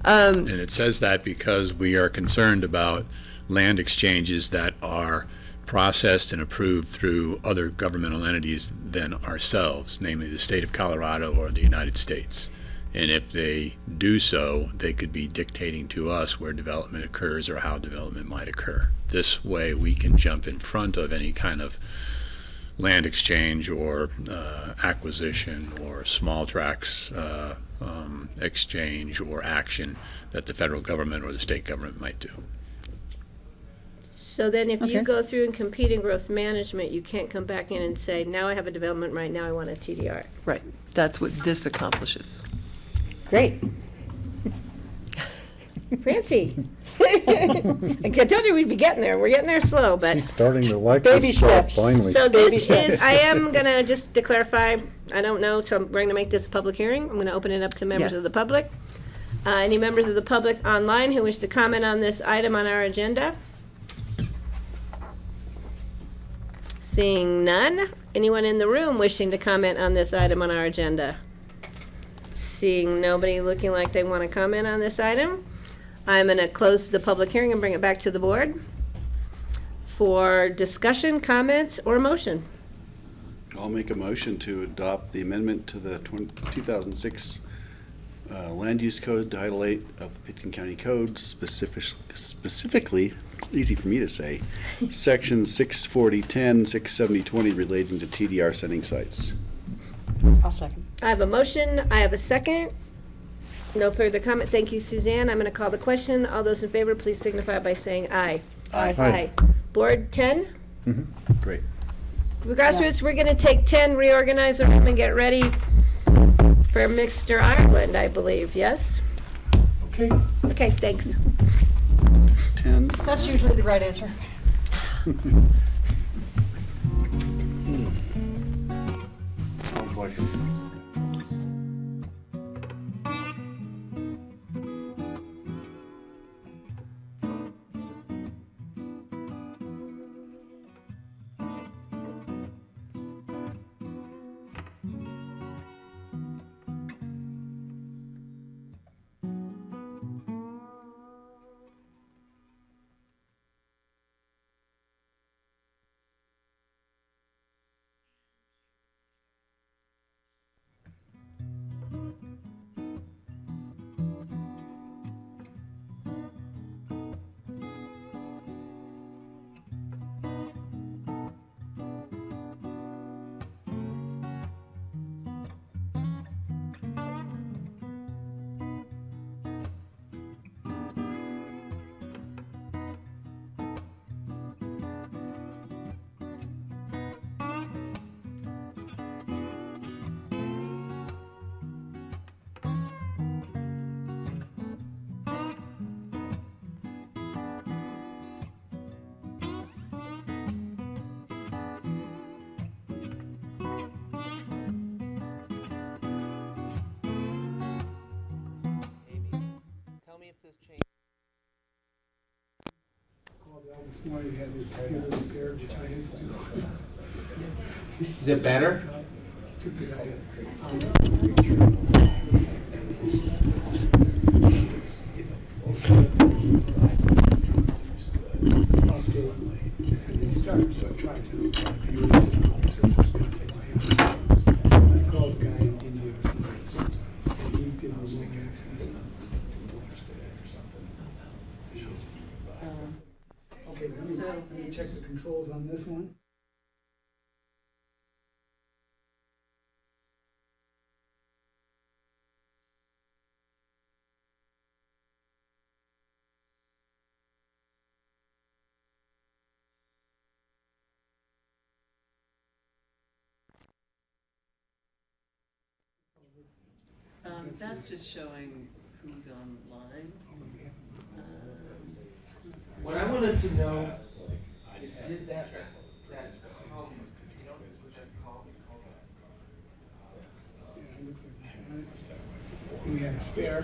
And it says that because we are concerned about land exchanges that are processed and approved through other governmental entities than ourselves, namely the state of Colorado or the United States. And if they do so, they could be dictating to us where development occurs or how development might occur. This way we can jump in front of any kind of land exchange or acquisition or small tracts exchange or action that the federal government or the state government might do. So then if you go through and compete in growth management, you can't come back in and say, now I have a development right, now I want a TDR. Right. That's what this accomplishes. Great. Francie. I told you we'd be getting there. We're getting there slow, but. She's starting to like Baby this job steps. finally. So Baby this steps. is, I am gonna, just to clarify, I don't know, so I'm going to make this a public hearing. I'm gonna open it up to members of Yes. the public. Any members of the public online who wish to comment on this item on our agenda? Seeing none. Anyone in the room wishing to comment on this item on our agenda? Seeing nobody looking like they want to comment on this item, I'm going to close the public hearing and bring it back to the board for discussion, comments, or motion. I'll make a motion to adopt the amendment to the 2006 Land Use Code, Title 8 of the Pitkin County Code, specifically, easy for me to say, Section 64010, 67020 relating to TDR sending sites. I'll second. I have a motion, I have a second. No further comment. Thank you, Suzanne. I'm going to call the question. All those in favor, please signify by saying aye. Aye. Aye. Board 10? Great. Grassroots, we're going to take 10, reorganize the room, and get ready for Mr. Ireland, I believe, yes? Okay. Okay, thanks. 10. That's usually the right answer. Sounds like it. Why you have your computer repaired, which I didn't do. Is it better? It's a good idea. And they start, so I tried to. I called the guy in India, and he did a little okay, let me check the controls on this one. That's just showing who's online. What I wanted to know is did that Yeah, it looks like we had a spare.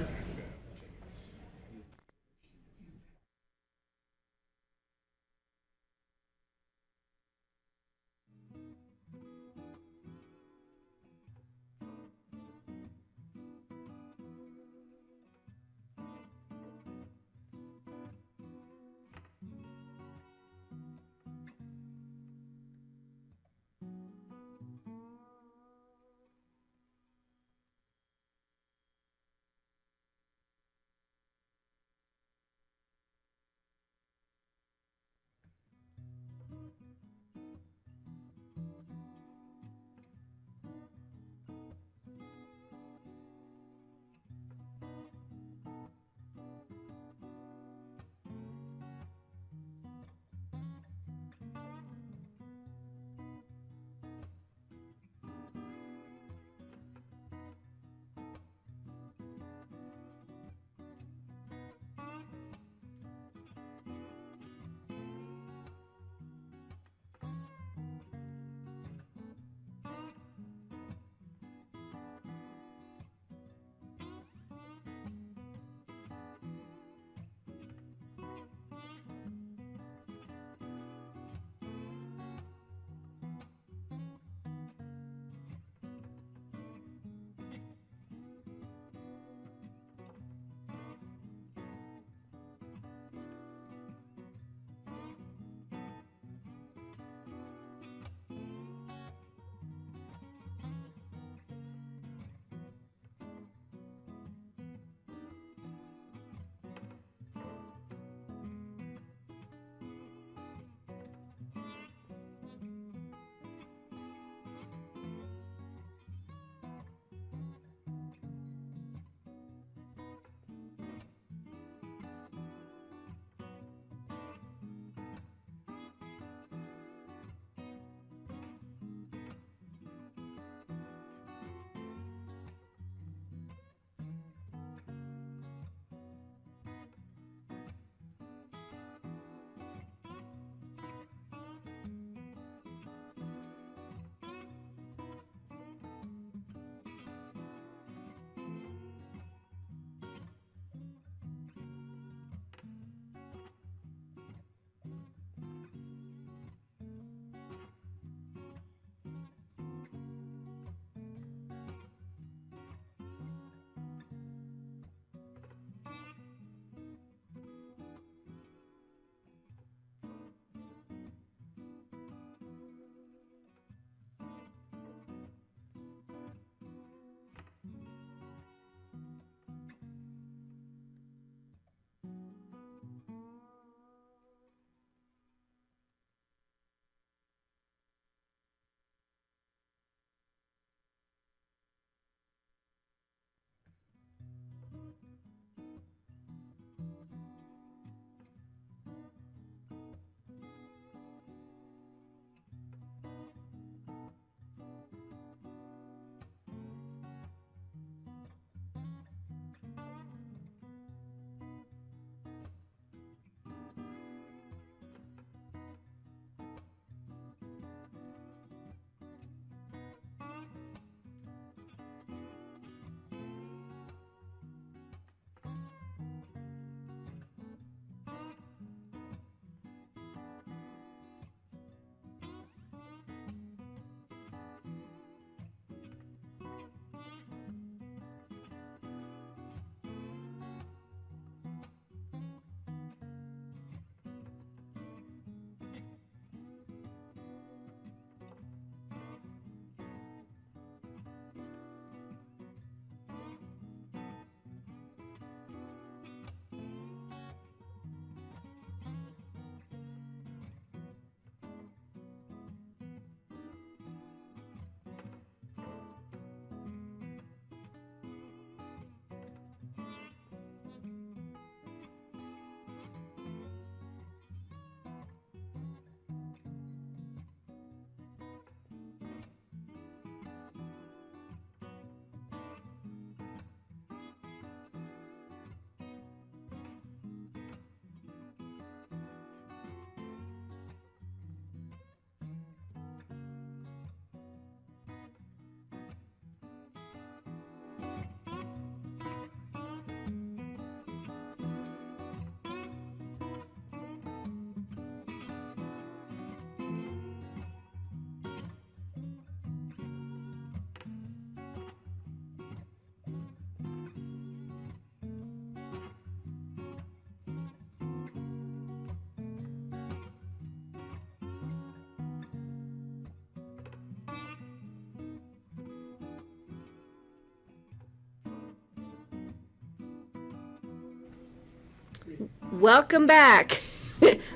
Welcome back.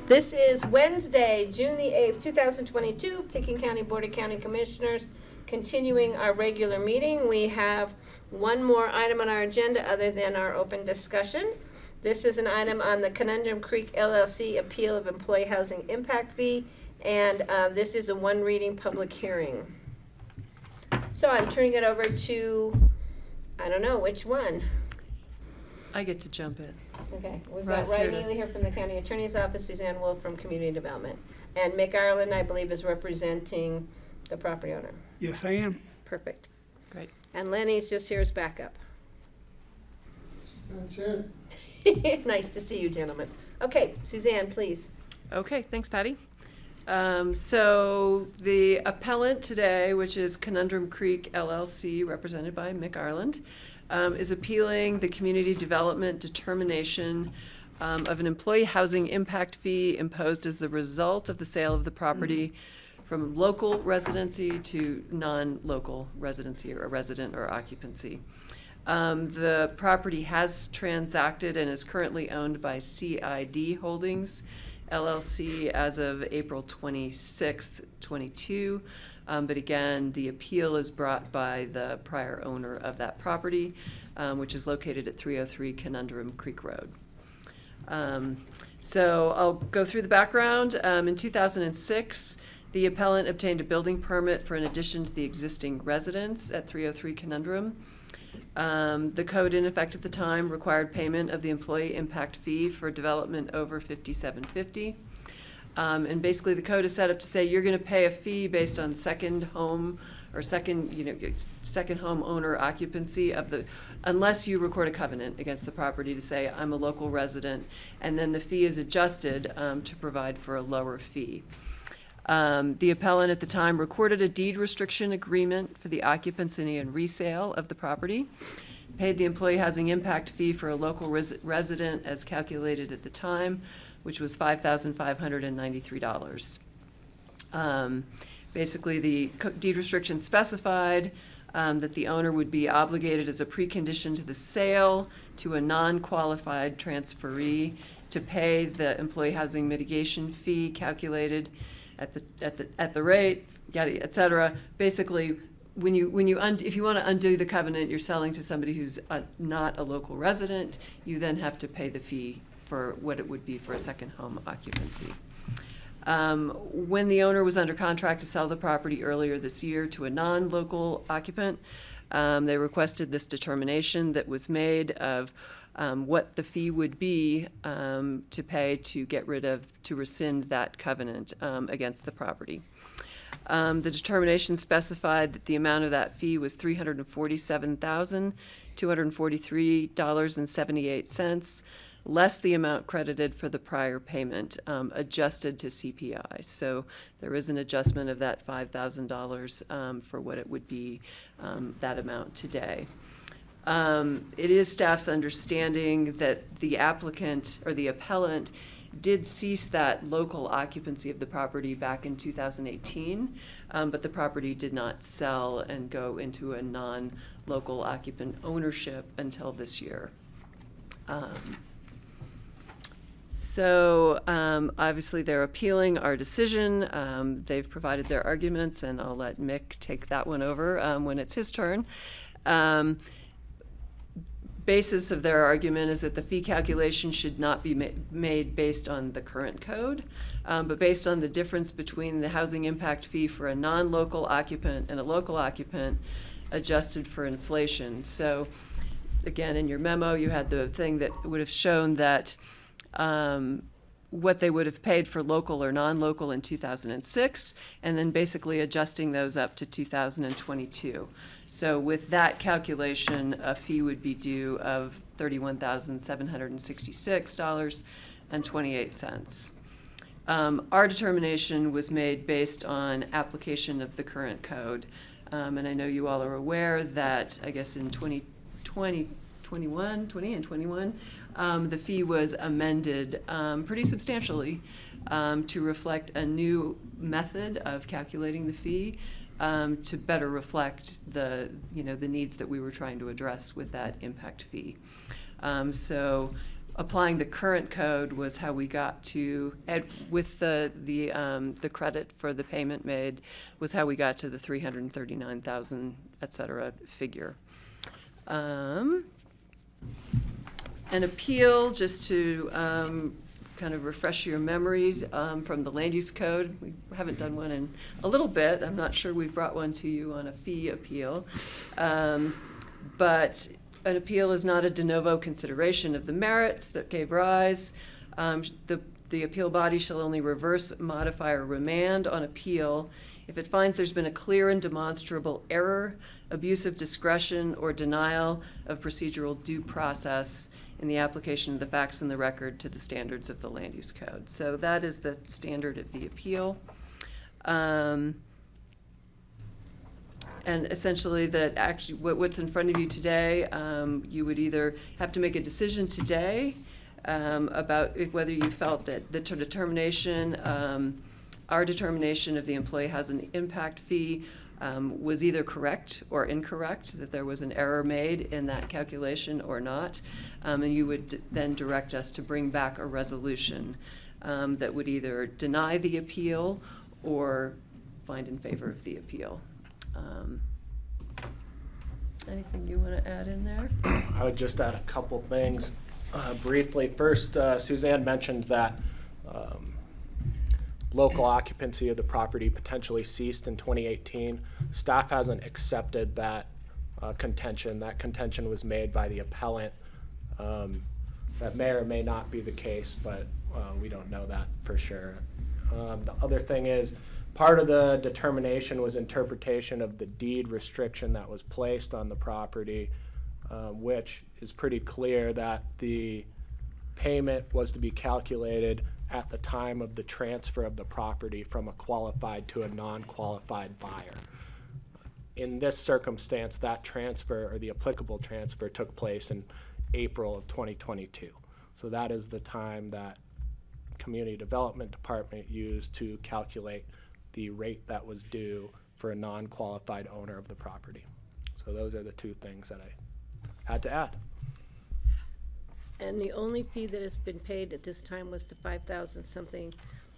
This is Wednesday, June the 8th, 2022, Pickens County Board of County Commissioners, continuing our regular meeting. We have one more item on our agenda other than our open discussion. This is an item on the Conundrum Creek LLC appeal of employee housing impact fee, and this is a one reading public hearing. So I'm turning it over to, I don't know, which one? I get to jump in. Okay, we've Ross got Ray here to- Neely here from the County Attorney's Office, Suzanne Wolf from Community Development. And Mick Ireland, I believe, is representing the property owner. Yes, I am. Perfect. Great. And Lenny's just here as backup. That's it. Nice to see you, gentlemen. Okay, Suzanne, please. Okay, thanks, Patty. So the appellant today, which is Conundrum Creek LLC, represented by Mick Ireland, is appealing the community development determination of an employee housing impact fee imposed as the result of the sale of the property from local residency to non-local residency or resident or occupancy. The property has transacted and is currently owned by CID Holdings LLC as of April 26th, 22. But again, the appeal is brought by the prior owner of that property, which is located at 303 Conundrum Creek Road. So I'll go through the background. In 2006, the appellant obtained a building permit for an addition to the existing residence at 303 Conundrum. The code in effect at the time required payment of the employee impact fee for development over 5750. And basically the code is set up to say you're going to pay a fee based on second home or second home owner occupancy of the, unless you record a covenant against the property to say I'm a local resident, and then the fee is adjusted to provide for a lower fee. The appellant at the time recorded a deed restriction agreement for the occupancy and resale of the property, paid the employee housing impact fee for a local resident as calculated at the time, which was $5,593. Basically, the deed restriction specified that the owner would be obligated as a precondition to the sale to a non-qualified transferee to pay the employee housing mitigation fee calculated at the rate, yada, et cetera. Basically, if you want to undo the covenant, you're selling to somebody who's not a local resident, you then have to pay the fee for what it would be for a second home occupancy. When the owner was under contract to sell the property earlier this year to a non-local occupant, they requested this determination that was made of what the fee would be to pay to rescind that covenant against the property. The determination specified that the amount of that fee was $347,243.78, less the amount credited for the prior payment, adjusted to CPI. So there is an adjustment of that $5,000 for what it would be, that amount today. It is staff's understanding that the applicant or the appellant did cease that local occupancy of the property back in 2018, but the property did not sell and go into a non-local occupant ownership until this year. So obviously they're appealing our decision. They've provided their arguments, and I'll let Mick take that one over when it's his turn. Basis of their argument is that the fee calculation should not be made based on the current code, but based on the difference between the housing impact fee for a non-local occupant and a local occupant adjusted for inflation. So again, in your memo, you had the thing that would have shown that what they would have paid for local or non-local in 2006, and then basically adjusting those up to 2022. So with that calculation, a fee would be due of $31,766.28. Our determination was made based on application of the current code. And I know you all are aware that, I guess in 2020 and 21, the fee was amended pretty substantially to reflect a new method of calculating the fee, to better reflect the needs that we were trying to address with that impact fee. So applying the current code was how we got to, with the credit for the payment made, was how we got to the 339,000, et cetera, figure. An appeal, just to kind of refresh your memories, from the land use code. We haven't done one in a little bit. I'm not sure we've brought one to you on a fee appeal. But an appeal is not a de novo consideration of the merits that gave rise. The appeal body shall only reverse, modify, or remand on appeal if it finds there's been a clear and demonstrable error, abuse of discretion, or denial of procedural due process in the application of the facts in the record to the standards of the land use code. So that is the standard of the appeal. And essentially that actually what's in front of you today, you would either have to make a decision today about whether you felt that the determination, our determination of the employee has an impact fee was either correct or incorrect, that there was an error made in that calculation or not. And you would then direct us to bring back a resolution that would either deny the appeal or find in favor of the appeal. Anything you want to add in there? I would just add a couple things briefly. First, Suzanne mentioned that local occupancy of the property potentially ceased in 2018. Staff hasn't accepted that contention. That contention was made by the appellant. That may or may not be the case, but we don't know that for sure. The other thing is, part of the determination was interpretation of the deed restriction that was placed on the property, which is pretty clear that the payment was to be calculated at the time of the transfer of the property from a qualified to a non-qualified buyer. In this circumstance, that transfer, or the applicable transfer, took place in April of 2022. So that is the time that Community Development Department used to calculate the rate that was due for a non-qualified owner of the property. So those are the two things that I had to add. And the only fee that has been paid at this time was the 5,000 something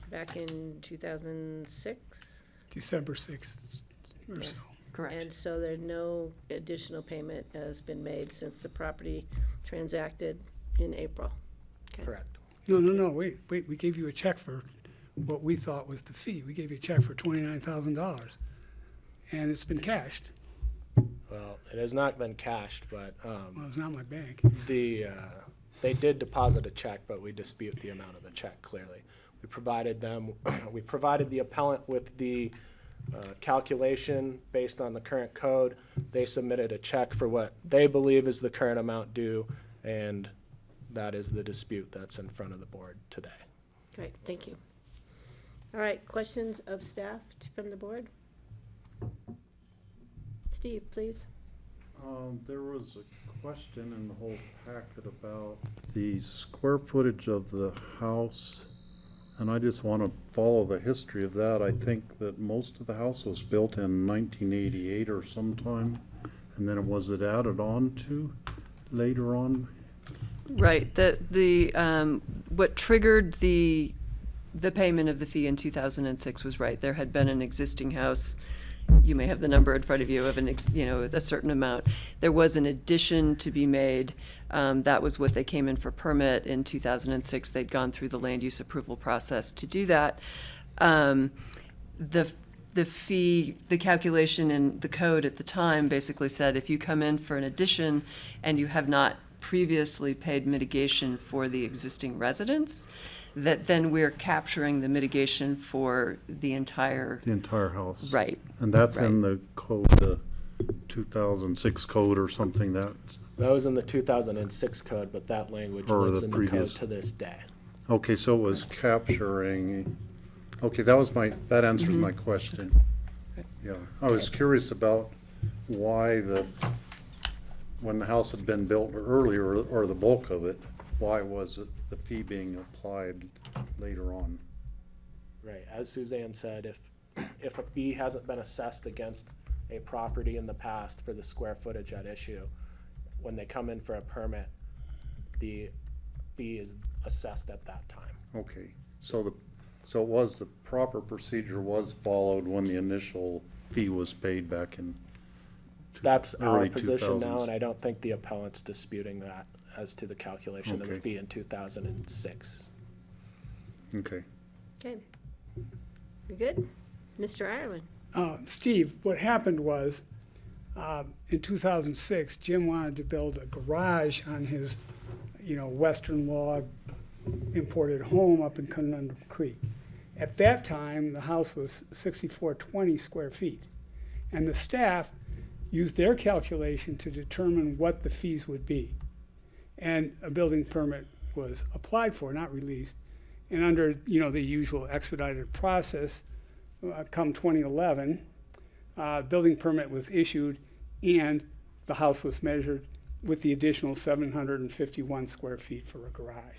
back in 2006? December 6th or so. Correct. And so there's no additional payment has been made since the property transacted in April? Okay. Correct. No, wait, we gave you a check for what we thought was the fee. We gave you a check for $29,000, and it's been cashed. Well, it has not been cashed, but Well, it's not my bank. they did deposit a check, but we dispute the amount of the check clearly. We provided them, we provided the appellant with the calculation based on the current code. They submitted a check for what they believe is the current amount due, and that is the dispute that's in front of the board today. Great, thank you. All right, questions of staff from the board? Steve, please. There was a question in the whole packet about the square footage of the house, and I just want to follow the history of that. I think that most of the house was built in 1988 or sometime, and then was it added on to later on? Right. What triggered the payment of the fee in 2006 was right. There had been an existing house. You may have the number in front of you of a certain amount. There was an addition to be made. That was what they came in for permit in 2006. They'd gone through the land use approval process to do that. The fee, the calculation in the code at the time basically said if you come in for an addition and you have not previously paid mitigation for the existing residence, that then we're capturing the mitigation for the entire house. Right. And that's right. in the code, the 2006 code or something that. That was in the 2006 code, but that language Or lives the in previous. the code to this day. Okay, so it was capturing, okay, that answers my question. Yeah, I was curious about why when the house had been built earlier, or the bulk of it, why was it the fee being applied later on? Right, as Suzanne said, if a fee hasn't been assessed against a property in the past for the square footage at issue, when they come in for a permit, the fee is assessed at that time. Okay, so the proper procedure was followed when the initial fee was paid back in That's our early position now, 2000s. and I don't think the appellant's disputing that as to the calculation of the Okay. fee in 2006. Okay. Okay. We good? Mr. Ireland? Steve, what happened was, in 2006, Jim wanted to build a garage on his, western log imported home up in Conundrum Creek. At that time, the house was 6,420 square feet. And the staff used their calculation to determine what the fees would be. And a building permit was applied for, not released. And under, the usual expedited process, come 2011, building permit was issued and the house was measured with the additional 751 square feet for a garage.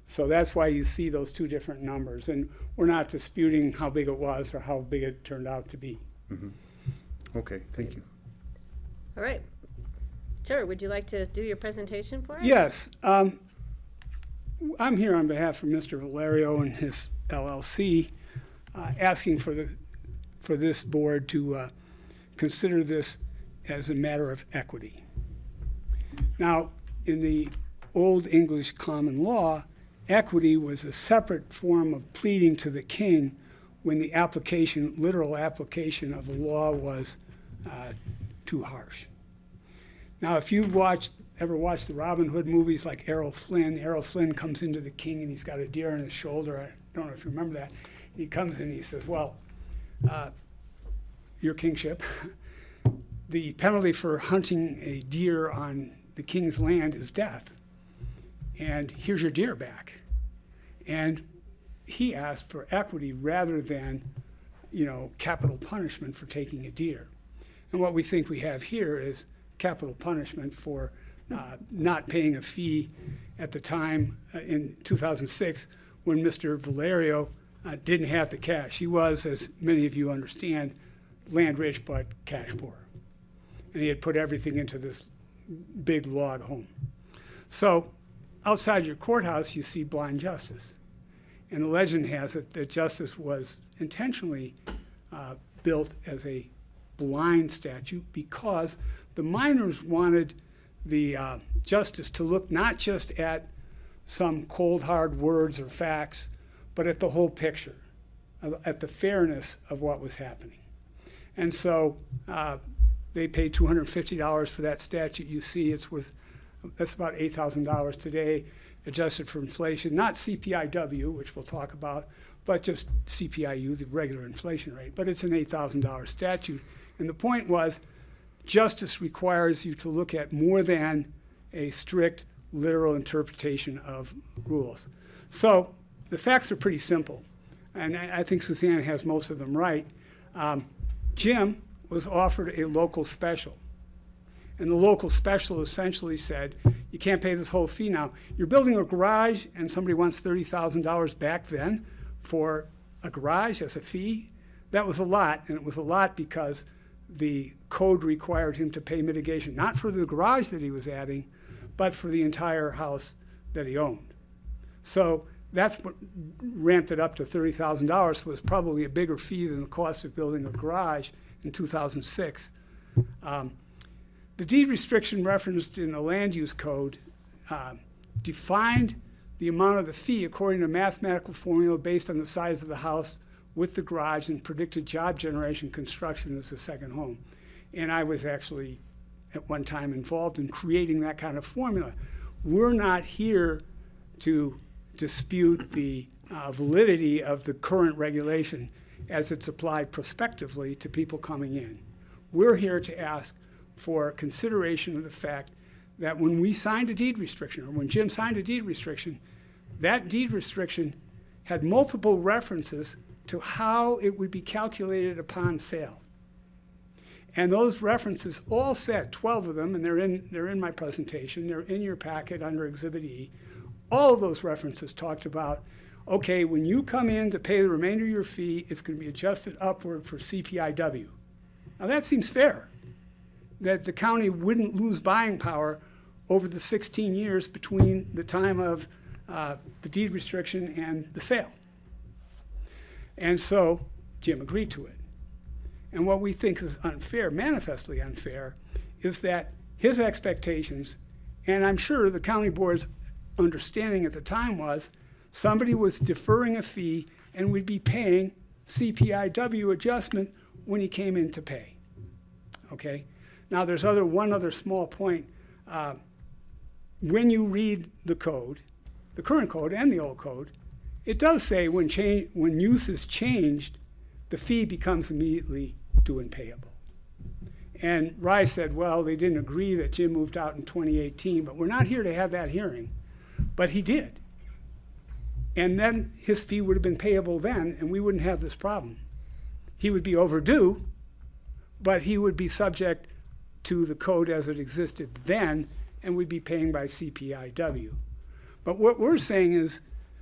So that's why you see those two different numbers. And we're not disputing how big it was or how big it turned out to be. Mhm. Okay, thank you. All right. Sir, would you like to do your presentation for us? Yes. I'm here on behalf of Mr. Valerio and his LLC, asking for this board to consider this as a matter of equity. Now, in the Old English common law, equity was a separate form of pleading to the king when the literal application of the law was too harsh. Now, if you've ever watched the Robin Hood movies like Errol Flynn comes into the king and he's got a deer on his shoulder. I don't know if you remember that. He comes in and he says, well, your kingship, the penalty for hunting a deer on the king's land is death. And here's your deer back. And he asked for equity rather than, capital punishment for taking a deer. And what we think we have here is capital punishment for not paying a fee at the time in 2006 when Mr. Valerio didn't have the cash. He was, as many of you understand, land rich but cash poor. And he had put everything into this big log home. So outside your courthouse, you see blind justice. And the legend has it that justice was intentionally built as a blind statute because the miners wanted the justice to look not just at some cold, hard words or facts, but at the whole picture, at the fairness of what was happening. And so they paid $250 for that statute. You see that's about $8,000 today, adjusted for inflation, not CPIW, which we'll talk about, but just CPIU, the regular inflation rate. But it's an $8,000 statute. And the point was, justice requires you to look at more than a strict literal interpretation of rules. So the facts are pretty simple. And I think Suzanne has most of them right. Jim was offered a local special. And the local special essentially said, you can't pay this whole fee now. You're building a garage and somebody wants $30,000 back then for a garage as a fee. That was a lot, and it was a lot because the code required him to pay mitigation, not for the garage that he was adding, but for the entire house that he owned. So that's what ramped it up to $30,000, was probably a bigger fee than the cost of building a garage in 2006. The deed restriction referenced in the land use code defined the amount of the fee according to a mathematical formula based on the size of the house with the garage and predicted job generation construction as a second home. And I was actually at one time involved in creating that kind of formula. We're not here to dispute the validity of the current regulation as it's applied prospectively to people coming in. We're here to ask for consideration of the fact that when we signed a deed restriction, or when Jim signed a deed restriction, that deed restriction had multiple references to how it would be calculated upon sale. And those references all said, 12 of them, and they're in my presentation, they're in your packet under Exhibit E. All of those references talked about, okay, when you come in to pay the remainder of your fee, it's going to be adjusted upward for CPIW. Now that seems fair, that the county wouldn't lose buying power over the 16 years between the time of the deed restriction and the sale. And so Jim agreed to it. And what we think is unfair, manifestly unfair, is that his expectations, and I'm sure the county board's understanding at the time was, somebody was deferring a fee and would be paying CPIW adjustment when he came in to pay. Okay? Now there's one other small point. When you read the code, the current code and the old code, it does say when use is changed, the fee becomes immediately due and payable. And Rye said, well, they didn't agree that Jim moved out in 2018, but we're not here to have that hearing. But he did. And then his fee would have been payable then, and we wouldn't have this problem. He would be overdue, but he would be subject to the code as it existed then, and we'd be paying by CPIW. But what we're saying is,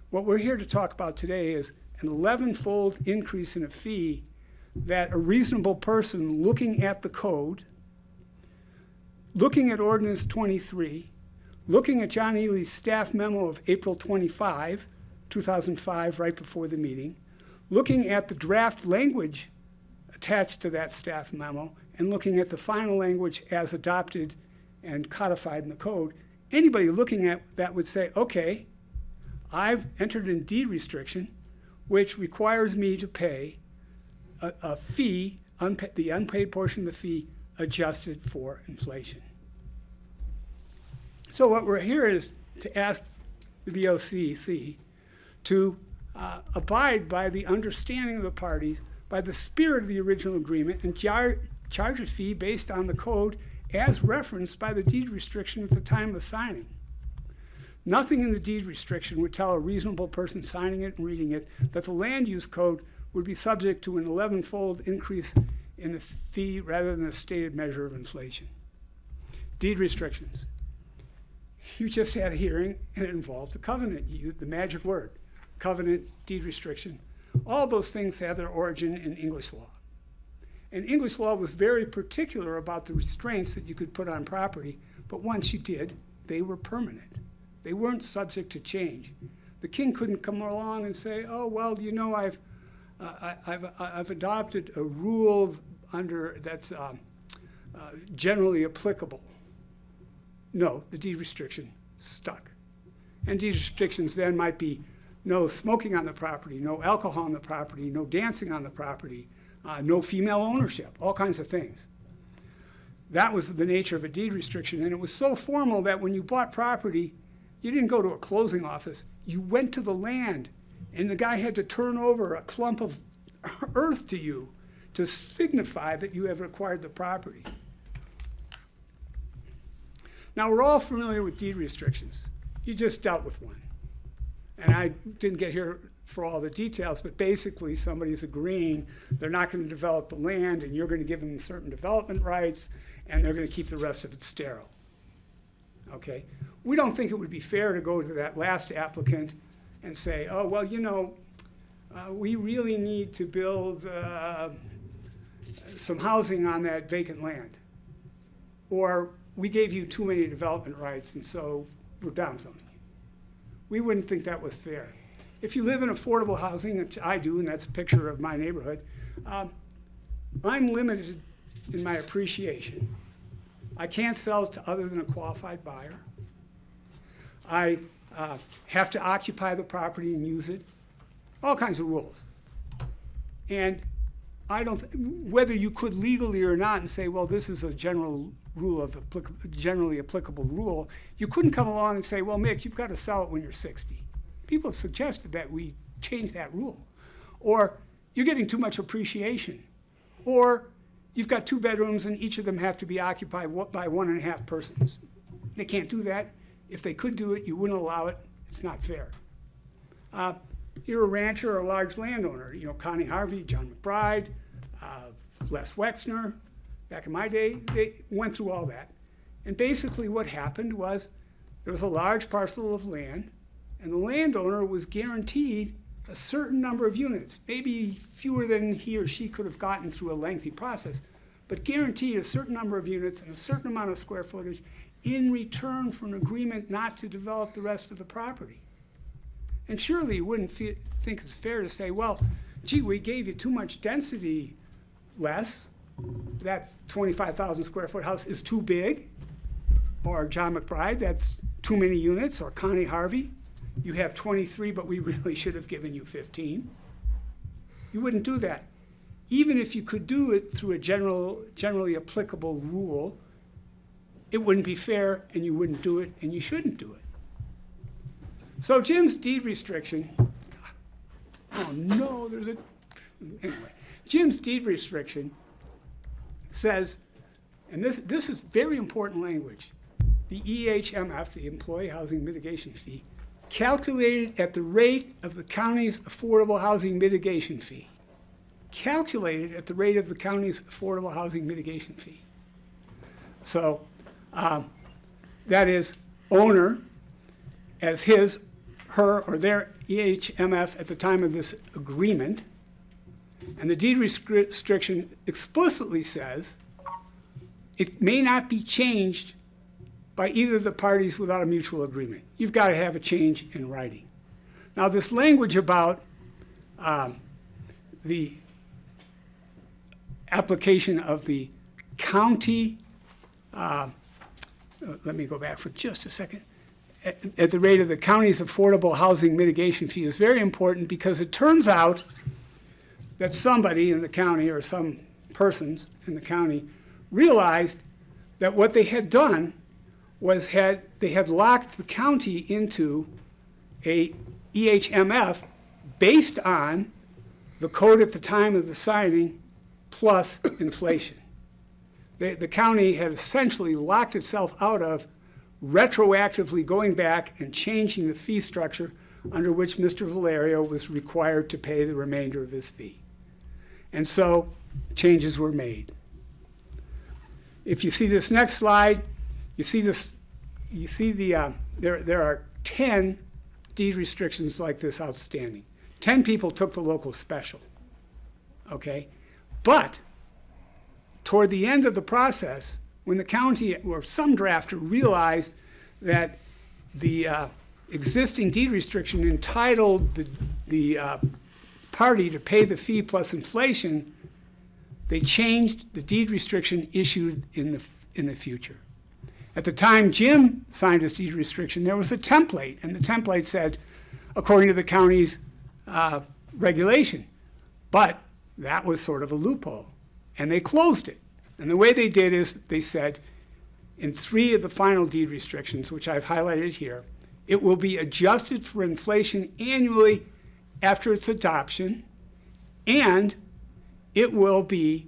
what we're here to talk about today is an 11-fold increase in a fee that a reasonable person looking at the code, looking at Ordinance 23, looking at John Ely's staff memo of April 25, 2005, right before the meeting, looking at the draft language attached to that staff memo, and looking at the final language as adopted and codified in the code, anybody looking at that would say, okay, I've entered in deed restriction, which requires me to pay a fee, the unpaid portion of the fee, adjusted for inflation. So what we're here is to ask the BOCC to abide by the understanding of the parties, by the spirit of the original agreement, and charge a fee based on the code as referenced by the deed restriction at the time of signing. Nothing in the deed restriction would tell a reasonable person signing it and reading it that the land use code would be subject to an 11-fold increase in the fee rather than a stated measure of inflation. Deed restrictions. You just had a hearing and it involved a covenant, the magic word, covenant, deed restriction. All those things have their origin in English law. And English law was very particular about the restraints that you could put on property, but once you did, they were permanent. They weren't subject to change. The king couldn't come along and say, oh, well, you know, I've adopted a rule that's generally applicable. No, the deed restriction stuck. And deed restrictions then might be no smoking on the property, no alcohol on the property, no dancing on the property, no female ownership, all kinds of things. That was the nature of a deed restriction, and it was so formal that when you bought property, you didn't go to a closing office, you went to the land, and the guy had to turn over a clump of earth to you to signify that you have acquired the property. Now, we're all familiar with deed restrictions. You just dealt with one. And I didn't get here for all the details, but basically somebody's agreeing they're not going to develop the land and you're going to give them certain development rights and they're going to keep the rest of it sterile. Okay? We don't think it would be fair to go to that last applicant and say, oh, well, you know, we really need to build some housing on that vacant land. Or we gave you too many development rights and so we're down something. We wouldn't think that was fair. If you live in affordable housing, which I do, and that's a picture of my neighborhood, I'm limited in my appreciation. I can't sell it to other than a qualified buyer. I have to occupy the property and use it. All kinds of rules. And I don't, whether you could legally or not and say, well, this is a general rule of generally applicable rule, you couldn't come along and say, well, Mick, you've got to sell it when you're 60. People have suggested that we change that rule. Or you're getting too much appreciation. Or you've got 2 bedrooms and each of them have to be occupied by 1.5 persons. They can't do that. If they could do it, you wouldn't allow it. It's not fair. You're a rancher or a large landowner. You know, Connie Harvey, John McBride, Les Wexner. Back in my day, they went through all that. And basically what happened was there was a large parcel of land, and the landowner was guaranteed a certain number of units, maybe fewer than he or she could have gotten through a lengthy process, but guaranteed a certain number of units and a certain amount of square footage in return for an agreement not to develop the rest of the property. And surely you wouldn't think it's fair to say, well, gee, we gave you too much density, Les. That 25,000 square foot house is too big. Or John McBride, that's too many units. Or Connie Harvey, you have 23, but we really should have given you 15. You wouldn't do that. Even if you could do it through a generally applicable rule, it wouldn't be fair, and you wouldn't do it, and you shouldn't do it. So Jim's deed restriction, oh no, anyway, Jim's deed restriction says, and this is very important language, the EHMF, the Employee Housing Mitigation Fee, calculated at the rate of the county's affordable housing mitigation fee. Calculated at the rate of the county's affordable housing mitigation fee. So that is owner as his, her, or their EHMF at the time of this agreement. And the deed restriction explicitly says it may not be changed by either of the parties without a mutual agreement. You've got to have a change in writing. Now, this language about the application of the county, let me go back for just a second, at the rate of the county's affordable housing mitigation fee is very important, because it turns out that somebody in the county, or some persons in the county, realized that what they had done was they had locked the county into a EHMF based on the code at the time of the signing plus inflation. The county had essentially locked itself out of retroactively going back and changing the fee structure under which Mr. Valerio was required to pay the remainder of his fee. And so changes were made. If you see this next slide, you see there are 10 deed restrictions like this outstanding. 10 people took the local special, okay? But toward the end of the process, when the county or some drafter realized that the existing deed restriction entitled the party to pay the fee plus inflation, they changed the deed restriction issued in the future. At the time Jim signed his deed restriction, there was a template, and the template said, according to the county's regulation. But that was sort of a loophole, and they closed it. And the way they did is they said, in 3 of the final deed restrictions, which I've highlighted here, it will be adjusted for inflation annually after its adoption, and it will be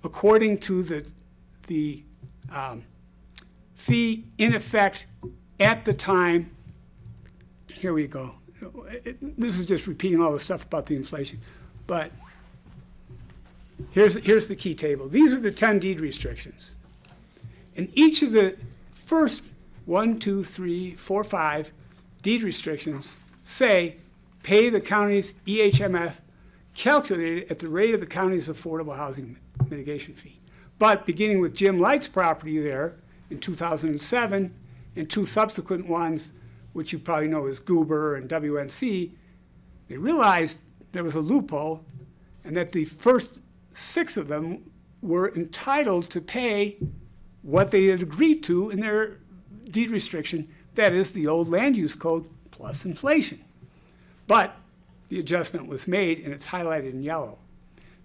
according to the fee in effect at the time. Here we go. This is just repeating all the stuff about the inflation, but here's the key table. These are the 10 deed restrictions. And each of the first 1, 2, 3, 4, 5 deed restrictions say pay the county's EHMF calculated at the rate of the county's affordable housing mitigation fee. But beginning with Jim Light's property there in 2007 and 2 subsequent ones, which you probably know as Goober and WNC, they realized there was a loophole and that the first 6 of them were entitled to pay what they had agreed to in their deed restriction, that is the old land use code plus inflation. But the adjustment was made, and it's highlighted in yellow.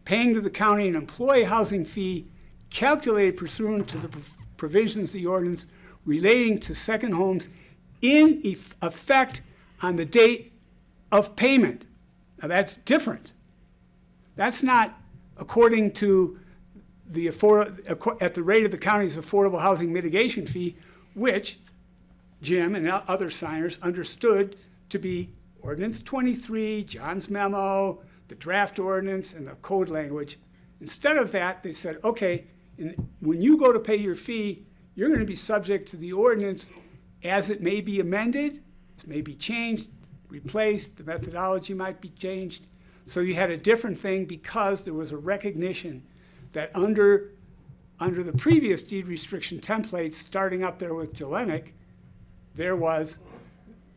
Paying to the county an employee housing fee calculated pursuant to the provisions of the ordinance relating to second homes in effect on the date of payment. Now that's different. That's not according to at the rate of the county's affordable housing mitigation fee, which Jim and other signers understood to be Ordinance 23, John's memo, the draft ordinance, and the code language. Instead of that, they said, okay, when you go to pay your fee, you're going to be subject to the ordinance as it may be amended, it may be changed, replaced, the methodology might be changed. So you had a different thing because there was a recognition that under the previous deed restriction templates, starting up there with Jelenic, there was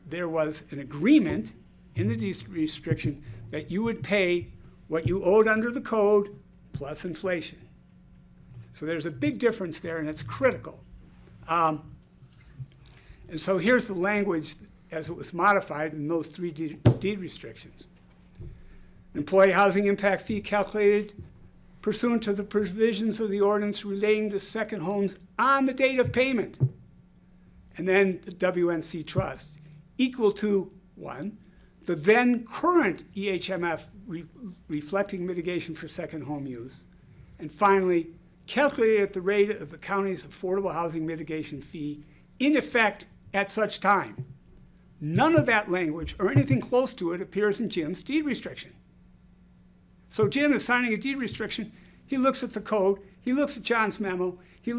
there was an agreement in the deed restriction that you would pay what you owed under the code plus inflation. So there's a big difference there, and it's critical. And so here's the language as it was modified in those three deed restrictions. Employee housing impact fee calculated pursuant to the provisions of the ordinance relating to second homes on the date of payment. And then the WNC trust equal to, 1, the then current EHMF reflecting mitigation for second home use. And finally, calculated at the rate of the county's affordable housing mitigation fee in effect at such time. None of that language or anything close to it appears in Jim's deed restriction. So Jim is signing a deed restriction. He looks at the code. He looks at John's memo. He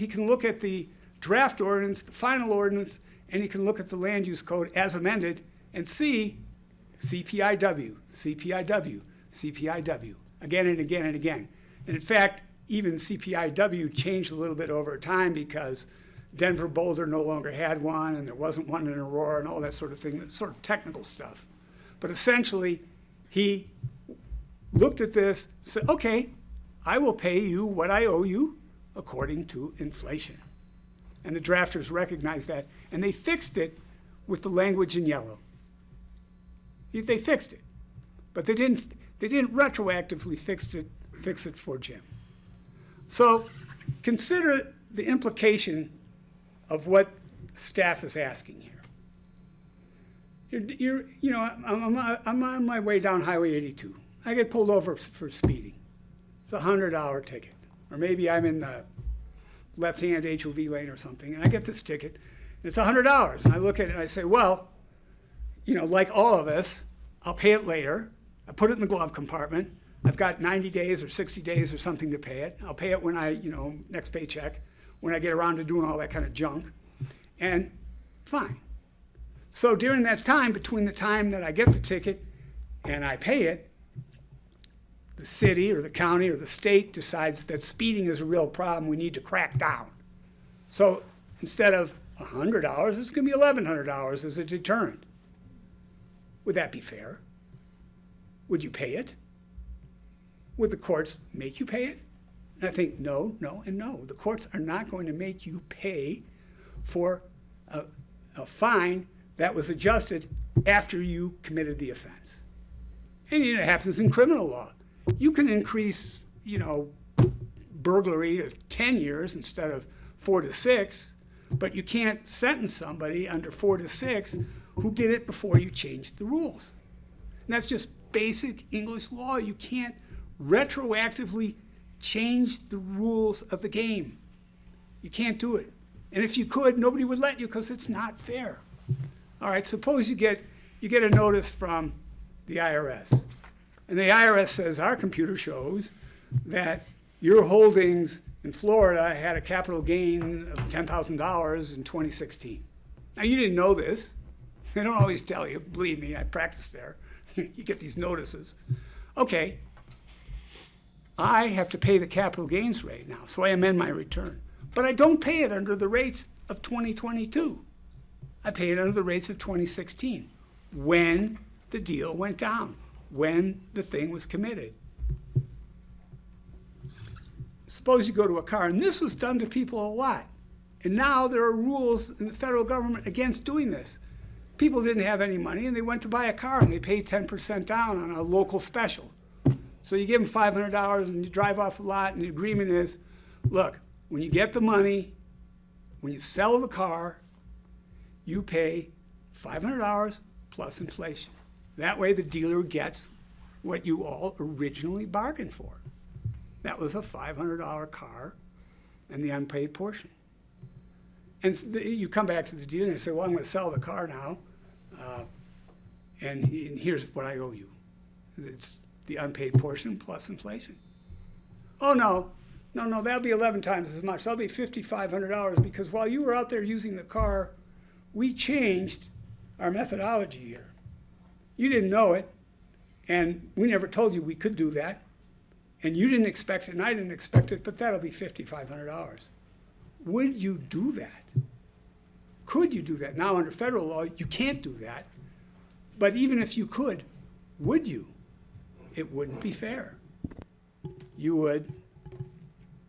can look at the draft ordinance, the final ordinance, and he can look at the land use code as amended and see CPIW, CPIW, CPIW, again and again and again. And in fact, even CPIW changed a little bit over time because Denver Boulder no longer had one, and there wasn't one in Aurora, and all that sort of thing, that sort of technical stuff. But essentially, he looked at this, said, okay, I will pay you what I owe you according to inflation. And the drafters recognized that, and they fixed it with the language in yellow. They fixed it, but they didn't retroactively fix it for Jim. So consider the implication of what staff is asking here. I'm on my way down Highway 82. I get pulled over for speeding. It's a $100 ticket. Or maybe I'm in the left-hand HOV lane or something, and I get this ticket, and it's $100. And I look at it and I say, well, like all of us, I'll pay it later. I put it in the glove compartment. I've got 90 days or 60 days or something to pay it. I'll pay it when next paycheck, when I get around to doing all that kind of junk. And fine. So during that time, between the time that I get the ticket and I pay it, the city or the county or the state decides that speeding is a real problem. We need to crack down. So instead of $100, it's going to be $1,100 as a deterrent. Would that be fair? Would you pay it? Would the courts make you pay it? And I think no, no, and no. The courts are not going to make you pay for a fine that was adjusted after you committed the offense. And it happens in criminal law. You can increase, burglary to 10 years instead of 4 to 6, but you can't sentence somebody under 4 to 6 who did it before you changed the rules. And that's just basic English law. You can't retroactively change the rules of the game. You can't do it. And if you could, nobody would let you because it's not fair. All right, suppose you get a notice from the IRS. And the IRS says, our computer shows that your holdings in Florida had a capital gain of $10,000 in 2016. Now, you didn't know this. They don't always tell you. Believe me, I practiced there. You get these notices. Okay, I have to pay the capital gains rate now, so I amend my return. But I don't pay it under the rates of 2022. I pay it under the rates of 2016, when the deal went down, when the thing was committed. Suppose you go to a car, and this was done to people a lot. And now there are rules in the federal government against doing this. People didn't have any money, and they went to buy a car, and they paid 10% down on a local special. So you give them $500, and you drive off the lot, and the agreement is, look, when you get the money, when you sell the car, you pay $500 plus inflation. That way the dealer gets what you all originally bargained for. That was a $500 car and the unpaid portion. And you come back to the dealer and say, well, I'm going to sell the car now, and here's what I owe you. It's the unpaid portion plus inflation. Oh, no, that'll be 11 times as much. That'll be $5,500 because while you were out there using the car, we changed our methodology here. You didn't know it, and we never told you we could do that. And you didn't expect it, and I didn't expect it, but that'll be $5,500. Would you do that? could you do that? Now, under federal law, you can't do that. But even if you could, would you? It wouldn't be fair. You would,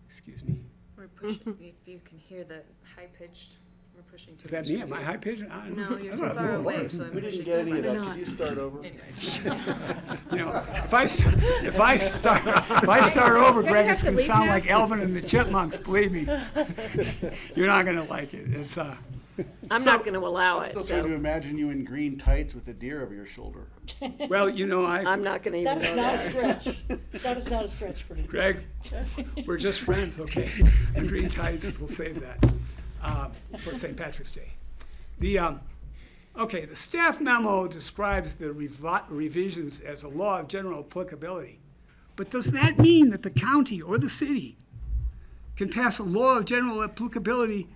excuse me, We're pushing, if you can hear the high-pitched, we're pushing too is that much. me? Am I high pitched? No, you're I too thought it was a far little away, worse. so I'm We didn't pushing get any too of that. much. Could you start over? Anyways. You know, if I start over, Greg, it's gonna sound like Alvin and the Chipmunks, believe me. You're not gonna like it. It's, I'm not going to allow I'm it. still trying to So imagine you in green tights with a deer over your shoulder. well, you know, I'm not going to That even is go not a there. stretch. That is not a stretch for me. Greg, we're just friends, okay? And green tights, we'll save that for St. Patrick's Day. Okay, the staff memo describes the revisions as a law of general applicability. But does that mean that the county or the city can pass a law of general applicability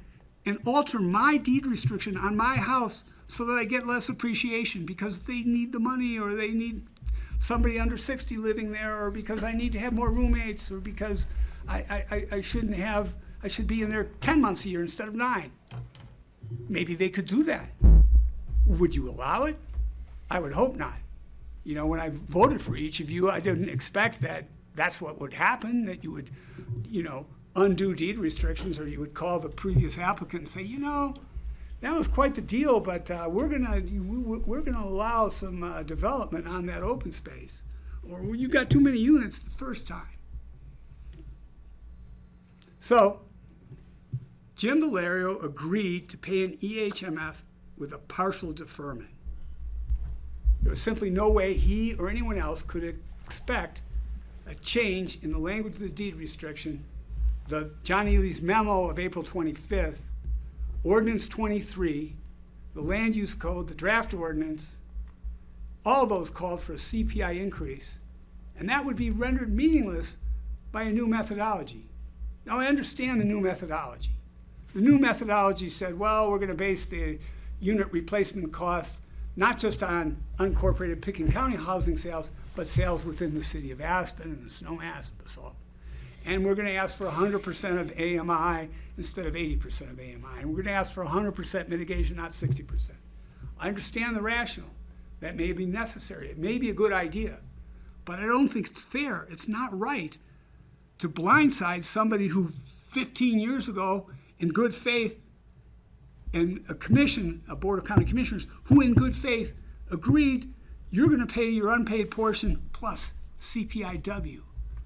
and alter my deed restriction on my house so that I get less appreciation because they need the money, or they need somebody under 60 living there, or because I need to have more roommates, or because I should be in there 10 months a year instead of 9? Maybe they could do that. Would you allow it? I would hope not. You know, when I voted for each of you, I didn't expect that that's what would happen, that you would, you know, undo deed restrictions, or you would call the previous applicant and say, you know, that was quite the deal, but we're gonna allow some development on that open space, or you got too many units the first time. So Jim Valerio agreed to pay an EHMF with a partial deferment. There was simply no way he or anyone else could expect a change in the language of the deed restriction, the John Ely's memo of April 25th, Ordinance 23, the Land Use Code, the draft ordinance, all those called for a CPI increase, and that would be rendered meaningless by a new methodology. Now, I understand the new methodology. The new methodology said, well, we're going to base the unit replacement cost not just on unincorporated Pickens County housing sales, but sales within the city of Aspen and the Snowmass and Basalt. And we're going to ask for 100% of AMI instead of 80% of AMI. And we're going to ask for 100% mitigation, not 60%. I understand the rationale. That may be necessary. It may be a good idea. But I don't think it's fair. It's not right to blindside somebody who 15 years ago, in good faith, and a board of county commissioners, who in good faith agreed, you're going to pay your unpaid portion plus CPIW.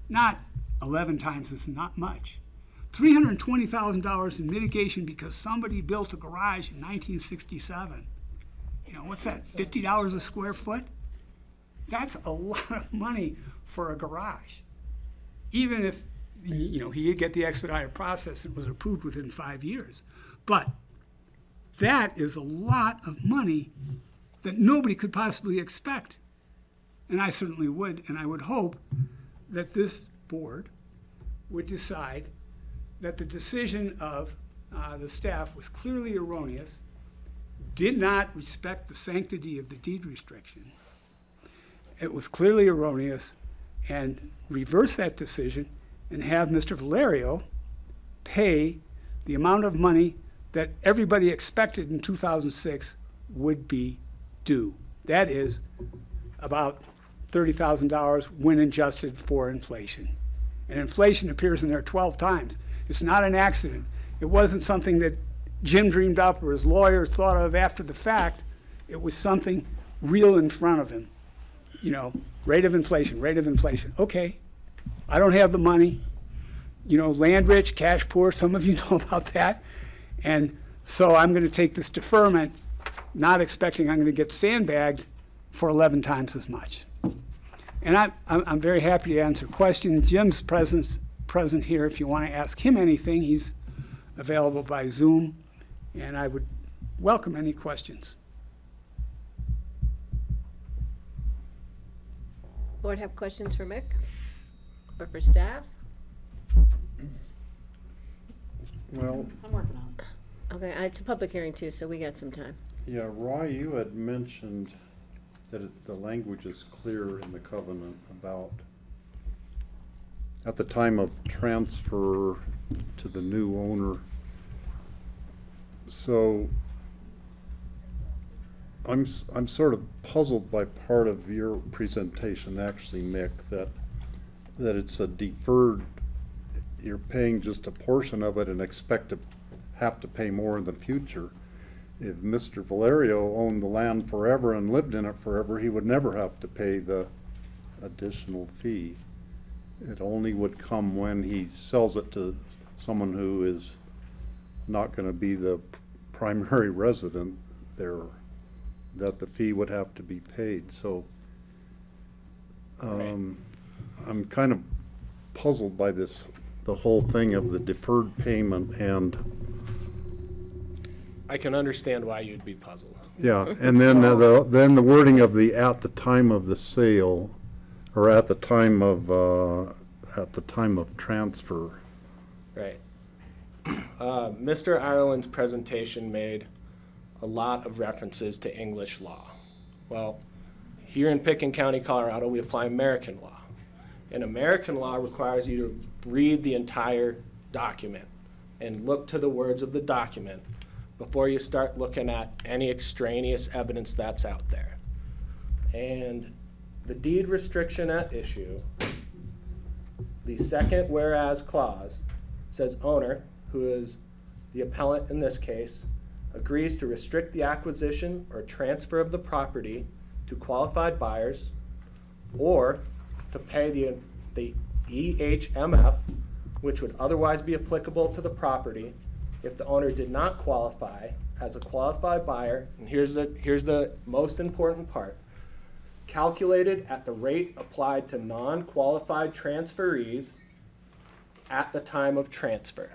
Not 11 times is not much. $320,000 in mitigation because somebody built a garage in 1967. You know, what's that, $50 a square foot? That's a lot of money for a garage. Even if, you know, he did get the expedited process and was approved within 5 years. But that is a lot of money that nobody could possibly expect. And I certainly would, and I would hope that this board would decide that the decision of the staff was clearly erroneous, did not respect the sanctity of the deed restriction. It was clearly erroneous, and reverse that decision and have Mr. Valerio pay the amount of money that everybody expected in 2006 would be due. That is about $30,000 when adjusted for inflation. And inflation appears in there 12 times. It's not an accident. It wasn't something that Jim dreamed up or his lawyer thought of after the fact. It was something real in front of him. You know, rate of inflation, rate of inflation. Okay, I don't have the money. You know, land rich, cash poor, some of you know about that. And so I'm going to take this deferment, not expecting I'm going to get sandbagged for 11 times as much. And I'm very happy to answer questions. Jim's present here. If you want to ask him anything, he's available by Zoom, and I would welcome any questions. Board have questions for Mick or for staff? Well, I'm working on it. Okay, it's a public hearing too, so we got some time. yeah, Roy, you had mentioned that the language is clear in the covenant about at the time of transfer to the new owner. So I'm sort of puzzled by part of your presentation, actually, Mick, that it's a deferred, you're paying just a portion of it and expect to have to pay more in the future. If Mr. Valerio owned the land forever and lived in it forever, he would never have to pay the additional fee. It only would come when he sells it to someone who is not going to be the primary resident there, that the fee would have to be paid. So I'm kind of puzzled by this, the whole thing of the deferred payment. And I can understand why you'd be puzzled. yeah, and then the wording of the at the time of the sale, or at the time of transfer. Right. Mr. Ireland's presentation made a lot of references to English law. Well, here in Pitkin County, Colorado, we apply American law. And American law requires you to read the entire document and look to the words of the document before you start looking at any extraneous evidence that's out there. And the deed restriction at issue, the second whereas clause, says owner, who is the appellant in this case, agrees to restrict the acquisition or transfer of the property to qualified buyers, or to pay the EHMF, which would otherwise be applicable to the property if the owner did not qualify as a qualified buyer. And here's the most important part: calculated at the rate applied to non-qualified transferees at the time of transfer.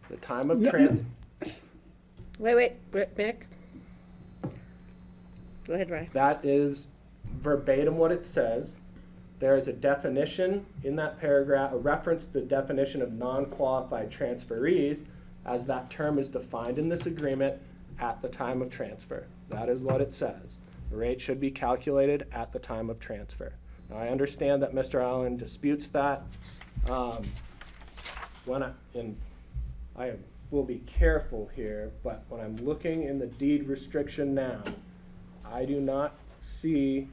The time of transfer. Wait, Mick. Go ahead, Ryan. That is verbatim what it says. There is a definition in that paragraph, a reference to the definition of non-qualified transferees, as that term is defined in this agreement at the time of transfer. That is what it says. The rate should be calculated at the time of transfer. Now, I understand that Mr. Allen disputes that. I will be careful here, but when I'm looking in the deed restriction now, I do not see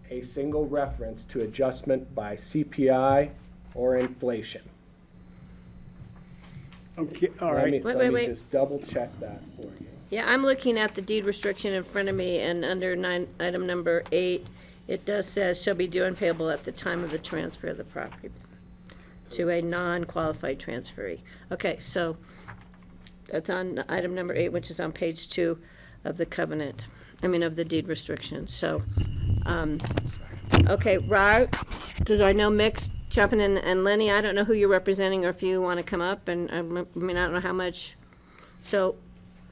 a single reference to adjustment by CPI or inflation. Okay, all right. Let me just double check that for you. Yeah, I'm looking at the deed restriction in front of me, and under item number 8, it does says shall be due and payable at the time of the transfer of the property to a non-qualified transferee. Okay, so that's on item number 8, which is on page 2 of the covenant, of the deed restriction. So, okay, Rod, because I know Mick's jumping in, and Lenny, I don't know who you're representing or if you want to come up, and I don't know how much. So,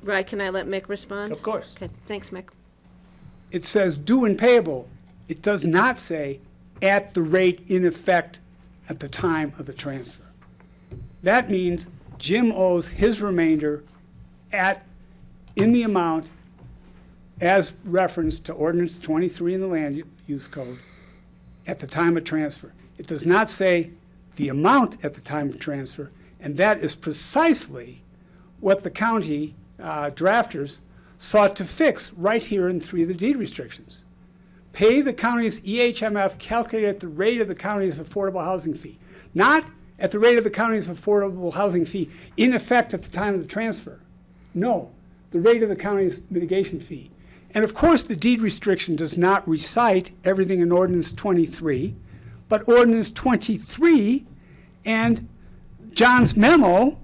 Rod, can I let Mick respond? Of course. Okay, thanks, Mick. It says due and payable. It does not say at the rate in effect at the time of the transfer. That means Jim owes his remainder in the amount as referenced to Ordinance 23 in the Land Use Code at the time of transfer. It does not say the amount at the time of transfer, and that is precisely what the county drafters sought to fix right here in 3 of the deed restrictions. Pay the county's EHMF calculated at the rate of the county's affordable housing fee, not at the rate of the county's affordable housing fee in effect at the time of the transfer. No, the rate of the county's mitigation fee. And of course, the deed restriction does not recite everything in Ordinance 23, but Ordinance 23 and John's memo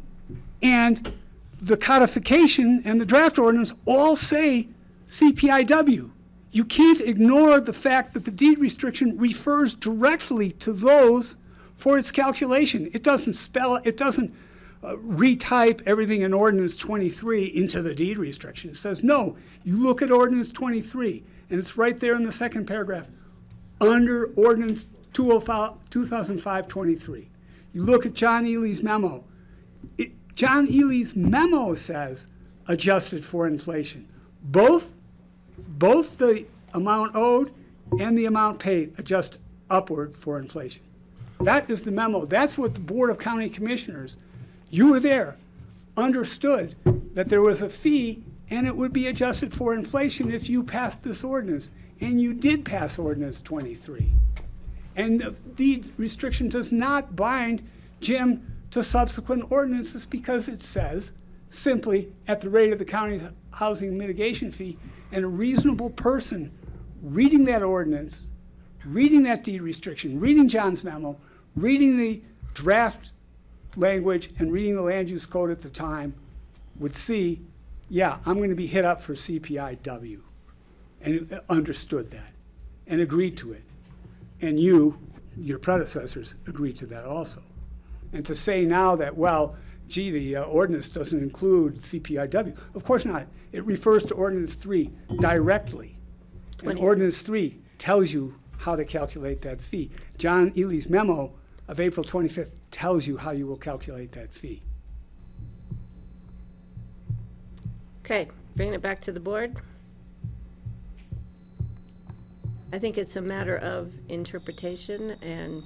and the codification and the draft ordinance all say CPIW. You can't ignore the fact that the deed restriction refers directly to those for its calculation. It doesn't retype everything in Ordinance 23 into the deed restriction. It says, no, you look at Ordinance 23, and it's right there in the second paragraph, under Ordinance 2005-23. You look at John Ely's memo. John Ely's memo says adjusted for inflation. Both the amount owed and the amount paid adjust upward for inflation. That is the memo. That's what the Board of County Commissioners, you were there, understood that there was a fee and it would be adjusted for inflation if you passed this ordinance. And you did pass ordinance 23. And the deed restriction does not bind Jim to subsequent ordinances because it says simply at the rate of the county's housing mitigation fee, and a reasonable person reading that ordinance, reading that deed restriction, reading John's memo, reading the draft language, and reading the land use code at the time would see, yeah, I'm going to be hit up for CPIW, and understood that and agreed to it. And you, your predecessors, agreed to that also. And to say now that, well, gee, the ordinance doesn't include CPIW, of course not. It refers to Ordinance 3 directly. And Ordinance 3 tells you how to calculate that fee. John Ely's memo of April 25th tells you how you will calculate that fee. Okay, bringing it back to the board. I think it's a matter of interpretation, and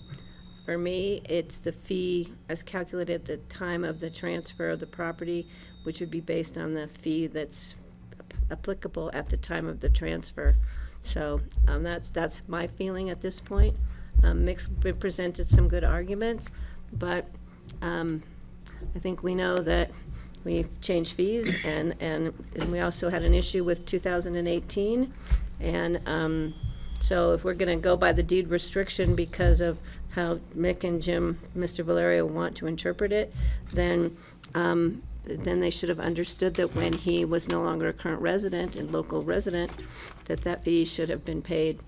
for me, it's the fee as calculated at the time of the transfer of the property, which would be based on the fee that's applicable at the time of the transfer. So that's my feeling at this point. Mick's presented some good arguments, but I think we know that we've changed fees, and we also had an issue with 2018, and so if we're going to go by the deed restriction because of how Mick and Jim, Mr. Valerio, want to interpret it, then they should have understood that when he was no longer a current resident and local resident, that fee should have been paid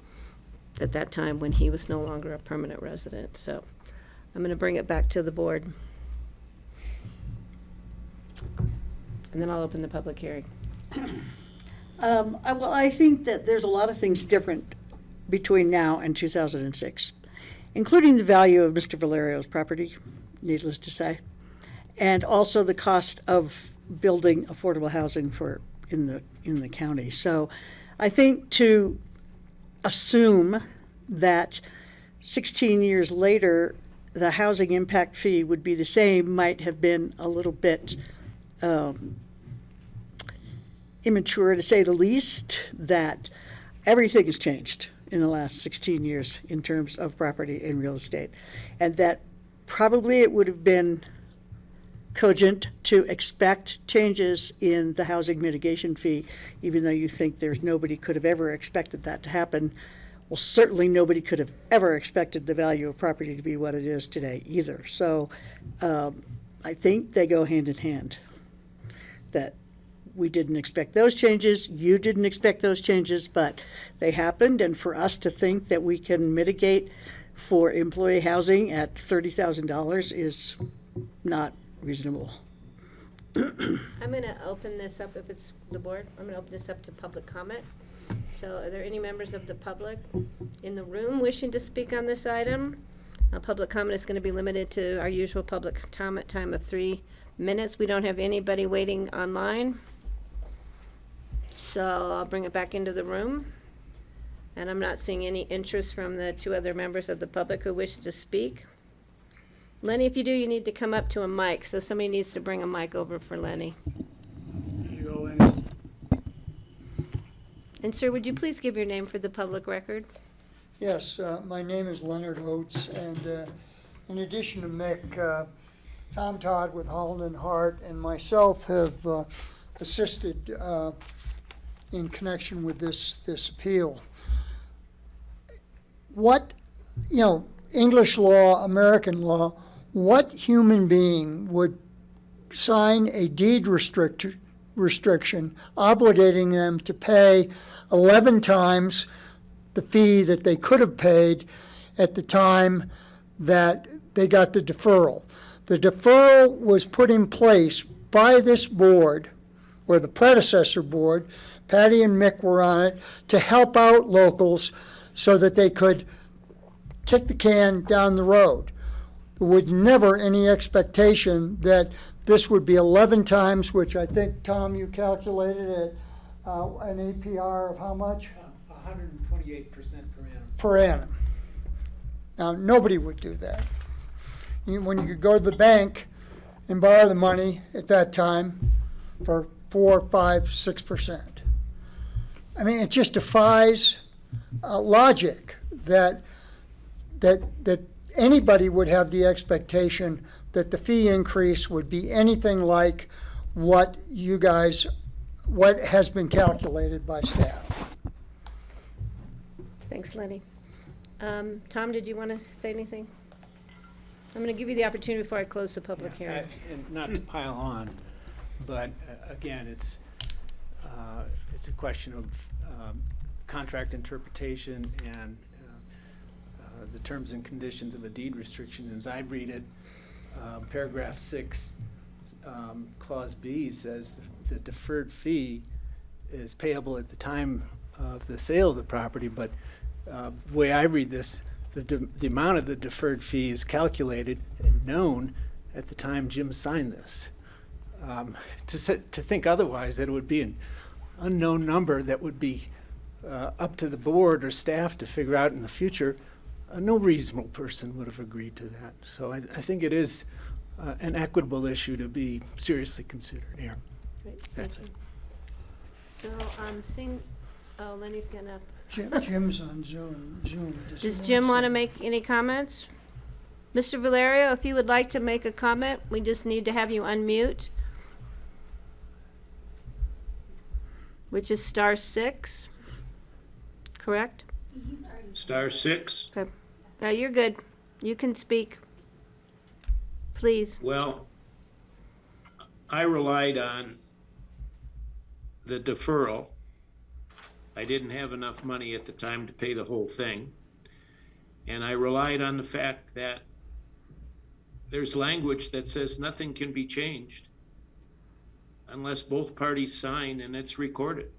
at that time when he was no longer a permanent resident. So I'm going to bring it back to the board. And then I'll open the public hearing. I think that there's a lot of things different between now and 2006, including the value of Mr. Valerio's property, needless to say, and also the cost of building affordable housing in the county. So I think to assume that 16 years later the housing impact fee would be the same might have been a little bit immature, to say the least, that everything has changed in the last 16 years in terms of property and real estate, and that probably it would have been cogent to expect changes in the housing mitigation fee, even though you think nobody could have ever expected that to happen. Well, certainly nobody could have ever expected the value of property to be what it is today either. So I think they go hand in hand, that we didn't expect those changes, you didn't expect those changes, but they happened, and for us to think that we can mitigate for employee housing at $30,000 is not reasonable. I'm going to open this up, if it's the board, I'm going to open this up to public comment. So are there any members of the public in the room wishing to speak on this item? Public comment is going to be limited to our usual public comment time of 3 minutes. We don't have anybody waiting online. So I'll bring it back into the room. And I'm not seeing any interest from the 2 other members of the public who wish to speak. Lenny, if you do, you need to come up to a mic. So somebody needs to bring a mic over for Lenny. There you go, Lenny. And sir, would you please give your name for the public record? Yes, my name is Leonard Oates, and in addition to Mick, Tom Todd with Holland and Hart and myself have assisted in connection with this appeal. What, English law, American law, what human being would sign a deed restriction obligating them to pay 11 times the fee that they could have paid at the time that they got the deferral? The deferral was put in place by this board, or the predecessor board, Patty and Mick were on it, to help out locals so that they could kick the can down the road. There was never any expectation that this would be 11 times, which I think, Tom, you calculated at an APR of how much? 128% per annum. Per annum. Now, nobody would do that. When you could go to the bank and borrow the money at that time for 4, 5, 6%. I mean, it just defies logic that anybody would have the expectation that the fee increase would be anything like what has been calculated by staff. Thanks, Lenny. Tom, did you want to say anything? I'm going to give you the opportunity before I close the public hearing. And not to pile on, but again, it's a question of contract interpretation and the terms and conditions of a deed restriction. As I read it, paragraph 6, clause B says the deferred fee is payable at the time of the sale of the property, but the way I read this, the amount of the deferred fee is calculated and known at the time Jim signed this. To think otherwise, that it would be an unknown number that would be up to the board or staff to figure out in the future, no reasonable person would have agreed to that. So I think it is an equitable issue to be seriously considered here. Great, That's thank it. you. So, Lenny's gonna. Jim's on Zoom. Does Jim want to make any comments? Mr. Valerio, if you would like to make a comment, we just need to have you unmute. Which is *6, correct? *6. Okay. You're good. You can speak. Please. Well, I relied on the deferral. I didn't have enough money at the time to pay the whole thing. And I relied on the fact that there's language that says nothing can be changed unless both parties sign and it's recorded.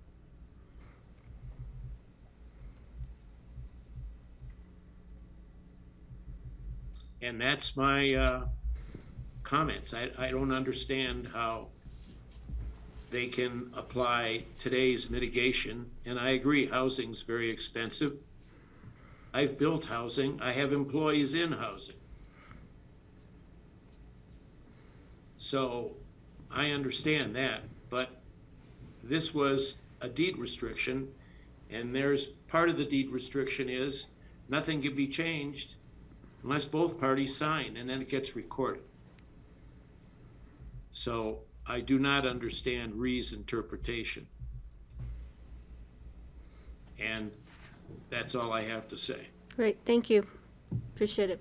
And that's my comments. I don't understand how they can apply today's mitigation. And I agree, housing's very expensive. I've built housing. I have employees in housing. So I understand that, but this was a deed restriction, and there's part of the deed restriction is nothing can be changed unless both parties sign, and then it gets recorded. So I do not understand Ree's interpretation. And that's all I have to say. Great, thank you. Appreciate it.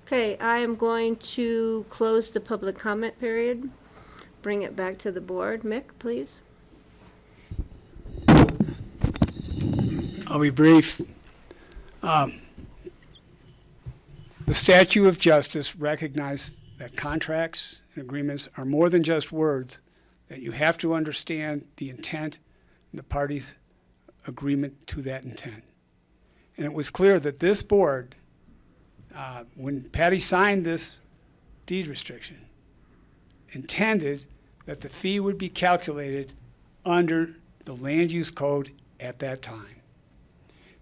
Okay, I am going to close the public comment period. Bring it back to the board. Mick, please. I'll be brief. The statute of justice recognized that contracts and agreements are more than just words, that you have to understand the intent and the parties' agreement to that intent. And it was clear that this board, when Patty signed this deed restriction, intended that the fee would be calculated under the land use code at that time,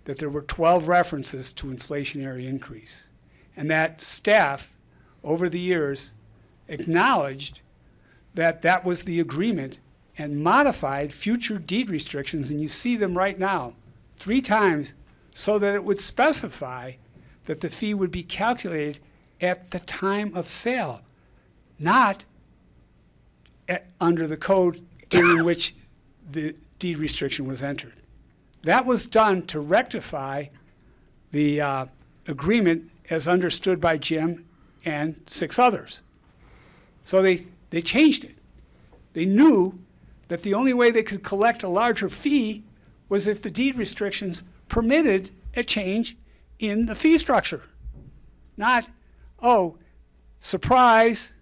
that there were 12 references to inflationary increase, and that staff over the years acknowledged that that was the agreement and modified future deed restrictions, and you see them right now 3 times, so that it would specify that the fee would be calculated at the time of sale, not under the code during which the deed restriction was entered. That was done to rectify the agreement as understood by Jim and 6 others. So they changed it. They knew that the only way they could collect a larger fee was if the deed restrictions permitted a change in the fee structure. Not, oh, surprise,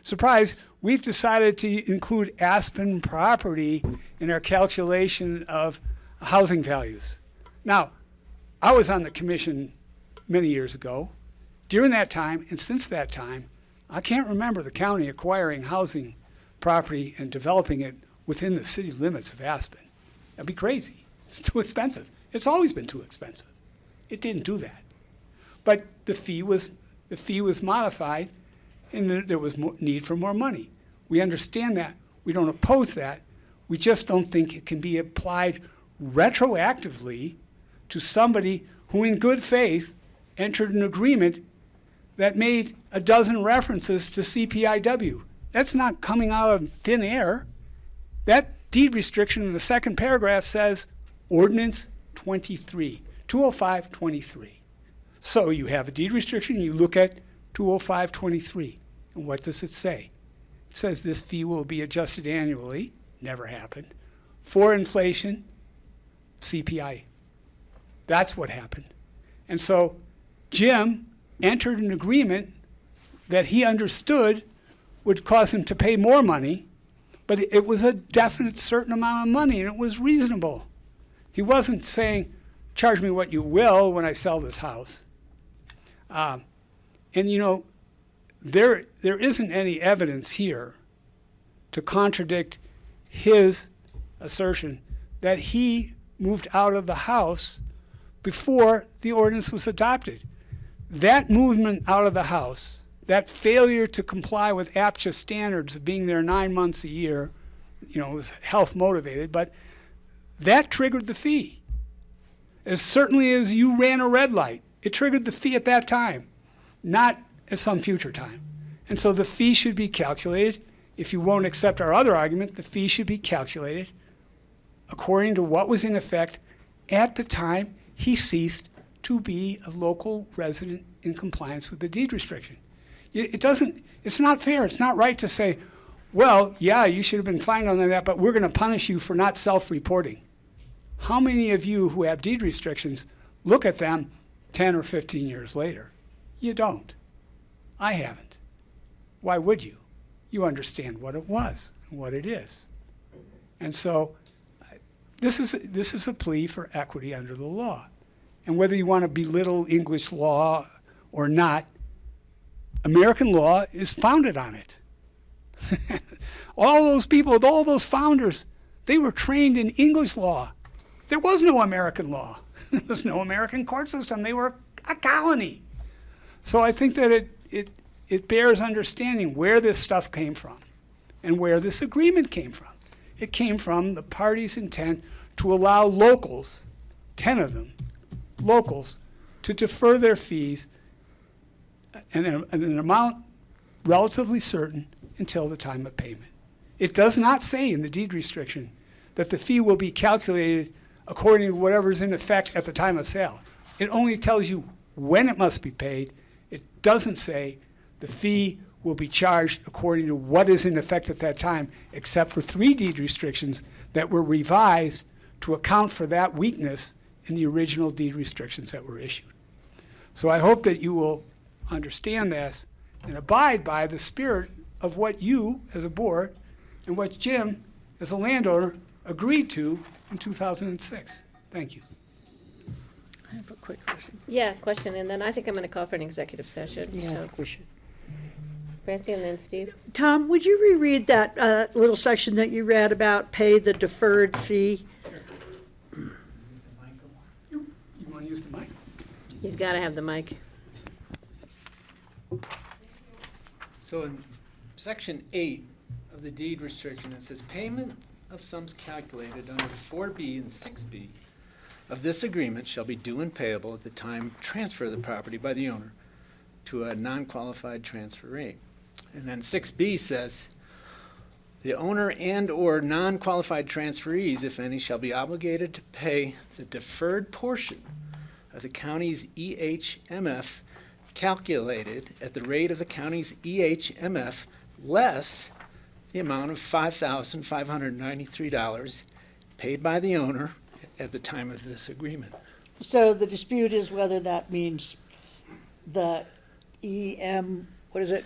surprise, we've decided to include Aspen property in our calculation of housing values. Now, I was on the commission many years ago. During that time, and since that time, I can't remember the county acquiring housing property and developing it within the city limits of Aspen. That'd be crazy. It's too expensive. It's always been too expensive. It didn't do that. But the fee was modified, and there was need for more money. We understand that. We don't oppose that. We just don't think it can be applied retroactively to somebody who in good faith entered an agreement that made a dozen references to CPIW. That's not coming out of thin air. That deed restriction in the second paragraph says Ordinance 23, 205-23. So you have a deed restriction, you look at 205-23, and what does it say? It says this fee will be adjusted annually, never happened, for inflation, CPI. That's what happened. And so Jim entered an agreement that he understood would cause him to pay more money, but it was a definite certain amount of money, and it was reasonable. He wasn't saying, charge me what you will when I sell this house. And you know, there isn't any evidence here to contradict his assertion that he moved out of the house before the ordinance was adopted. That movement out of the house, that failure to comply with APCHA standards of being there 9 months a year, you know, was health motivated, but that triggered the fee. As certainly as you ran a red light, it triggered the fee at that time, not at some future time. And so the fee should be calculated. If you won't accept our other argument, the fee should be calculated according to what was in effect at the time he ceased to be a local resident in compliance with the deed restriction. It's not fair, it's not right to say, well, yeah, you should have been fined on that, but we're going to punish you for not self-reporting. How many of you who have deed restrictions look at them 10 or 15 years later? You don't. I haven't. Why would you? You understand what it was and what it is. And so this is a plea for equity under the law. And whether you want to belittle English law or not, American law is founded on it. All those people, all those founders, they were trained in English law. There was no American law. There was no American court system. They were a colony. So I think that it bears understanding where this stuff came from and where this agreement came from. It came from the party's intent to allow locals, 10 of them, locals, to defer their fees and an amount relatively certain until the time of payment. It does not say in the deed restriction that the fee will be calculated according to whatever's in effect at the time of sale. It only tells you when it must be paid. It doesn't say the fee will be charged according to what is in effect at that time, except for 3 deed restrictions that were revised to account for that weakness in the original deed restrictions that were issued. So I hope that you will understand this and abide by the spirit of what you, as a board, and what Jim, as a landowner, agreed to in 2006. Thank you. I have a quick question. Yeah, question, and then I think I'm going to call for an executive session. Yeah, I So, think we should. Francie and then Steve. Tom, would you reread that little section that you read about pay the deferred fee? You want to use the mic? He's got to have the mic. So in section 8 of the deed restriction, it says payment of sums calculated under 4B and 6B of this agreement shall be due and payable at the time transfer of the property by the owner to a non-qualified transferee. And then 6B says, the owner and/or non-qualified transferees, if any, shall be obligated to pay the deferred portion of the county's EHMF calculated at the rate of the county's EHMF less the amount of $5,593 paid by the owner at the time of this agreement. So the dispute is whether that means the what is it?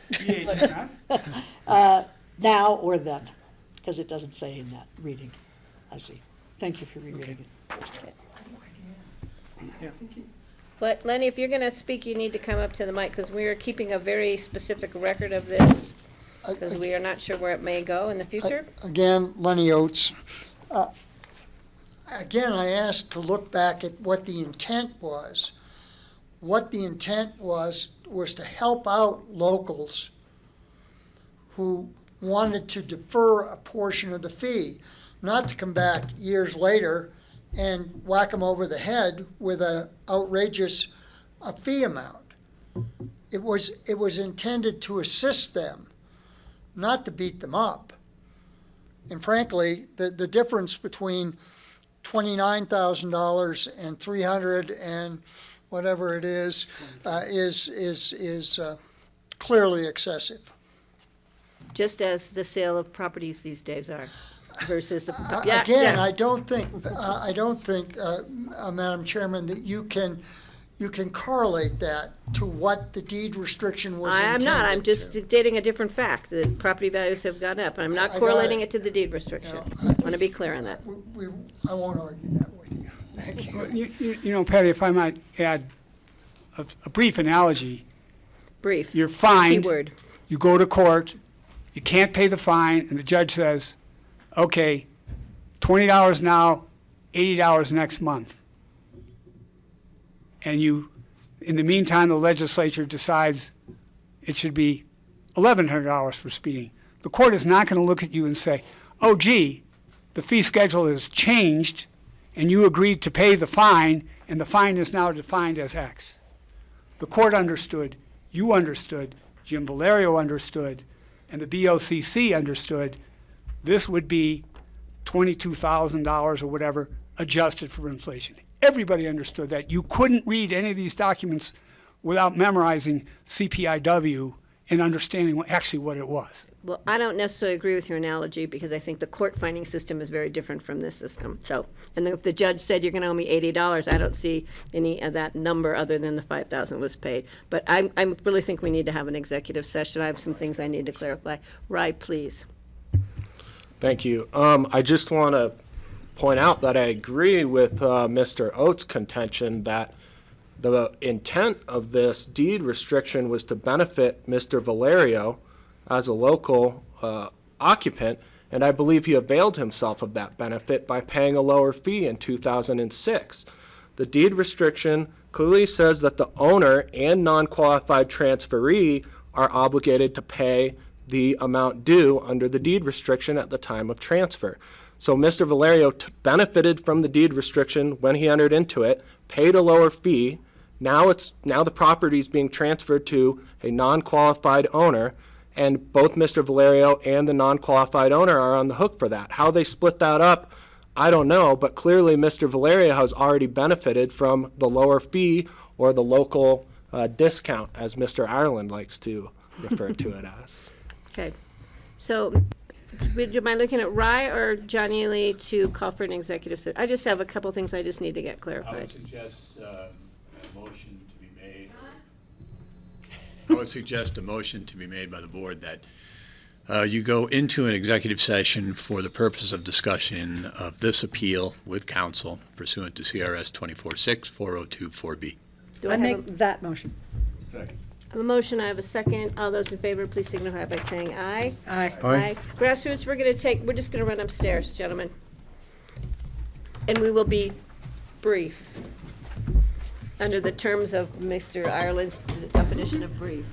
Now or then, because it doesn't say in that reading. I see. Thank you for rereading it. Yeah. But Lenny, if you're going to speak, you need to come up to the mic because we are keeping a very specific record of this because we are not sure where it may go in the future. Again, Lenny Oates. Again, I asked to look back at what the intent was. What the intent was to help out locals who wanted to defer a portion of the fee, not to come back years later and whack them over the head with a outrageous fee amount. It was intended to assist them, not to beat them up. And frankly, the difference between $29,000 and $300 and whatever it is clearly excessive. Just as the sale of properties these days are versus the. I don't think, Madam Chairman, that you can correlate that to what the deed restriction was I'm intended. not, I'm just stating a different fact, that property values have gone up. I'm not I got correlating it. it to the deed restriction. I want to be clear on that. I won't argue that with you. Thank you. Well, you know, Patty, if I might add a brief analogy. Brief. You're fined. Keyword. You go to court, you can't pay the fine, and the judge says, okay, $20 now, $80 next month. And you, in the meantime, the legislature decides it should be $1,100 for speeding. The court is not going to look at you and say, oh, gee, the fee schedule has changed, and you agreed to pay the fine, and the fine is now defined as X. The court understood, you understood, Jim Valerio understood, and the BOCC understood this would be $22,000 or whatever adjusted for inflation. Everybody understood that. You couldn't read any of these documents without memorizing CPIW and understanding actually what it was. Well, I don't necessarily agree with your analogy because I think the court finding system is very different from this system. So, and if the judge said you're going to owe me $80, I don't see any of that number other than the $5,000 was paid. But I really think we need to have an executive session. I have some things I need to clarify. Rye, please. Thank you. I just want to point out that I agree with Mr. Oates' contention that the intent of this deed restriction was to benefit Mr. Valerio as a local occupant, and I believe he availed himself of that benefit by paying a lower fee in 2006. The deed restriction clearly says that the owner and non-qualified transferee are obligated to pay the amount due under the deed restriction at the time of transfer. So Mr. Valerio benefited from the deed restriction when he entered into it, paid a lower fee. Now the property is being transferred to a non-qualified owner, and both Mr. Valerio and the non-qualified owner are on the hook for that. How they split that up, I don't know, but clearly Mr. Valerio has already benefited from the lower fee or the local discount, as Mr. Ireland likes to refer to it as. Okay. So, am I looking at Rye or John Ely to call for an executive session? I just have a couple things I just need to get I clarified. would suggest a motion to be made. I would suggest a motion to be made by the board that you go into an executive session for the purpose of discussion of this appeal with counsel pursuant to CRS 24-6-4024B. Do I have make a- that motion. Second. I have a motion, I have a second. All those in favor, please signify by saying aye. Aye. Aye. Grassroots, we're just gonna run upstairs, gentlemen. And we will be brief, under the terms of Mr. Ireland's definition of brief.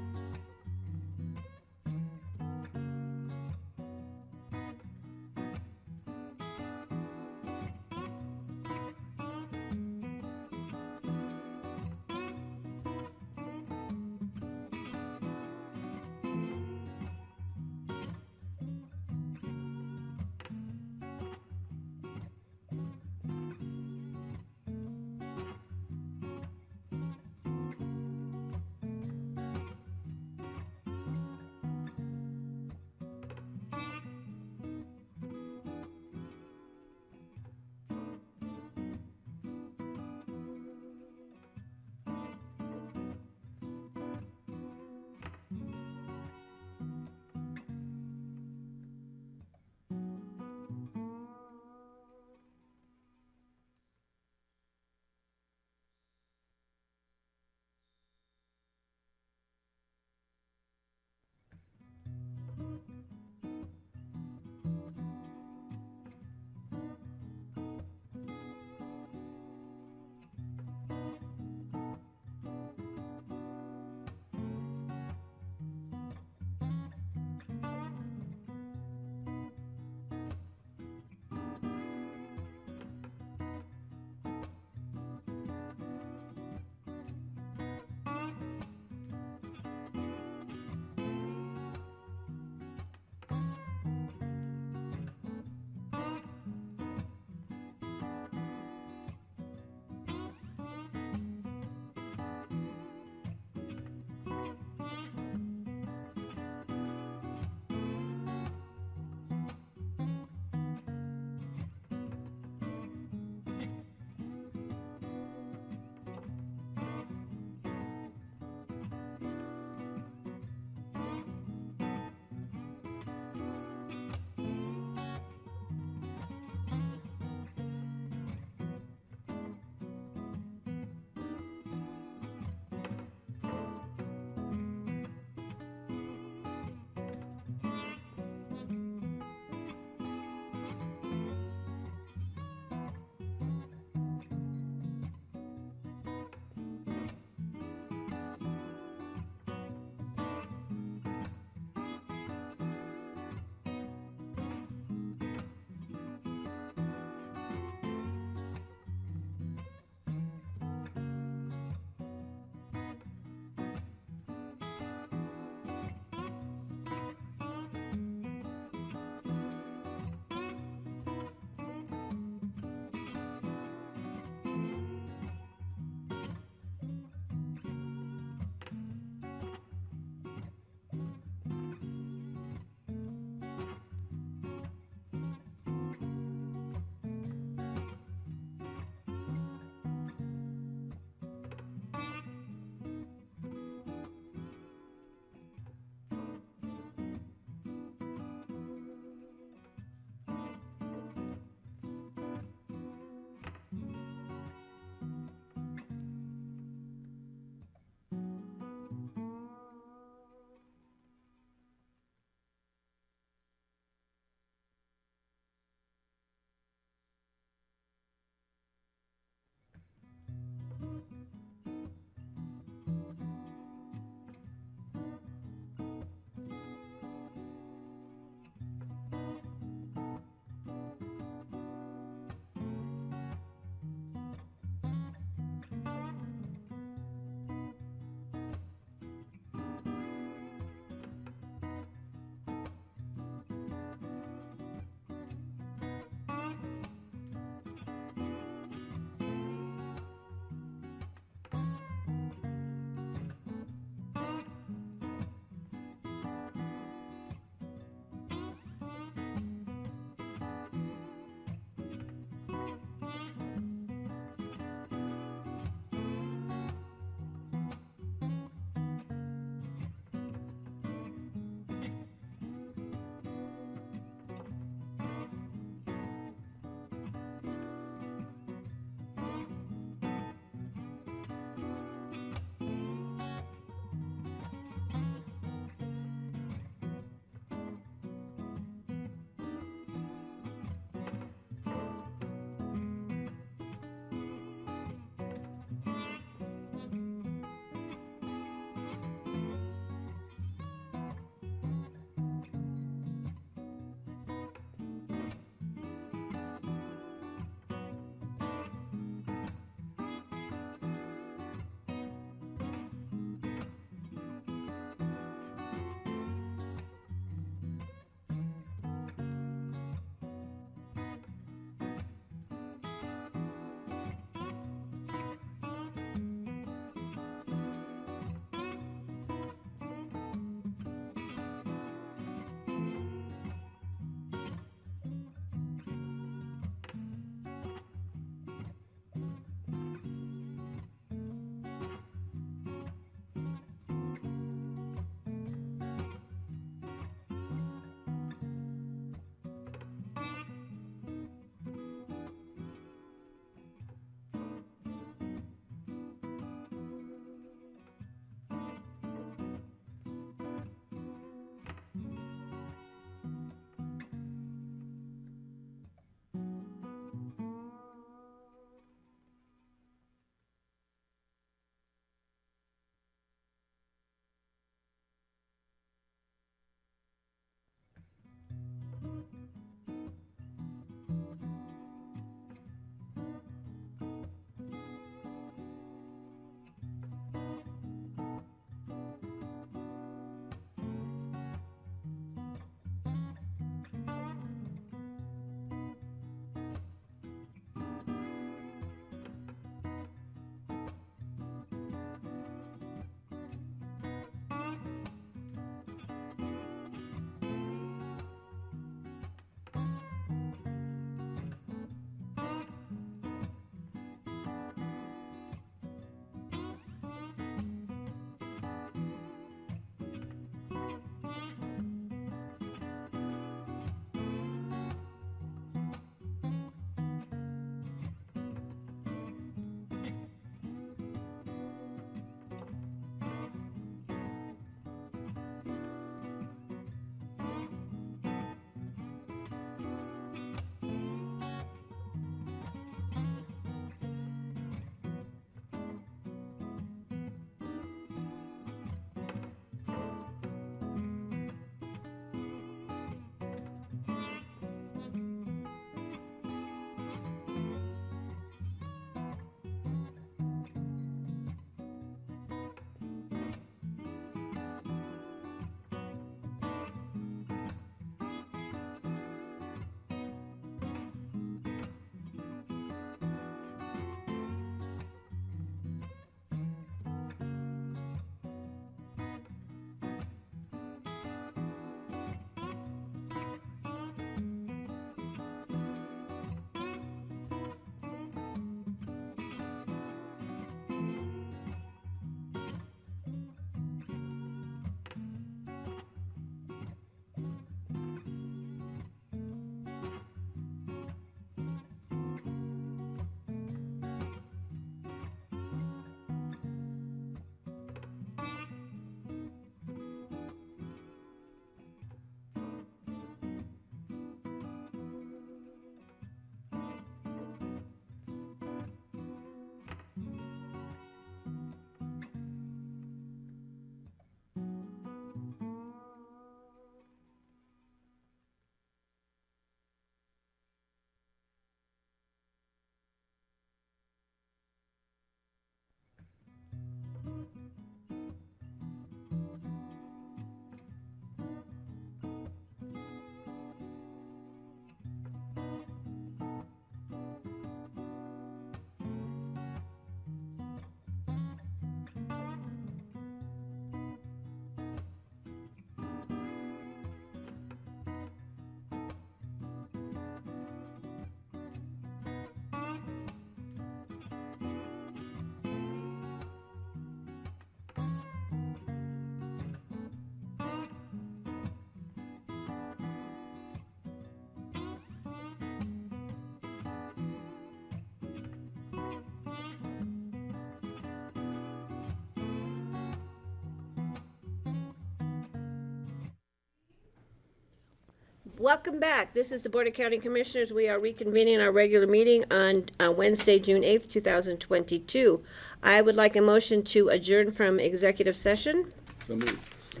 Welcome back. This is the Board of County Commissioners. We are reconvening our regular meeting on Wednesday, June 8th, 2022. I would like a motion to adjourn from executive session. So moved. I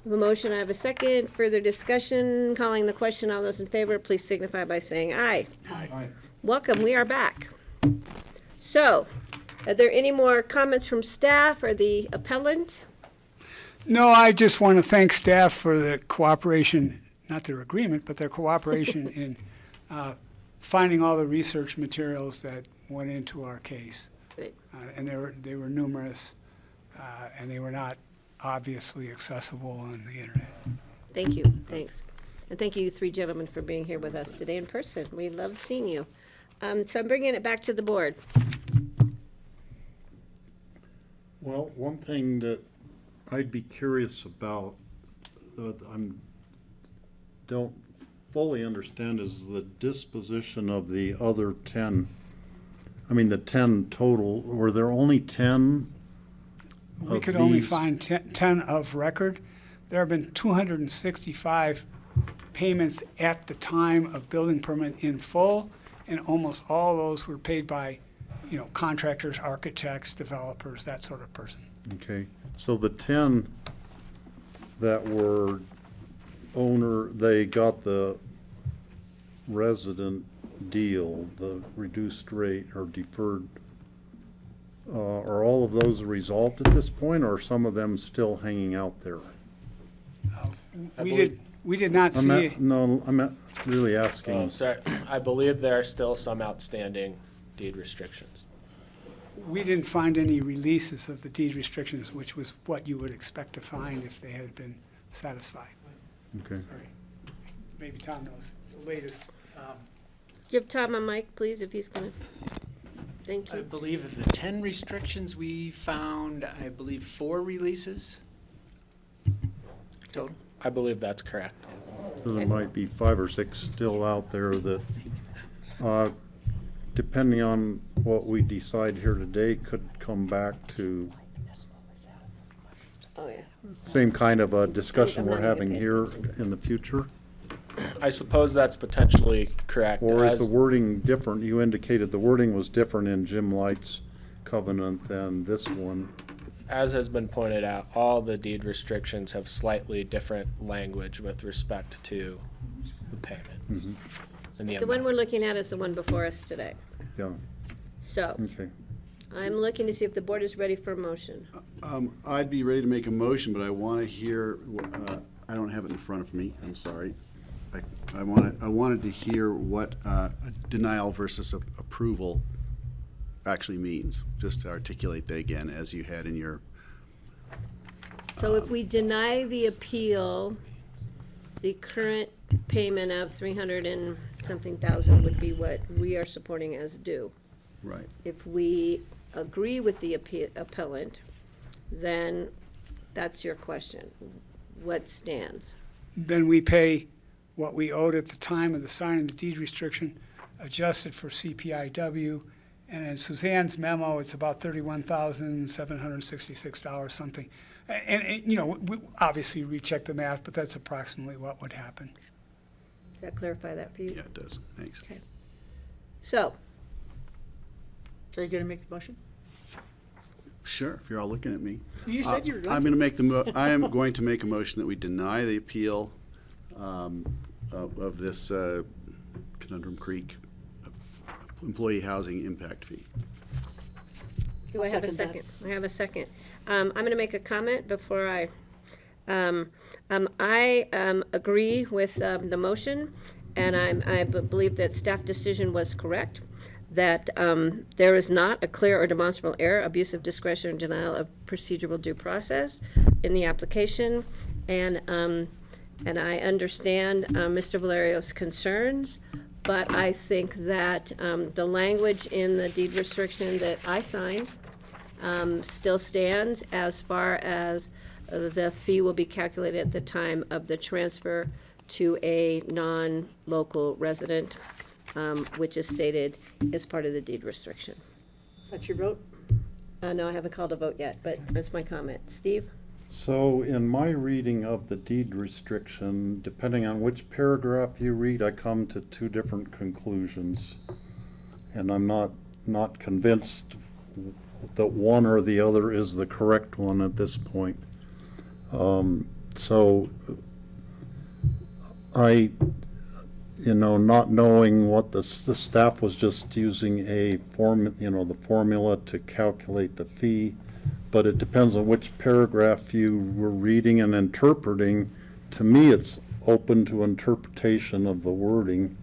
have a motion, I have a second. Further discussion, calling the question. All those in favor, please signify by saying aye. Aye. Welcome, we are back. So, are there any more comments from staff or the appellant? No, I just want to thank staff for the cooperation, not their agreement, but their cooperation in finding all the research materials that went into our case. Great. And they were numerous, and they were not obviously accessible on the internet. Thank you, thanks. And thank you three gentlemen for being here with us today in person. We loved seeing you. So I'm bringing it back to the board. Well, one thing that I'd be curious about, that don't fully understand, is the disposition of the other 10. I mean, the 10 total. Were there only 10? We could only find 10 of record. There have been 265 payments at the time of building permit in full, and almost all those were paid by, contractors, architects, developers, that sort of person. Okay, so the 10 that were they got the resident deal, the reduced rate or deferred. Are all of those resolved at this point, or are some of them still hanging out there? We did not see. I'm not really asking. Oh, sorry. I believe there are still some outstanding deed restrictions. We didn't find any releases of the deed restrictions, which was what you would expect to find if they had been satisfied. Okay. Sorry. Maybe Tom knows the latest. Give Tom a mic, please, if he's gonna. Thank I you. believe of the 10 restrictions, we found, 4 releases total. I believe that's correct. So there might be 5 or 6 still out there that, depending on what we decide here today, could come back to Oh, yeah. same kind of a discussion I'm we're not having gonna pay here in the future? I suppose that's potentially correct. Or is As- the wording different? You indicated the wording was different in Jim Light's covenant than this one. As has been pointed out, all the deed restrictions have slightly different language with respect to the payment. Mm-hmm. And the The one amount. we're looking at is the one before us today. Yeah, So, okay. I'm looking to see if the board is ready for a motion. I'd be ready to make a motion, but I want to hear, I don't have it in front of me, I'm sorry. I wanted to hear what a denial versus approval actually means, just to articulate that again, as you had in your, So if we deny the appeal, the current payment of 300 and something thousand would be what we are supporting as due. right. If we agree with the appellant, then that's your question. What stands? Then we pay what we owed at the time of the signing of the deed restriction, adjusted for CPIW. And in Suzanne's memo, it's about $31,766 something. And we obviously recheck the math, but that's approximately what would happen. Does that clarify that for you? Yeah, it does, thanks. Okay. So, So you gonna make the motion? Sure, if you're all looking at me. You said you were going I'm gonna make I am going to make a motion that we deny the appeal of this Conundrum Creek employee housing impact fee. do I I'll have a second that. second? I have a second. I'm going to make a comment before I agree with the motion, and I believe that staff decision was correct, that there is not a clear or demonstrable error, abuse of discretion, or denial of procedural due process in the application, and I understand Mr. Valerio's concerns, but I think that the language in the deed restriction that I signed still stands as far as the fee will be calculated at the time of the transfer to a non-local resident, which is stated as part of the deed restriction. That's your vote? No, I haven't called a vote yet, but that's my comment. Steve? So in my reading of the deed restriction, depending on which paragraph you read, I come to two different conclusions. And I'm not convinced that one or the other is the correct one at this point. So I, not knowing what the staff was just using a the formula to calculate the fee, but it depends on which paragraph you were reading and interpreting. To me, it's open to interpretation of the wording.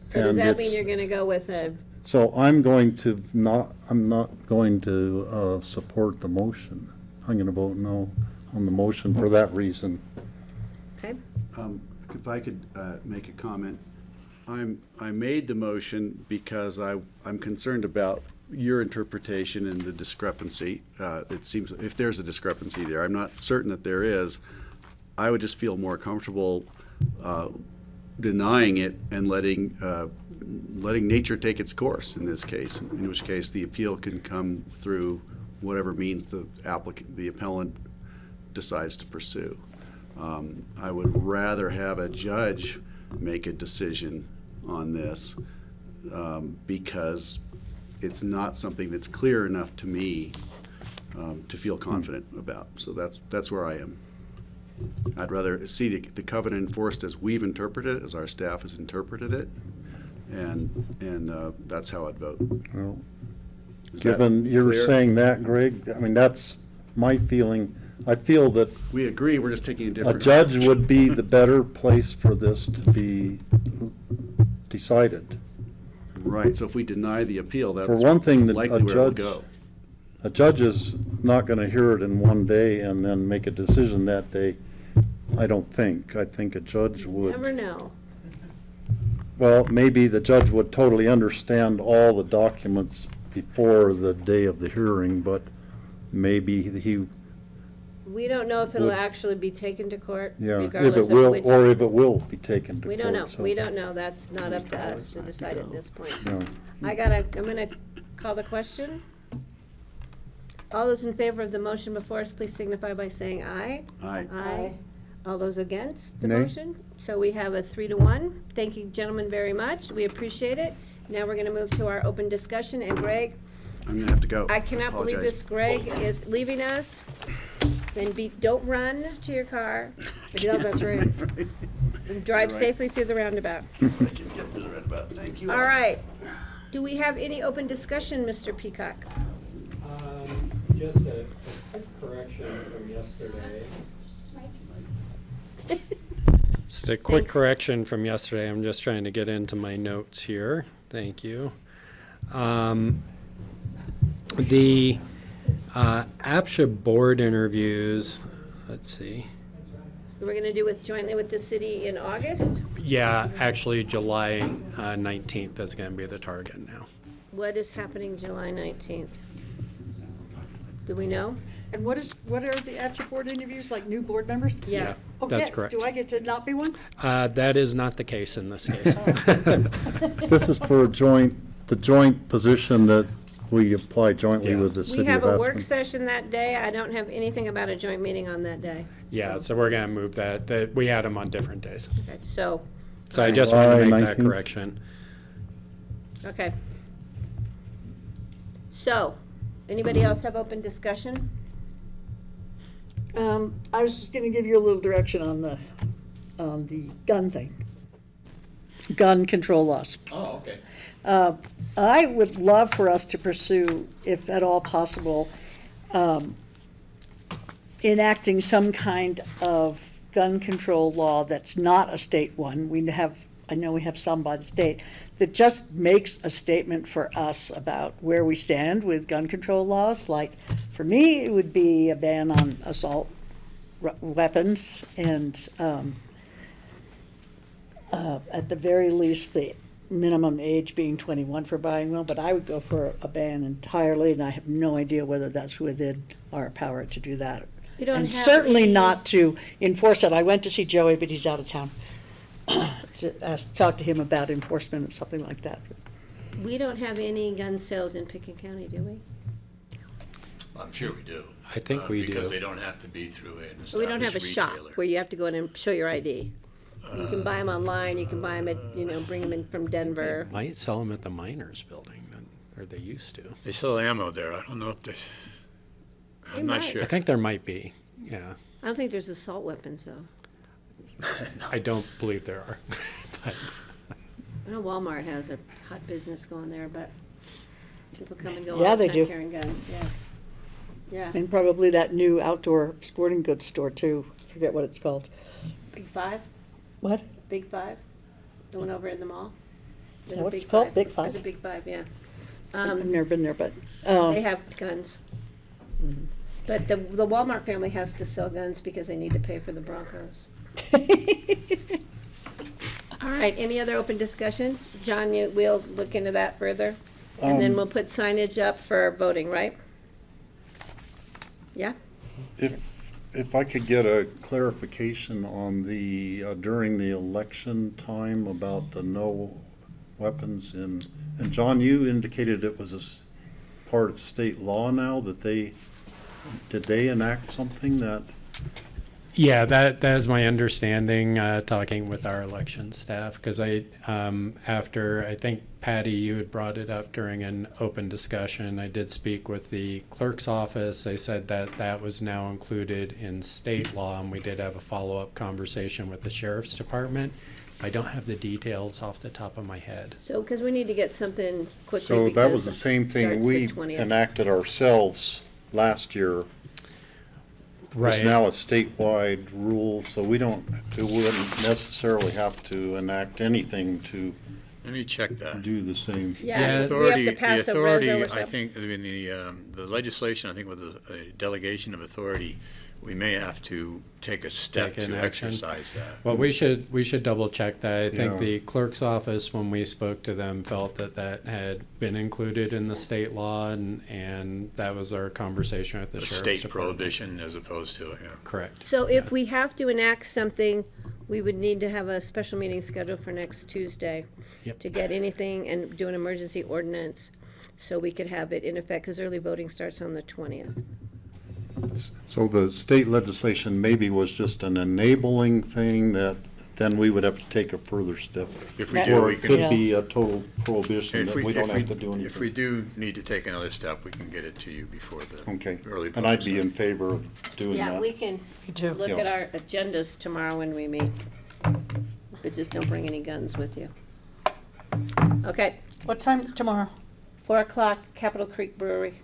So does And that mean it's- you're gonna go with a, So I'm not going to support the motion. I'm gonna vote no on the motion for that reason. okay? If I could make a comment, I made the motion because I'm concerned about your interpretation and the discrepancy. It seems, if there's a discrepancy there, I'm not certain that there is. I would just feel more comfortable denying it and letting nature take its course in this case, in which case the appeal can come through whatever means the appellant decides to pursue. I would rather have a judge make a decision on this because it's not something that's clear enough to me to feel confident about. So that's where I am. I'd rather see the covenant enforced as we've interpreted it, as our staff has interpreted it, and that's how I'd vote. Well, Is that given you're clear? saying that, Greg, I mean, that's my feeling. I feel that We agree, we're just taking a a different. judge would be the better place for this to be decided. Right, so if we deny the appeal, For that's one thing, that likely a where it'll judge, go. a judge is not gonna hear it in one day and then make a decision that day. I don't think. I think a judge would. Never know. Well, maybe the judge would totally understand all the documents before the day of the hearing, but maybe he, We don't know if it'll Would- actually be taken to court, yeah, if regardless it of will, which. or if it will be taken to We court. don't know, so, we don't know, that's not up to us to decide at this point. no. I'm gonna call the question. All those in favor of the motion before us, please signify by saying aye. Aye. Aye. All those against the Nay. motion? So we have a 3-1. Thank you, gentlemen, very much. We appreciate it. Now we're gonna move to our open discussion, and Greg, I'm gonna have to go. I cannot believe Apologize. this, Greg is leaving us. And don't run to your car. Yeah, that's right. And drive You're right. safely through the roundabout. I can get to the red button, thank you. All right. Do we have any open discussion, Mr. Peacock? Just a quick correction from yesterday. Just a quick Thanks. correction from yesterday. I'm just trying to get into my notes here. Thank you. The APSHA board interviews, let's see. We're gonna do with jointly with the city in August? Yeah, actually July 19th is going to be the target now. What is happening July 19th? Do we know? And what are the APSHA board interviews, like new board members? Yeah. Oh, That's yeah. correct. Do I get to not be one? That is not the case in this case. This is for the joint position that we apply jointly with the We city have of a work Aspen. session that day. I don't have anything about a joint meeting on that day. Yeah, so we're going to move that. We had them on different days. Okay, so, So I just wanted to July make that 19th. correction. okay. So, anybody else have open discussion? I was just gonna give you a little direction on the gun thing. Gun control laws. Oh, okay. I would love for us to pursue, if at all possible, enacting some kind of gun control law that's not a state one. I know we have some by the state, that just makes a statement for us about where we stand with gun control laws. Like, for me, it would be a ban on assault weapons and, at the very least, the minimum age being 21 for buying one, but I would go for a ban entirely, and I have no idea whether that's within our power to do that. You don't And have certainly any- not to enforce it. I went to see Joey, but he's out of town. Talk to him about enforcement or something like that. We don't have any gun sales in Pickett County, do we? I'm sure we do. I think we Because do. they don't have to be through an established But we don't have a shop retailer. where you have to go in and show your ID. You can buy them online, you can buy them at, bring them in from Denver. Might sell them at the miners building, or they used to. They sell ammo there. I don't know if they, They I'm not might. sure. I think there might be, yeah. I don't think there's assault weapons, though. I don't believe there are. But I know Walmart has a hot business going there, but people come and go Yeah, all the they time do. carrying guns, yeah. Yeah. And probably that new outdoor sporting goods store too. I forget what it's called. Big Five? What? Big Five? The one over in the mall? Is that what it's called? Big Five? It's a Big Five, yeah. I've never been there, but. They have guns. Mm-hmm. But the Walmart family has to sell guns because they need to pay for the Broncos. All right, any other open discussion? John, we'll look into that further. And then we'll put signage up for voting, right? Yeah? If I could get a clarification on the, during the election time about the no weapons and John, you indicated it was a part of state law now that did they enact something that? yeah, that is my understanding, talking with our election staff, because after, I think Patty, you had brought it up during an open discussion. I did speak with the clerk's office. They said that was now included in state law, and we did have a follow-up conversation with the sheriff's department. I don't have the details off the top of my head. So, because we need to get something quickly. So that was because the same it thing starts we the 20th. enacted ourselves last year. Right. It's now a statewide rule, so we wouldn't necessarily have to enact anything to Let me check that. do the same. Yeah, Yeah. we have Authority, to the pass a authority, reso or I something. think, I mean, the legislation, I think with a delegation of authority, we may have to take a step Take an to action. exercise that. Well, we should double check that. I think Yeah. the clerk's office, when we spoke to them, felt that had been included in the state law, and that was our conversation with the A sheriff's state department. prohibition as opposed to, Correct. So if we have to enact something, we would need to have a special meeting scheduled for next Tuesday Yep. to get anything and do an emergency ordinance, so we could have it in effect, because early voting starts on the 20th. So the state legislation maybe was just an enabling thing that then we would have to take a further step. If we do, Or we it can. could be a total prohibition If that we, we don't if we, have to do anything. if we do need to take another step, we can get it to you before the Okay, early voting. and I'd be starts. in favor of doing that. Yeah, we can too. look Yeah. at our agendas tomorrow when we meet, but just don't bring any guns with you. Okay, What time tomorrow? 4:00, Capitol Creek Brewery.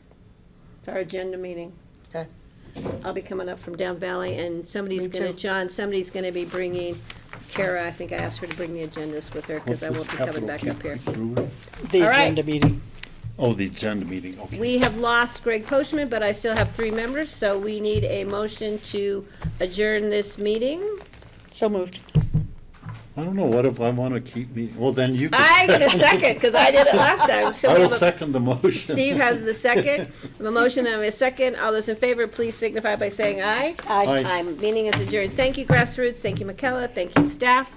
It's our agenda meeting. Okay. I'll be coming up from down valley, and somebody's Me gonna, too. John, somebody's gonna be bringing, Kara, I think I asked her to bring the agendas with her, because What's I this won't be coming Capitol back up here. Creek Brewery? The All right. agenda meeting. Oh, the agenda meeting, okay. We have lost Greg Postman, but I still have 3 members, so we need a motion to adjourn this meeting. So moved. I don't know, what if I want to keep me, well, then you can. I get a second, because I did it last time, so I we will have a. second the motion. Steve has the second. A motion and a second. All those in favor, please signify by saying aye. Aye. Aye. Meeting is adjourned. Thank you, Grassroots. Thank you, McKella. Thank you, staff.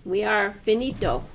We are finito.